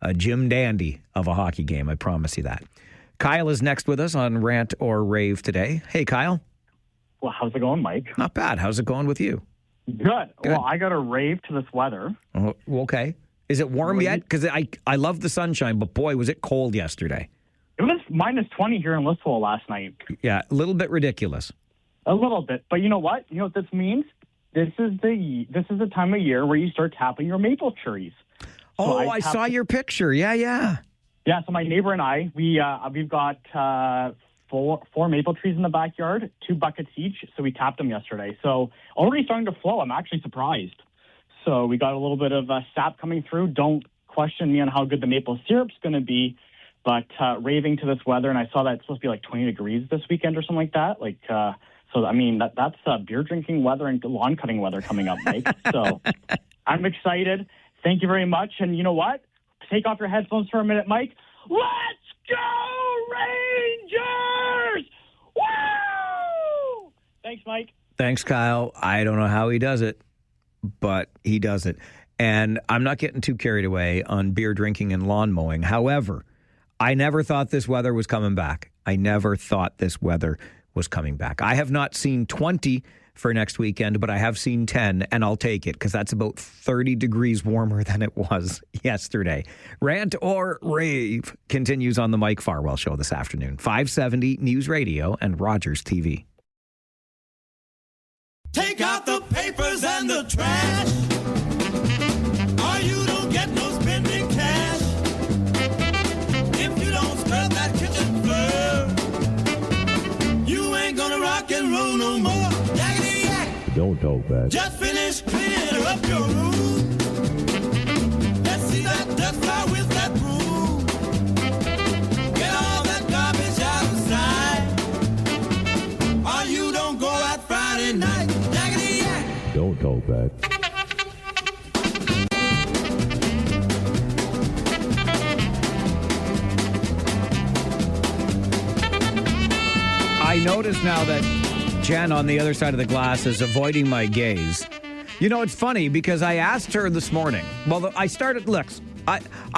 a Jim Dandy of a hockey game. I promise you that. Kyle is next with us on Rant or Rave today. Hey, Kyle. Well, how's it going, Mike? Not bad. How's it going with you? Good. Well, I got a rave to this weather. Oh, okay. Is it warm yet? Because I love the sunshine, but boy, was it cold yesterday. It was minus 20 here in Listowel last night. Yeah, a little bit ridiculous. A little bit. But you know what? You know what this means? This is the time of year where you start tapping your maple trees. So I saw your picture. Yeah. Yeah, so my neighbor and I, we've got four maple trees in the backyard, 2 buckets each, so we tapped them yesterday. So already starting to flow. I'm actually surprised. So we got a little bit of sap coming through. Don't question me on how good the maple syrup's going to be, but raving to this weather, and I saw that it's supposed to be like 20 degrees this weekend or something like that. So, I mean, that's beer drinking weather and lawn cutting weather coming up, Mike. So I'm excited. Thank you very much. And you know what? Take off your headphones for a minute, Mike. Let's go, Rangers! Woo! Thanks, Mike. Thanks, Kyle. I don't know how he does it, but he does it. And I'm not getting too carried away on beer drinking and lawn mowing. However, I never thought this weather was coming back. I have not seen 20 for next weekend, but I have seen 10, and I'll take it because that's about 30 degrees warmer than it was yesterday. Rant or Rave continues on the Mike Farwell Show this afternoon. 570 News Radio and Rogers TV. Take out the papers and the trash, or you don't get no spending cash. If you don't scrub that kitchen floor, you ain't gonna rock and roll no more. Don't talk back. Just finish cleaning up your room. Let's see that dust fly with that broom. Get all that garbage outside, or you don't go out Friday night. Jaggedy yak. Don't talk back. I notice now that Jen on the other side of the glass is avoiding my gaze. You know, it's funny because I asked her this morning. Well, I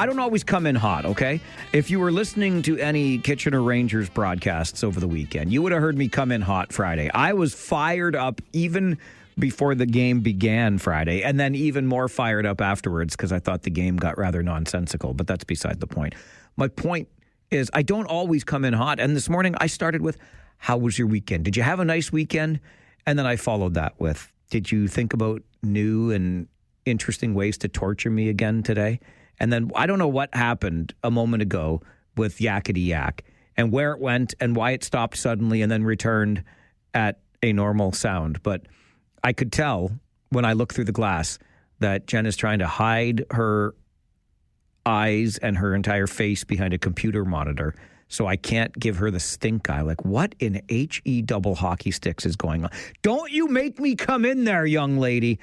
don't always come in hot, okay? If you were listening to any Kitchener Rangers broadcasts over the weekend, you would have heard me come in hot Friday. I was fired up even before the game began Friday, and then even more fired up afterwards because I thought the game got rather nonsensical, but that's beside the point. My point is I don't always come in hot, and this morning I started with, how was your weekend? Did you have a nice weekend? And then I followed that with, did you think about new and interesting ways to torture me again today? And then I don't know what happened a moment ago with Yakety Yak and where it went and why it stopped suddenly and then returned at a normal sound. But I could tell when I looked through the glass that Jen is trying to hide her eyes and her entire face behind a computer monitor. So I can't give her the stink eye. Like, what in HE double hockey sticks is going on? Don't you make me come in there, young lady.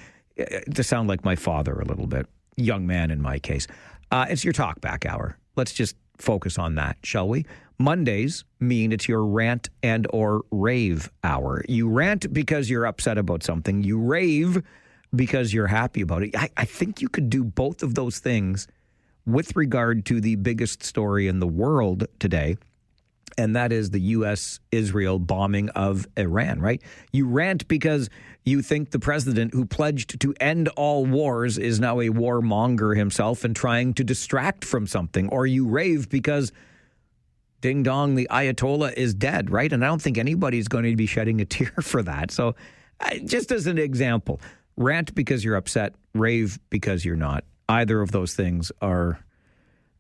To sound like my father a little bit. Young man in my case. It's your Talkback Hour. Let's just focus on that, shall we? Mondays mean it's your rant and or rave hour. You rant because you're upset about something. You rave because you're happy about it. I think you could do both of those things with regard to the biggest story in the world today, and that is the U.S.-Israel bombing of Iran, right? You rant because you think the president who pledged to end all wars is now a warmonger himself and trying to distract from something, or you rave because ding dong, the Ayatollah is dead, right? And I don't think anybody's going to be shedding a tear for that. So just as an example, rant because you're upset, rave because you're not. Either of those things are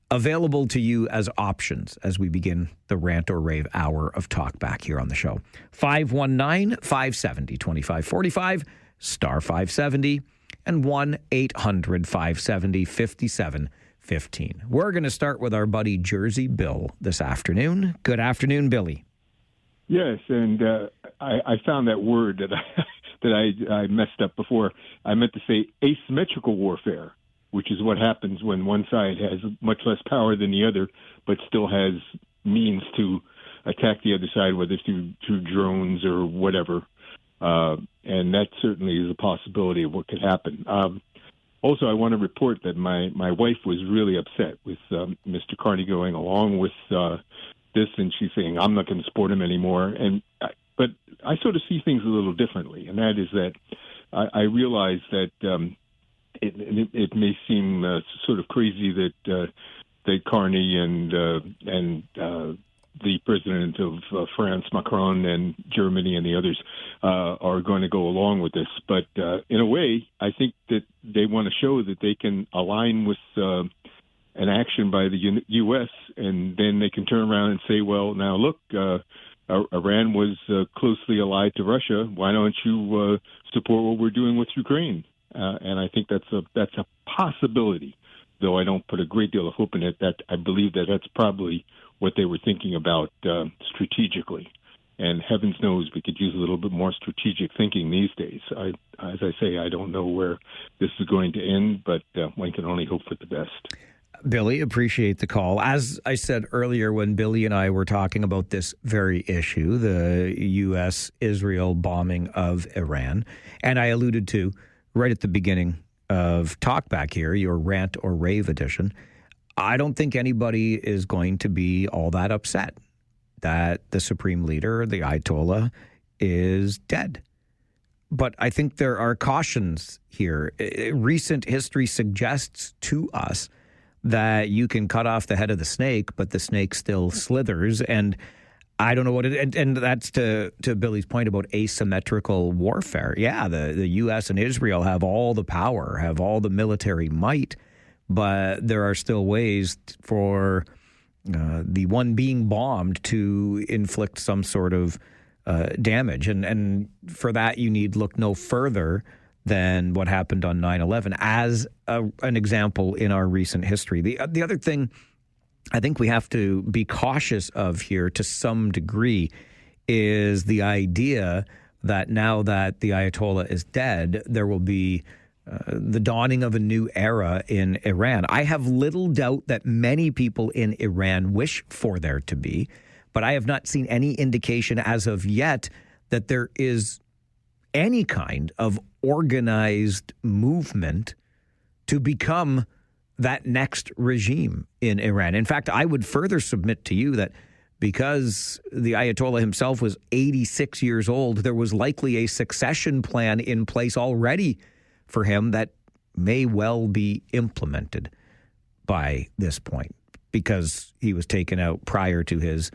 available to you as options as we begin the rant or rave hour of Talkback here on the show. 519-570-2545, star 570, and 1-800-570-5715. We're going to start with our buddy Jersey Bill this afternoon. Good afternoon, Billy. Yes, and I found that word that I messed up before. I meant to say asymmetrical warfare, which is what happens when one side has much less power than the other, but still has means to attack the other side, whether it's through drones or whatever. And that certainly is a possibility of what could happen. Also, I want to report that my wife was really upset with Mr. Carney going along with this, and she's saying, I'm not going to support him anymore. But I sort of see things a little differently, and that is that I realize that it may seem sort of crazy that Carney and the president of France, Macron, and Germany and the others are going to go along with this. But in a way, I think that they want to show that they can align with an action by the U.S., and then they can turn around and say, well, now look, Iran was closely allied to Russia. Why don't you support what we're doing with Ukraine? And I think that's a possibility, though I don't put a great deal of hope in it. That I believe that that's probably what they were thinking about strategically. And heavens knows we could use a little bit more strategic thinking these days. As I say, I don't know where this is going to end, but one can only hope for the best. Billy, appreciate the call. As I said earlier, when Billy and I were talking about this very issue, the U.S.-Israel bombing of Iran, and I alluded to right at the beginning of Talkback here, your rant or rave edition, I don't think anybody is going to be all that upset that the supreme leader, the Ayatollah, is dead. But I think there are cautions here. Recent history suggests to us that you can cut off the head of the snake, but the snake still slithers. And I don't know what it, and that's to Billy's point about asymmetrical warfare. Yeah, the U.S. and Israel have all the power, have all the military might, but there are still ways for the one being bombed to inflict some sort of damage. And for that, you need look no further than what happened on 9/11 as an example in our recent history. The other thing I think we have to be cautious of here to some degree is the idea that now that the Ayatollah is dead, there will be the dawning of a new era in Iran. I have little doubt that many people in Iran wish for there to be, but I have not seen any indication as of yet that there is any kind of organized movement to become that next regime in Iran. In fact, I would further submit to you that because the Ayatollah himself was 86 years old, there was likely a succession plan in place already for him that may well be implemented by this point because he was taken out prior to his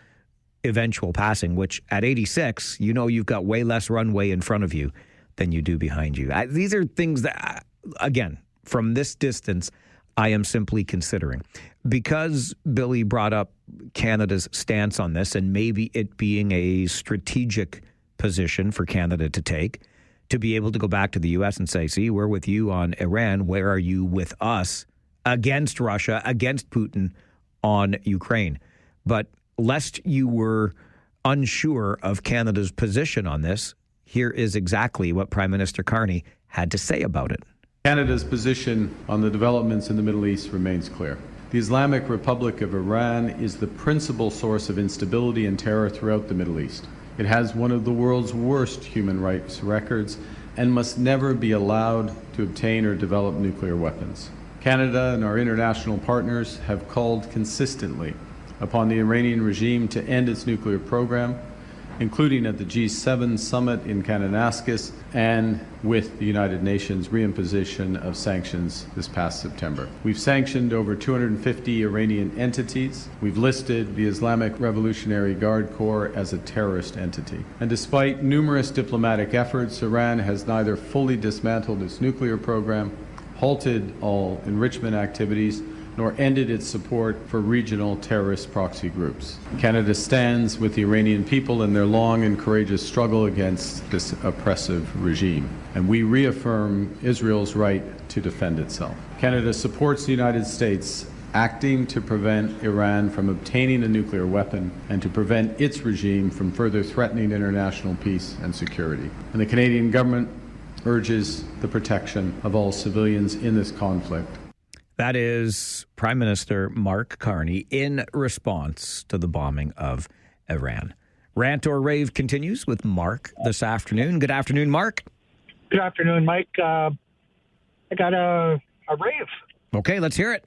eventual passing, which at 86, you know you've got way less runway in front of you than you do behind you. These are things that, again, from this distance, I am simply considering. Because Billy brought up Canada's stance on this and maybe it being a strategic position for Canada to take, to be able to go back to the U.S. and say, see, we're with you on Iran. Where are you with us against Russia, against Putin on Ukraine? But lest you were unsure of Canada's position on this, here is exactly what Prime Minister Carney had to say about it. Canada's position on the developments in the Middle East remains clear. The Islamic Republic of Iran is the principal source of instability and terror throughout the Middle East. It has one of the world's worst human rights records and must never be allowed to obtain or develop nuclear weapons. Canada and our international partners have called consistently upon the Iranian regime to end its nuclear program, including at the G7 summit in Kananaskis and with the United Nations reimposition of sanctions this past September. We've sanctioned over 250 Iranian entities. We've listed the Islamic Revolutionary Guard Corps as a terrorist entity. And despite numerous diplomatic efforts, Iran has neither fully dismantled its nuclear program, halted all enrichment activities, nor ended its support for regional terrorist proxy groups. Canada stands with the Iranian people in their long and courageous struggle against this oppressive regime, and we reaffirm Israel's right to defend itself. Canada supports the United States acting to prevent Iran from obtaining a nuclear weapon and to prevent its regime from further threatening international peace and security. And the Canadian government urges the protection of all civilians in this conflict. That is Prime Minister Mark Carney in response to the bombing of Iran. Rant or Rave continues with Mark this afternoon. Good afternoon, Mark. Good afternoon, Mike. I got a a rave. Okay, let's hear it.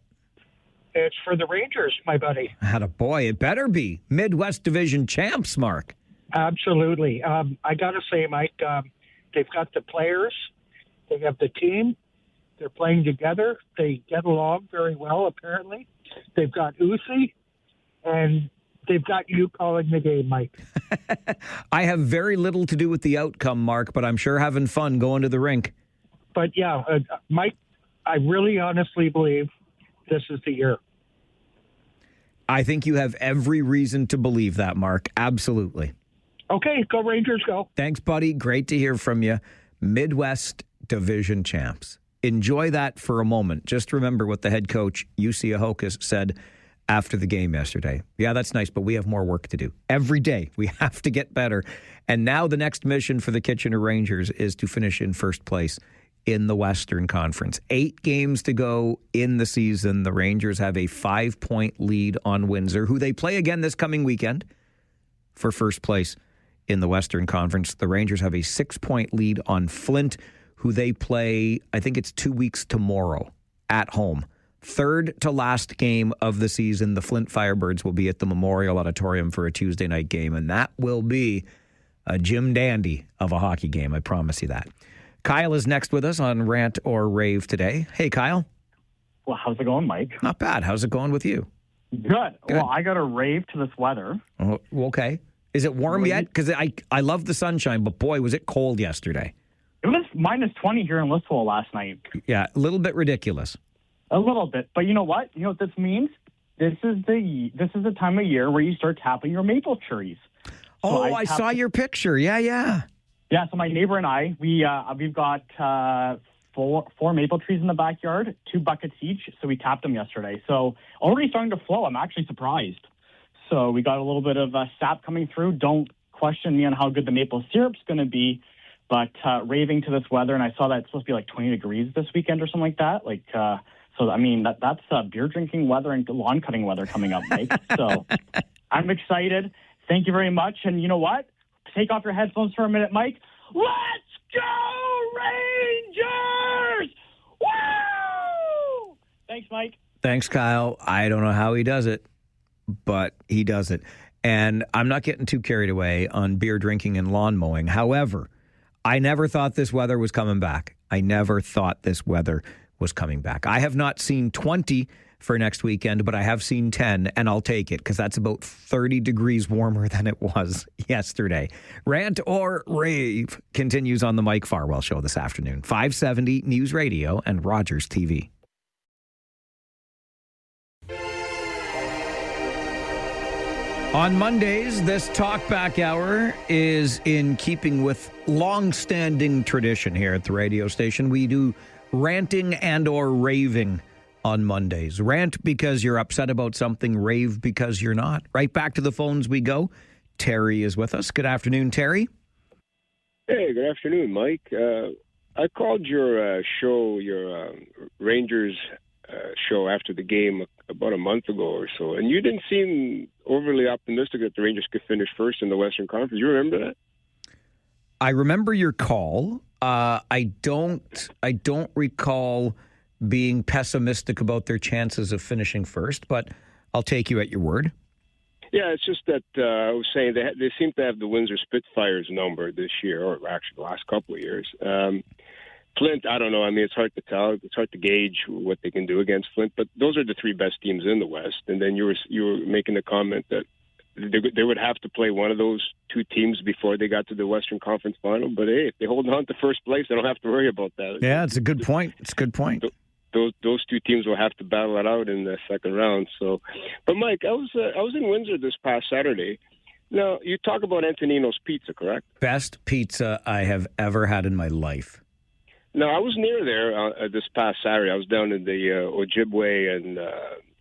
It's for the Rangers, my buddy. Attaboy, it better be. Midwest Division champs, Mark. Absolutely. I got to say, Mike, they've got the players. They have the team. They're playing together. They get along very well, apparently. They've got Uzi, and they've got you calling the game, Mike. I have very little to do with the outcome, Mark, but I'm sure having fun going to the rink. But, yeah, Mike, I really honestly believe this is the year. I think you have every reason to believe that, Mark. Absolutely. Okay, go Rangers, go. Thanks, buddy. Great to hear from you. Midwest Division champs. Enjoy that for a moment. Just remember what the head coach, UC Ahokas, said after the game yesterday. Yeah, that's nice, but we have more work to do. Every day, we have to get better. And now the next mission for the Kitchener Rangers is to finish in first place in the Western Conference. 8 games to go in the season. The Rangers have a 5-point lead on Windsor, who they play again this coming weekend for first place in the Western Conference. The Rangers have a 6-point lead on Flint, who they play, I think it's 2 weeks tomorrow at home. Third to last game of the season, the Flint Firebirds will be at the Memorial Auditorium for a Tuesday night game, and that will be a Jim Dandy of a hockey game, I promise you that. Kyle is next with us on Rant or Rave today. Hey, Kyle. Well, how's it going, Mike? Not bad. How's it going with you? Good. Well, I got a rave to this weather. Oh, okay. Is it warm yet? Because I love the sunshine, but boy, was it cold yesterday. It was minus 20 here in Listowel last night. Yeah, a little bit ridiculous. A little bit. But you know what? You know what this means? This is the time of year where you start tapping your maple trees. So I saw your picture. Yeah. Yeah, so my neighbor and I, we've got four maple trees in the backyard, 2 buckets each, so we tapped them yesterday. So already starting to flow. I'm actually surprised. So we got a little bit of sap coming through. Don't question me on how good the maple syrup's going to be, but raving to this weather, and I saw that it's supposed to be like 20 degrees this weekend or something like that. So, I mean, that's beer drinking weather and lawn cutting weather coming up, Mike. So I'm excited. Thank you very much. And you know what? Take off your headphones for a minute, Mike. Let's go, Rangers! Woo! Thanks, Mike. Thanks, Kyle. I don't know how he does it, but he does it. And I'm not getting too carried away on beer drinking and lawn mowing. However, I never thought this weather was coming back. I have not seen 20 for next weekend, but I have seen 10, and I'll take it because that's about 30 degrees warmer than it was yesterday. Rant or Rave continues on the Mike Farwell Show this afternoon. 570 News Radio and Rogers TV. On Mondays, this Talkback Hour is in keeping with long-standing tradition here at the radio station. We do ranting and or raving on Mondays. Rant because you're upset about something, rave because you're not. Right back to the phones we go. Terry is with us. Good afternoon, Terry. Hey, good afternoon, Mike. I called your show, your Rangers show after the game about a month ago or so, and you didn't seem overly optimistic that the Rangers could finish first in the Western Conference. You remember that? I remember your call. I don't recall being pessimistic about their chances of finishing first, but I'll take you at your word. Yeah, it's just that I was saying they seem to have the Windsor Spitfires number this year, or actually the last couple of years. Flint, I don't know. I mean, it's hard to tell. It's hard to gauge what they can do against Flint, but those are the 3 best teams in the West. And then you were making the comment that they would have to play one of those 2 teams before they got to the Western Conference Final. But hey, if they hold on to first place, they don't have to worry about that. Yeah, it's a good point. Those 2 teams will have to battle it out in the second round. So, but Mike, I was in Windsor this past Saturday. Now, you talk about Antonino's Pizza, correct? Best pizza I have ever had in my life. No, I was near there this past Saturday. I was down in the Ojibwe and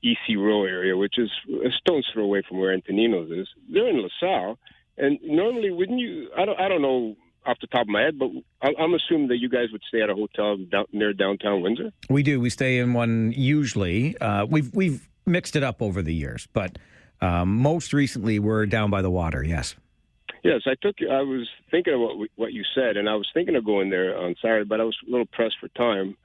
EC Row area, which is a stone's throw away from where Antonino's is. They're in LaSalle, and normally, wouldn't you? I don't know off the top of my head, but I'm assuming that you guys would stay at a hotel near downtown Windsor. We do. We stay in one usually. We've mixed it up over the years, but most recently we're down by the water. Yes. Yes, I was thinking of what you said, and I was thinking of going there on Saturday, but I was a little pressed for time.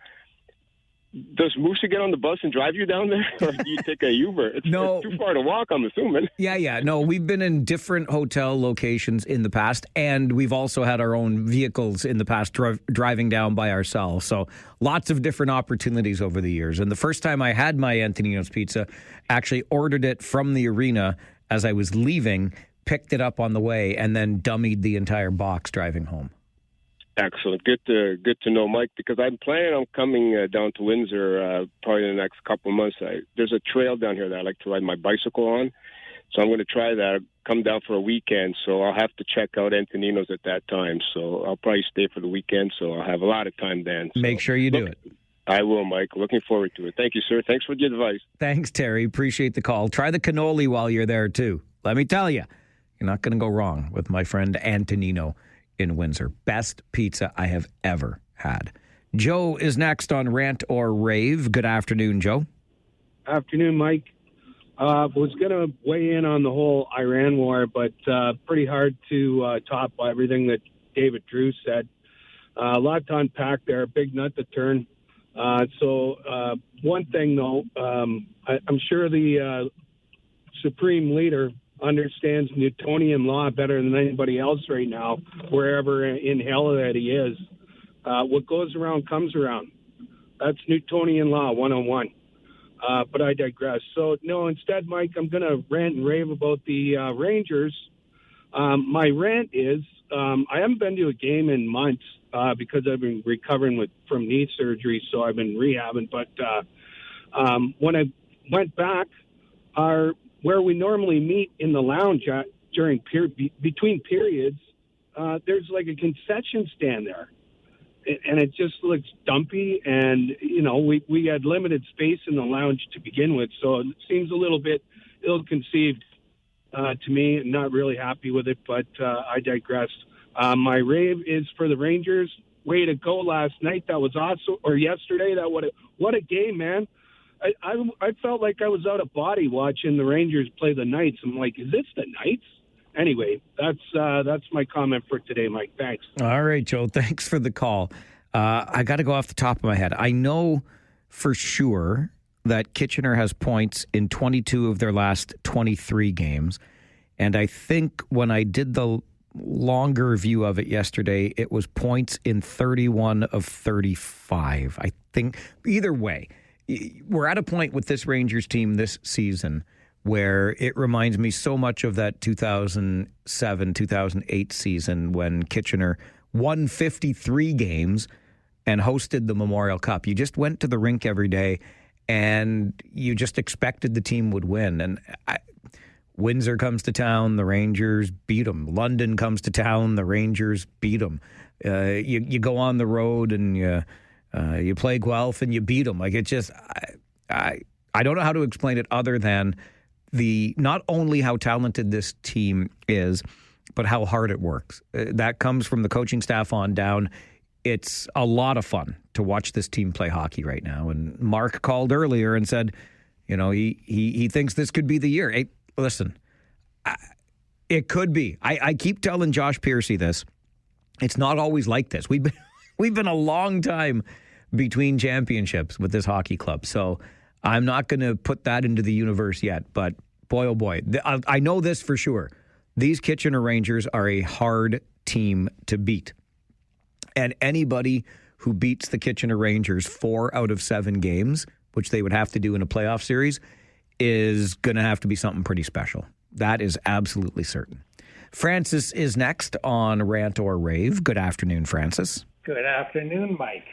Does Moose get on the bus and drive you down there, or do you take a Uber? It's too far to walk, I'm assuming. Yeah. No, we've been in different hotel locations in the past, and we've also had our own vehicles in the past driving down by ourselves. So lots of different opportunities over the years. And the first time I had my Antonino's pizza, actually ordered it from the arena as I was leaving, picked it up on the way, and then dummied the entire box driving home. Excellent. Good to know, Mike, because I'm planning on coming down to Windsor probably in the next couple of months. There's a trail down here that I like to ride my bicycle on, so I'm going to try that. Come down for a weekend, so I'll have to check out Antonino's at that time. So I'll probably stay for the weekend, so I'll have a lot of time then. So Make sure you do it. I will, Mike. Looking forward to it. Thank you, sir. Thanks for the advice. Thanks, Terry. Appreciate the call. Try the cannoli while you're there, too. Let me tell you, you're not going to go wrong with my friend Antonino in Windsor. Best pizza I have ever had. Joe is next on Rant or Rave. Good afternoon, Joe. Afternoon, Mike. Was going to weigh in on the whole Iran war, but pretty hard to top everything that David Drewe said. A lot to unpack there, big nut to turn. So one thing, though, I'm sure the Supreme Leader understands Newtonian law better than anybody else right now, wherever in hell that he is. What goes around comes around. That's Newtonian law 101. But I digress. So, no, instead, Mike, I'm going to rant and rave about the Rangers. My rant is I haven't been to a game in months because I've been recovering from knee surgery, so I've been rehabbing. But when I went back, where we normally meet in the lounge during between periods, there's like a concession stand there. And it just looks dumpy. And, you know, we had limited space in the lounge to begin with. So it seems a little bit ill-conceived to me. I'm not really happy with it, but I digress. My rave is for the Rangers. Way to go last night. That was awesome. Or yesterday. What a game, man. I felt like I was out of body watching the Rangers play the Knights. I'm like, is this the Knights? Anyway, that's my comment for today, Mike. Thanks. All right, Joe. Thanks for the call. I got to go off the top of my head. I know for sure that Kitchener has points in 22 of their last 23 games. And I think when I did the longer view of it yesterday, it was points in 31 of 35. I think either way, we're at a point with this Rangers team this season where it reminds me so much of that 2007, 2008 season when Kitchener won 53 games and hosted the Memorial Cup. You just went to the rink every day and you just expected the team would win. And Windsor comes to town, the Rangers beat them. London comes to town, the Rangers beat them. You go on the road and you play Guelph and you beat them. Like, it just, I don't know how to explain it other than not only how talented this team is, but how hard it works. That comes from the coaching staff on down. It's a lot of fun to watch this team play hockey right now. And Mark called earlier and said, you know, he thinks this could be the year. Hey, listen, it could be. I keep telling Josh Piercy this. It's not always like this. We've been a long time between championships with this hockey club. So I'm not going to put that into the universe yet. But boy, oh boy, I know this for sure. These Kitchener Rangers are a hard team to beat. And anybody who beats the Kitchener Rangers 4 out of 7 games, which they would have to do in a playoff series, is going to have to be something pretty special. That is absolutely certain. Francis is next on Rant or Rave. Good afternoon, Francis. Good afternoon, Mike.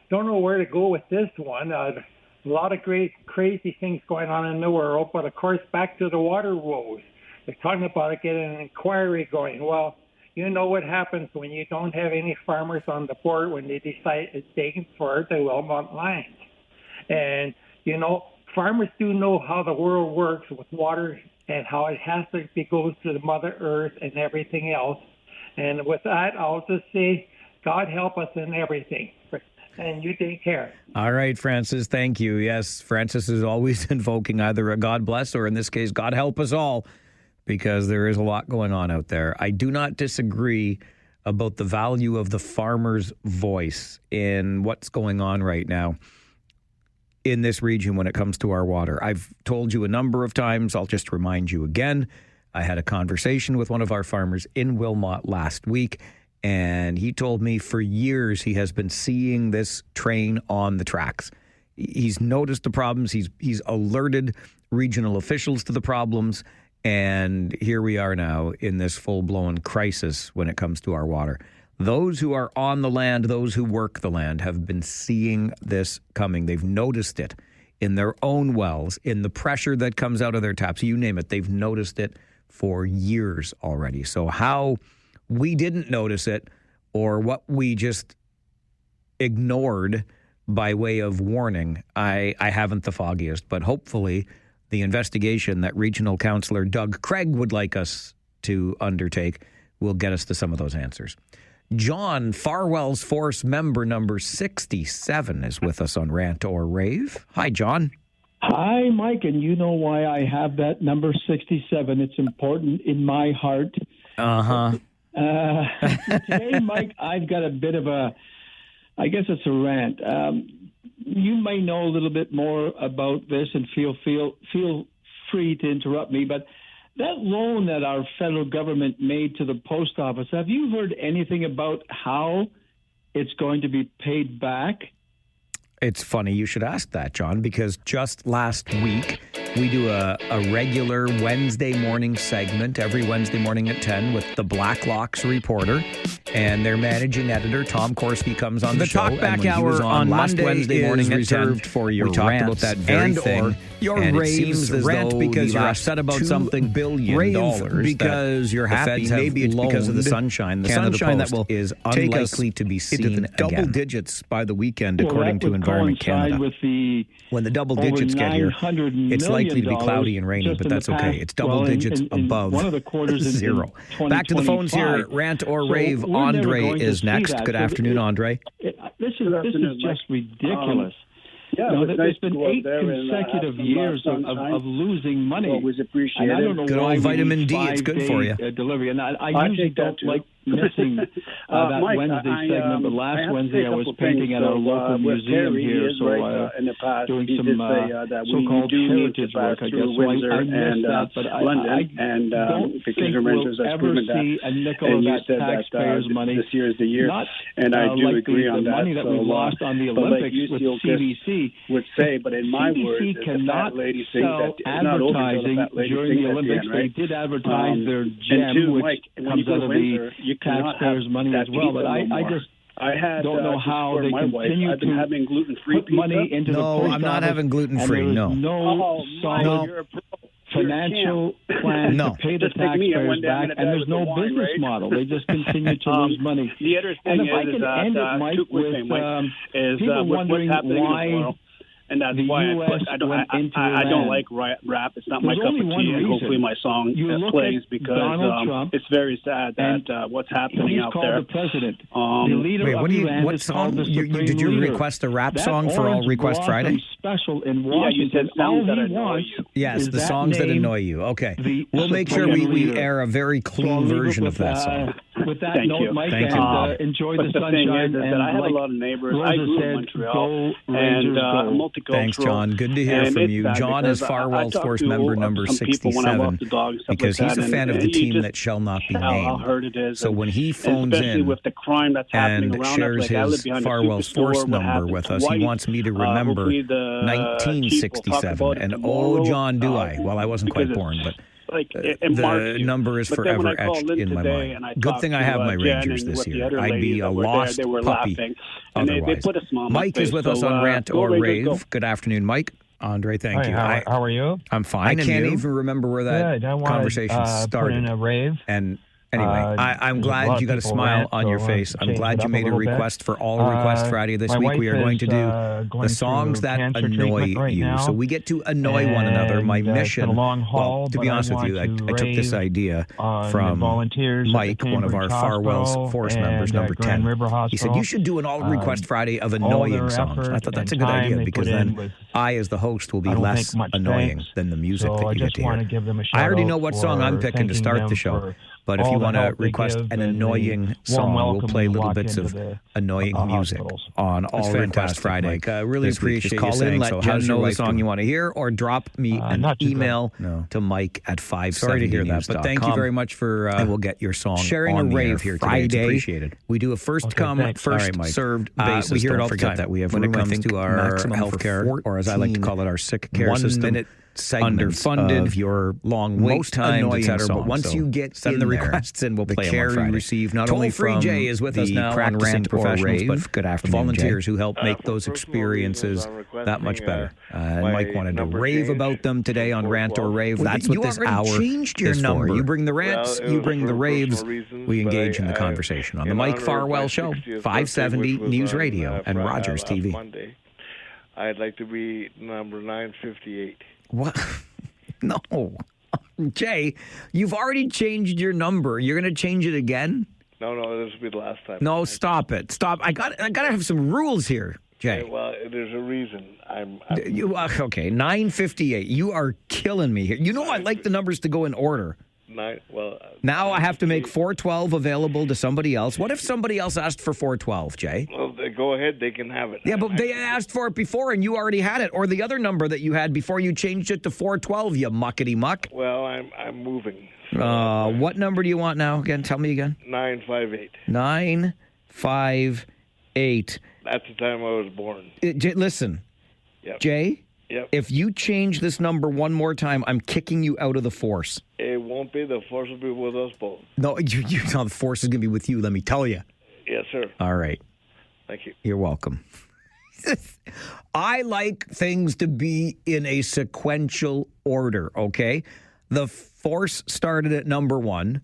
Don't know where to go with this one. A lot of great, crazy things going on in the world, but of course, back to the water woes. They're talking about getting an inquiry going. Well, you know what happens when you don't have any farmers on the board when they decide it's taken for the Wilmot lines. And, you know, farmers do know how the world works with water and how it has to go to the Mother Earth and everything else. And with that, I'll just say, God help us in everything. And you take care. All right, Francis, thank you. Yes, Francis is always invoking either a God bless or, in this case, God help us all, because there is a lot going on out there. I do not disagree about the value of the farmer's voice in what's going on right now in this region when it comes to our water. I've told you a number of times. I'll just remind you again. I had a conversation with one of our farmers in Wilmot last week, and he told me for years he has been seeing this train on the tracks. He's noticed the problems. He's alerted regional officials to the problems. And here we are now in this full-blown crisis when it comes to our water. Those who are on the land, those who work the land, have been seeing this coming. They've noticed it in their own wells, in the pressure that comes out of their taps. You name it. They've noticed it for years already. So how we didn't notice it, or what we just ignored by way of warning, I haven't the foggiest. But hopefully the investigation that Regional Councillor Doug Craig would like us to undertake will get us to some of those answers. John, Farwell's Force member number 67, is with us on Rant or Rave. Hi, John. Hi, Mike, and you know why I have that number 67. It's important in my heart. Today, Mike, I've got a bit of I guess it's a rant. You may know a little bit more about this, and feel free to interrupt me, but that loan that our federal government made to the post office, have you heard anything about how it's going to be paid back? It's funny you should ask that, John, because just last week we do a regular Wednesday morning segment every Wednesday morning at 10 with the Blacklocks reporter, and their managing editor, Tom Korski, comes on the show. The Talkback Hour on last Monday Wednesday morning is reserved for your rants. We talked about that very thing. Or your raves, rant because you're upset about something, $2 billion because you're happy. Maybe it's because of the sunshine. The sunshine that will is unlikely to be seen into double digits by the weekend, according to Environment Canada. When the double digits get here, it's likely to be cloudy and rainy, but that's okay. It's double digits above one of the quarters zero. Back to the phones here. Rant or Rave. Andre is next. Good afternoon, Andre. This is just ridiculous. There's been 8 consecutive years of losing money. Always appreciate it. I don't know good why old vitamin D. It's good for you. Delivery, and I usually don't like missing that Mike, Wednesday segment, but last Wednesday I was painting at our local museum here, so in the past, doing some that so-called heritage work, I guess. So I missed that, but London, I don't think we'll ever see a nickel of that taxpayers' money. This year is the year, not and I do agree on the that. money that we lost on the Olympics with CBC. Would say, but in my words, cannot lady sell advertising during the Olympics. They did advertise their gem, which comes out of the taxpayers' money as well. But I just don't know how they continue to put money into the post office. No, I'm not having gluten-free, no. No solid financial plan to pay the taxpayers back, and there's no business model. They just continue to lose money. The other thing and if I can end it, Mike, with people wondering why and that's the why U.S. I don't like rap. It's not my cup of tea, and hopefully my song plays because it's very sad that what's happening out there. He's called the president. The leader of Iran what song? Did you request a rap song for All Request Friday? Special in Washington. Yeah, you said songs that annoy you. Yes, the songs that annoy you. Okay. We'll make sure we air a very clean version of that song. With that note, Mike, enjoy the sunshine. The thing is that I have a lot of neighbors. I grew in Montreal, and multicultural. Thanks, John. Good to hear from you. John is Farwell's Force member number 67 because he's a fan of the team that shall not be named. How hurt it is. So when he phones in with the crime that's happening and around shares us, his Farwell's Force number with us, he wants me to remember 1967. And oh, John, do I? Well, I wasn't quite born, but the number is forever etched in my mind. Good thing I have my Rangers this year. I'd be a lost puppy otherwise. Mike is with us on Rant or Rave. Good afternoon, Mike. Andre, thank you. How are you? I'm fine. I can't even remember where that conversation started. Put in a rave. And anyway, I'm glad you got a smile on your face. I'm glad you made a request for All Request Friday this week. We are going to do the songs that annoy you. So we get to annoy one another. My mission, well, to be honest with you, I took this idea from Mike, one of our Farwell's Force members, number 10. He said, you should do an All Request Friday of annoying songs. I thought that's a good idea because then I, as the host, will be less annoying than the music that you get to hear. I already know what song I'm picking to start the show. But if all you the want to help they request give an and the annoying warm song, we'll welcome play when you little walk bits into of the annoying music hospitals. on all That's request fantastic, Friday. Mike. Really This week. appreciate Just you call in, saying let so. Jen How's know your the wife song doing? you want to hear, or drop me an not too email to Mike at 570news.com. Sorry to hear that, but thank you very much for and we'll get your song sharing on a the air rave here today. Friday. It's appreciated. We do a first come, thanks. first All right, Mike. served basis. We hear it Don't all the forget time. that we have When it room, I comes think, to our maximum for healthcare, or as I like to call it, our sick care 1 system, minute segments underfunded, of your long wait most times, annoying etc. But songs. once So you get send in the there, requests in, we'll the play 'em on care you Friday. receive not only Toll-free from Jay is with us the now on practicing Rant or professionals, Rave. but Good afternoon, volunteers Jay. who help make those experiences that much better. And Mike wanted to rave about them today on Rant or Rave. Well, That's you what this already hour changed your is number. for. You bring the rants, Well, it you was bring for the raves. personal reasons, We but engage in the I- conversation on the in Mike honor of Farwell my Show, 60th 570 birthday, which News was Radio on, and Rogers last TV. Monday, I'd like to be number 958. What? No. Jay, you've already changed your number. You're going to change it again? No, this will be the last time. No, stop it. Stop. I got to have some rules here, Jay. Well, there's a reason. Okay, 958. You are killing me here. You know I like the numbers to go in order. Now I have to make 412 available to somebody else. What if somebody else asked for 412, Jay? Well, go ahead. They can have it. Yeah, but they asked for it before and you already had it. Or the other number that you had before you changed it to 412, you muckety muck. Well, I'm moving. What number do you want now? Again, tell me again. 958. 958. That's the time I was born. Listen, Yep. Jay, Yep. if you change this number one more time, I'm kicking you out of the force. It won't be. The force will be with us both. No, the force is going to be with you, let me tell you. Yes, sir. All right. Thank you. You're welcome. I like things to be in a sequential order, okay? The force started at number 1.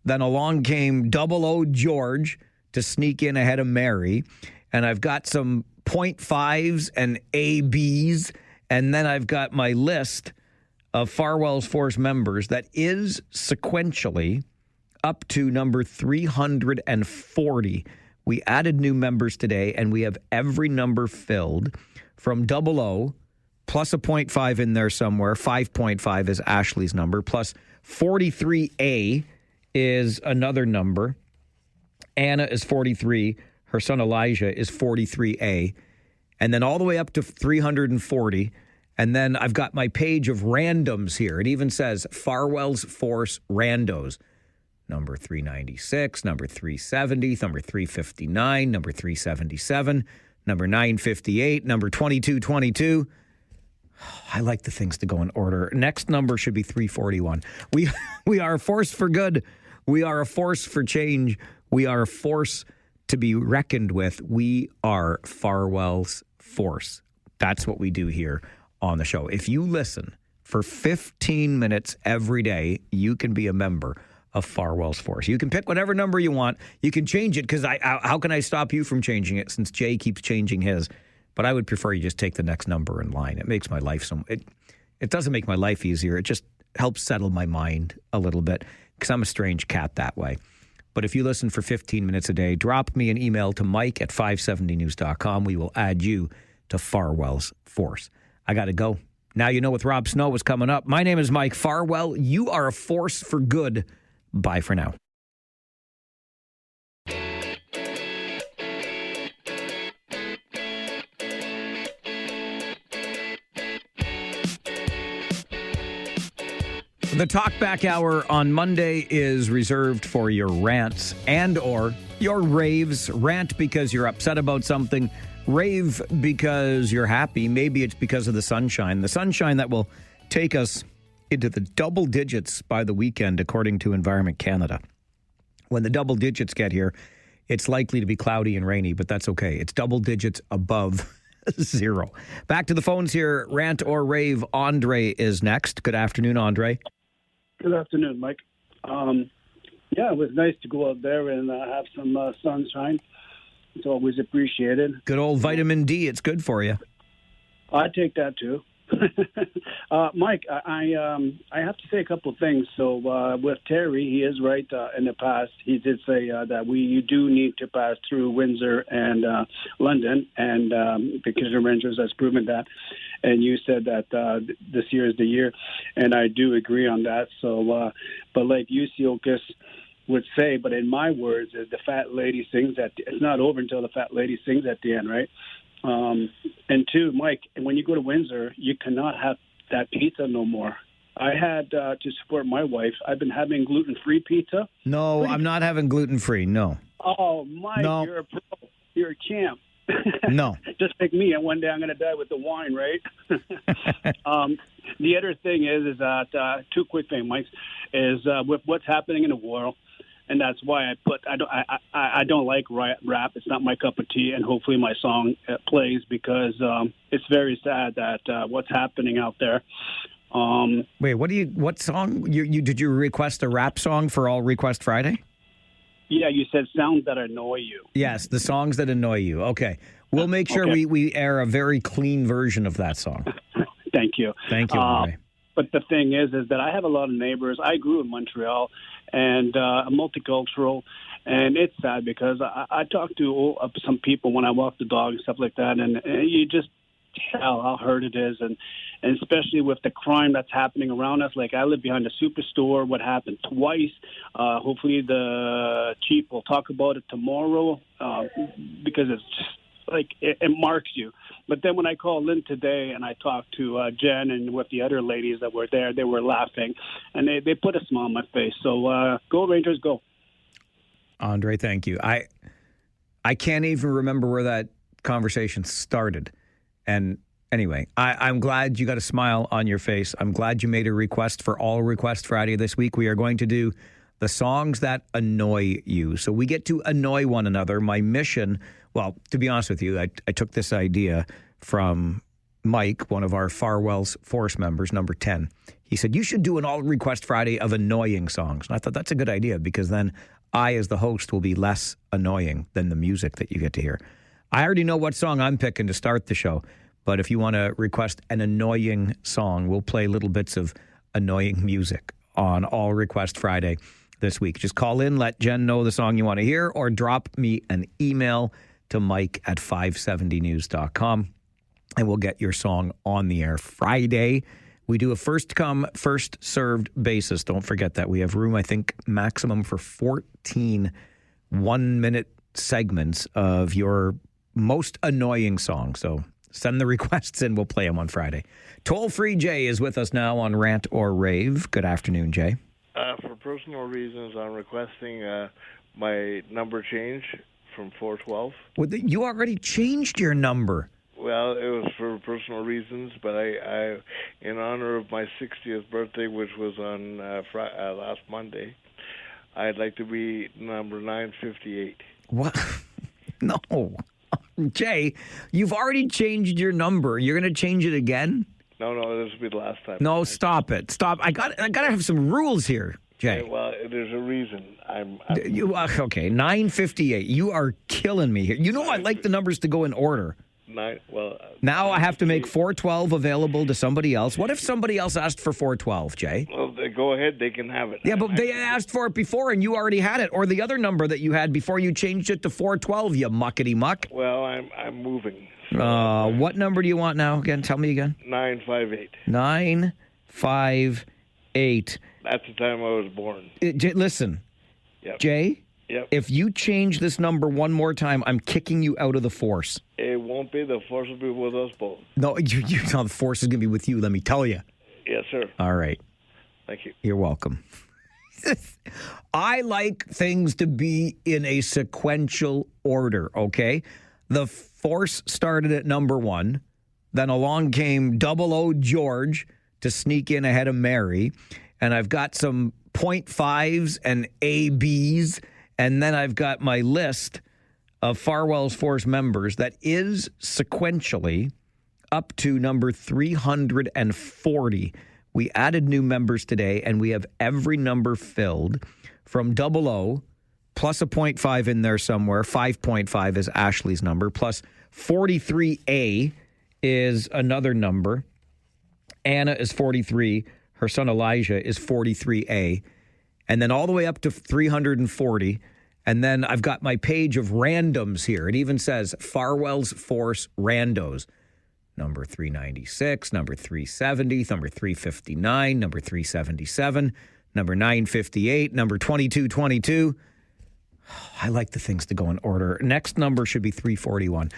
Then along came 00 George to sneak in ahead of Mary. And I've got some 0.5s and ABs. And then I've got my list of Farwell's Force members that is sequentially up to number 340. We added new members today, and we have every number filled from 00, plus a 0.5 in there somewhere. 5.5 is Ashley's number, plus 43A is another number. Anna is 43. Her son Elijah is 43A. And then all the way up to 340. And then I've got my page of randoms here. It even says Farwell's Force randos. Number 396, number 370, number 359, number 377, number 958, number 2222. I like the things to go in order. Next number should be 341. We are a force for good. We are a force for change. We are a force to be reckoned with. We are Farwell's Force. That's what we do here on the show. If you listen for 15 minutes every day, you can be a member of Farwell's Force. You can pick whatever number you want. You can change it because how can I stop you from changing it since Jay keeps changing his? But I would prefer you just take the next number in line. It makes my life it doesn't make my life easier. It just helps settle my mind a little bit because I'm a strange cat that way. But if you listen for 15 minutes a day, drop me an email to Mike at 570news.com. We will add you to Farwell's Force. I got to go. Now you know with Rob Snow what's coming up. My name is Mike Farwell. You are a force for good. Bye for now. The Talkback Hour on Monday is reserved for your rants and or your raves. Rant because you're upset about something. Rave because you're happy. Maybe it's because of the sunshine. The sunshine that will take us into the double digits by the weekend, according to Environment Canada. When the double digits get here, it's likely to be cloudy and rainy, but that's okay. It's double digits above zero. Back to the phones here. Rant or rave. Andre is next. Good afternoon, Andre. Good afternoon, Mike. Yeah, it was nice to go out there and have some sunshine. It's always appreciated. Good old vitamin D. It's good for you. I take that too. Mike, I have to say a couple of things. So with Terry, he is right. In the past, he did say that you do need to pass through Windsor and London, and because the Rangers has proven that. And you said that this year is the year, and I do agree on that. So, but like you, Siokas, would say, but in my words, is the fat lady sings it's not over until the fat lady sings at the end, right? And two, Mike, when you go to Windsor, you cannot have that pizza no more. I had to support my wife. I've been having gluten-free pizza. No, I'm not having gluten-free. No. Oh, Mike, No. you're a pro. You're a champ. No. Just like me, and one day I'm going to die with the wine, right? The other thing is that two quick things, Mike, is with what's happening in the world, and that's why I don't like rap. It's not my cup of tea, and hopefully my song plays because it's very sad that what's happening out there. Wait, what song? Did you request a rap song for All Request Friday? Yeah, you said sounds that annoy you. Yes, the songs that annoy you. Okay. We'll make sure we air a very clean version of that song. Thank you. Thank you, Andre. But the thing is that I have a lot of neighbors. I grew in Montreal and multicultural, and it's sad because I talk to some people when I walk the dog and stuff like that, and you just tell how hurt it is, and especially with the crime that's happening around us. Like, I live behind a superstore. What happened twice? Hopefully the chief will talk about it tomorrow because it's just, like, it marks you. But then when I called in today and I talked to Jen and with the other ladies that were there, they were laughing, and they put a smile on my face. So go Rangers, go. Andre, thank you. I can't even remember where that conversation started. And anyway, I'm glad you got a smile on your face. I'm glad you made a request for All Request Friday this week. We are going to do the songs that annoy you. So we get to annoy one another. My mission, well, to be honest with you, I took this idea from Mike, one of our Farwell's Force members, number 10. He said, you should do an All Request Friday of annoying songs. And I thought that's a good idea because then I, as the host, will be less annoying than the music that you get to hear. I already know what song I'm picking to start the show, but if you want to request an annoying song, we'll play little bits of annoying music on All Request Friday this week. Just call in, let Jen know the song you want to hear, or drop me an email to mike@570news.com, and we'll get your song on the air Friday. We do a first-come, first-served basis. Don't forget that. We have room, I think, maximum for 14 one-minute segments of your most annoying song. So send the requests in. We'll play them on Friday. Toll-free Jay is with us now on Rant or Rave. Good afternoon, Jay. For personal reasons, I'm requesting my number change from 412. Well, you already changed your number. Well, it was for personal reasons, but I in honor of my 60th birthday, which was on last Monday, I'd like to be number 958. What? No. Jay, you've already changed your number. You're going to change it again? No, this will be the last time. No, stop it. Stop. I got to have some rules here, Jay. Okay, well, there's a reason. Okay, 958. You are killing me here. You know I like the numbers to go in order. Now I have to make 412 available to somebody else. What if somebody else asked for 412, Jay? Well, go ahead. They can have it. Yeah, but they asked for it before, and you already had it. Or the other number that you had before you changed it to 412, you muckety muck. Well, I'm moving. What number do you want now? Again, tell me again. 958. 958. That's the time I was born. Listen, Yep. Jay. Yep. If you change this number one more time, I'm kicking you out of the force. It won't be. The force will be with us both. No, the force is going to be with you, let me tell you. Yes, sir. All right. Thank you. You're welcome. I like things to be in a sequential order, okay? The force started at number 1. Then along came 00 George to sneak in ahead of Mary. And I've got some 0.5s and ABs. And then I've got my list of Farwell's Force members that is sequentially up to number 340. We added new members today, and we have every number filled from 00, plus a 0.5 in there somewhere. 5.5 is Ashley's number, plus 43A is another number. Anna is 43. Her son Elijah is 43A. And then all the way up to 340. And then I've got my page of randoms here. It even says Farwell's Force randos. Number 396, number 370, number 359, number 377, number 958, number 2222. I like the things to go in order. Next number should be 341.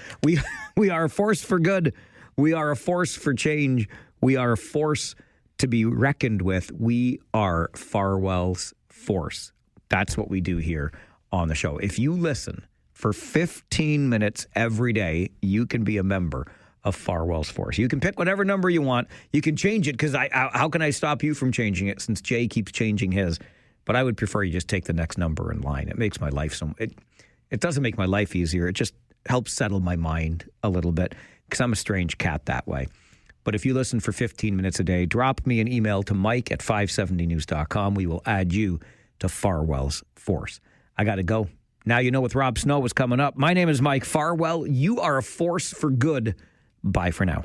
We are a force for good. We are a force for change. We are a force to be reckoned with. We are Farwell's force. That's what we do here on the show. If you listen for 15 minutes every day, you can be a member of Farwell's force. You can pick whatever number you want. You can change it because how can I stop you from changing it since Jay keeps changing his? But I would prefer you just take the next number in line. It makes my life it doesn't make my life easier. It just helps settle my mind a little bit because I'm a strange cat that way. But if you listen for 15 minutes a day, drop me an email to mike@570news.com. We will add you to Farwell's force. I got to go. Now you know with Rob Snow what's coming up. My name is Mike Farwell. You are a force for good. Bye for now.